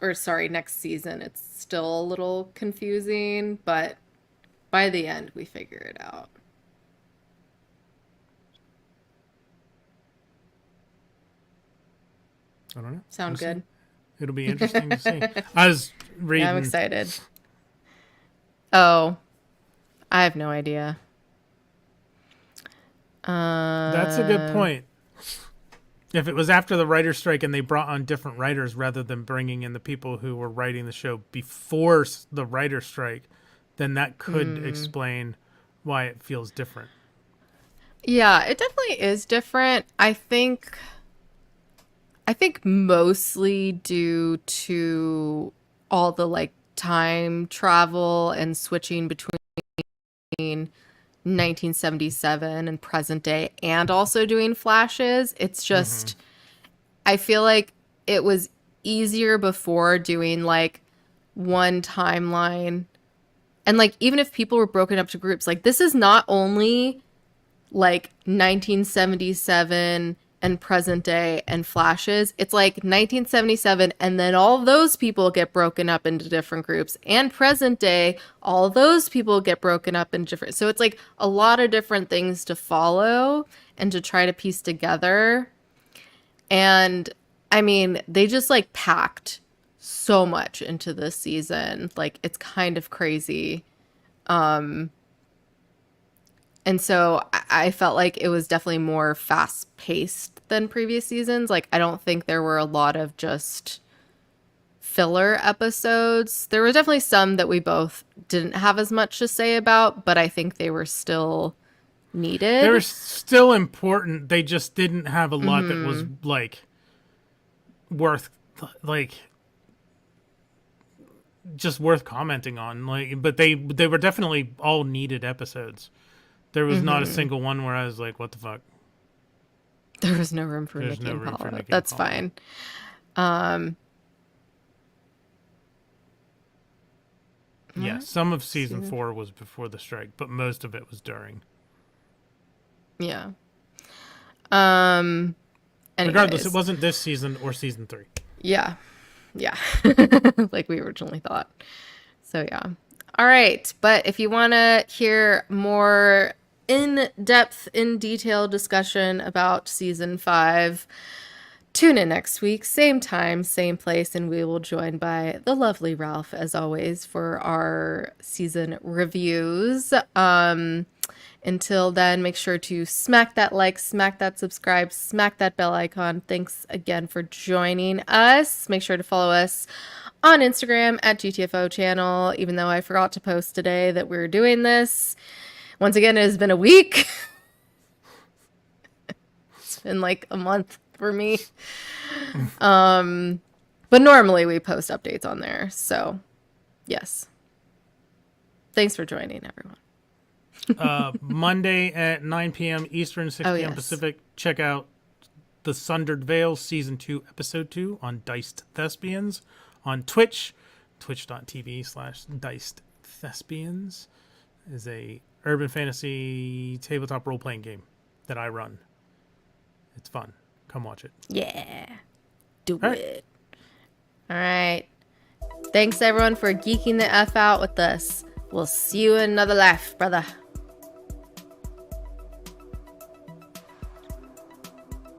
next season, it's still a little confusing, but by the end, we figure it out. I don't know. Sound We'll good? see. It'll be interesting to see. I was reading. Yeah, I'm excited. Oh, I have no idea. That's a good point. If it was after the writer's strike and they brought on different writers rather than bringing in the people who were writing the show before the writer's strike, then that could explain why it feels different. Yeah, it definitely is different. I think mostly due to all the like time travel and switching between 1977 and present day and also doing flashes. It's just I feel like it was easier before doing like one timeline. And like even if people were broken up to groups, like this is not only like 1977 and present day and flashes. It's like 1977 and then all those people get broken up into different groups, and present day all those people get broken up in different. So it's like a lot of different things to follow and to try to piece together. And I mean, they just like packed so much into this season. Like it's kind of crazy. And so I felt like it was definitely more fast paced than previous seasons. Like, I don't think there were a lot of just filler episodes. There were definitely some that we both didn't have as much to say about, but I think they were still needed. They were still important. They just didn't have a lot that was like worth like just worth commenting on. Like, but they were definitely all needed episodes. There was not a single one where I was like, what the fuck? There was no room for Nikki and Paula. That's fine. Yeah, some of season 4 was before the strike, but most of it was during. Yeah. Regardless, it wasn't this season or season 3. Yeah. Yeah. Like we originally thought. So yeah. All right. But if you want to hear more in-depth, in detail discussion about season 5, tune in next week, same time, same place, and we will join by the lovely Ralph as always for our season reviews. Until then, make sure to smack that like, smack that subscribe, smack that bell icon. Thanks again for joining us. Make sure to follow us on Instagram at GTFO channel, even though I forgot to post today that we're doing this. Once again, it has been a week. It's been like a month for me. But normally we post updates on there. So, yes. Thanks for joining, everyone. Monday at 9 p.m. Eastern, 6 p.m. Yes. Pacific. Check out The Sundered Veils Season 2, Episode 2 on Diced Thespians on Twitch. Twitch.tv/Diced Thespians is a urban fantasy tabletop role-playing game that I run. It's fun. Come watch it. Yeah. Do All right. it. All right. Thanks, everyone, for geeking the F out with us. We'll see you in another life, brother.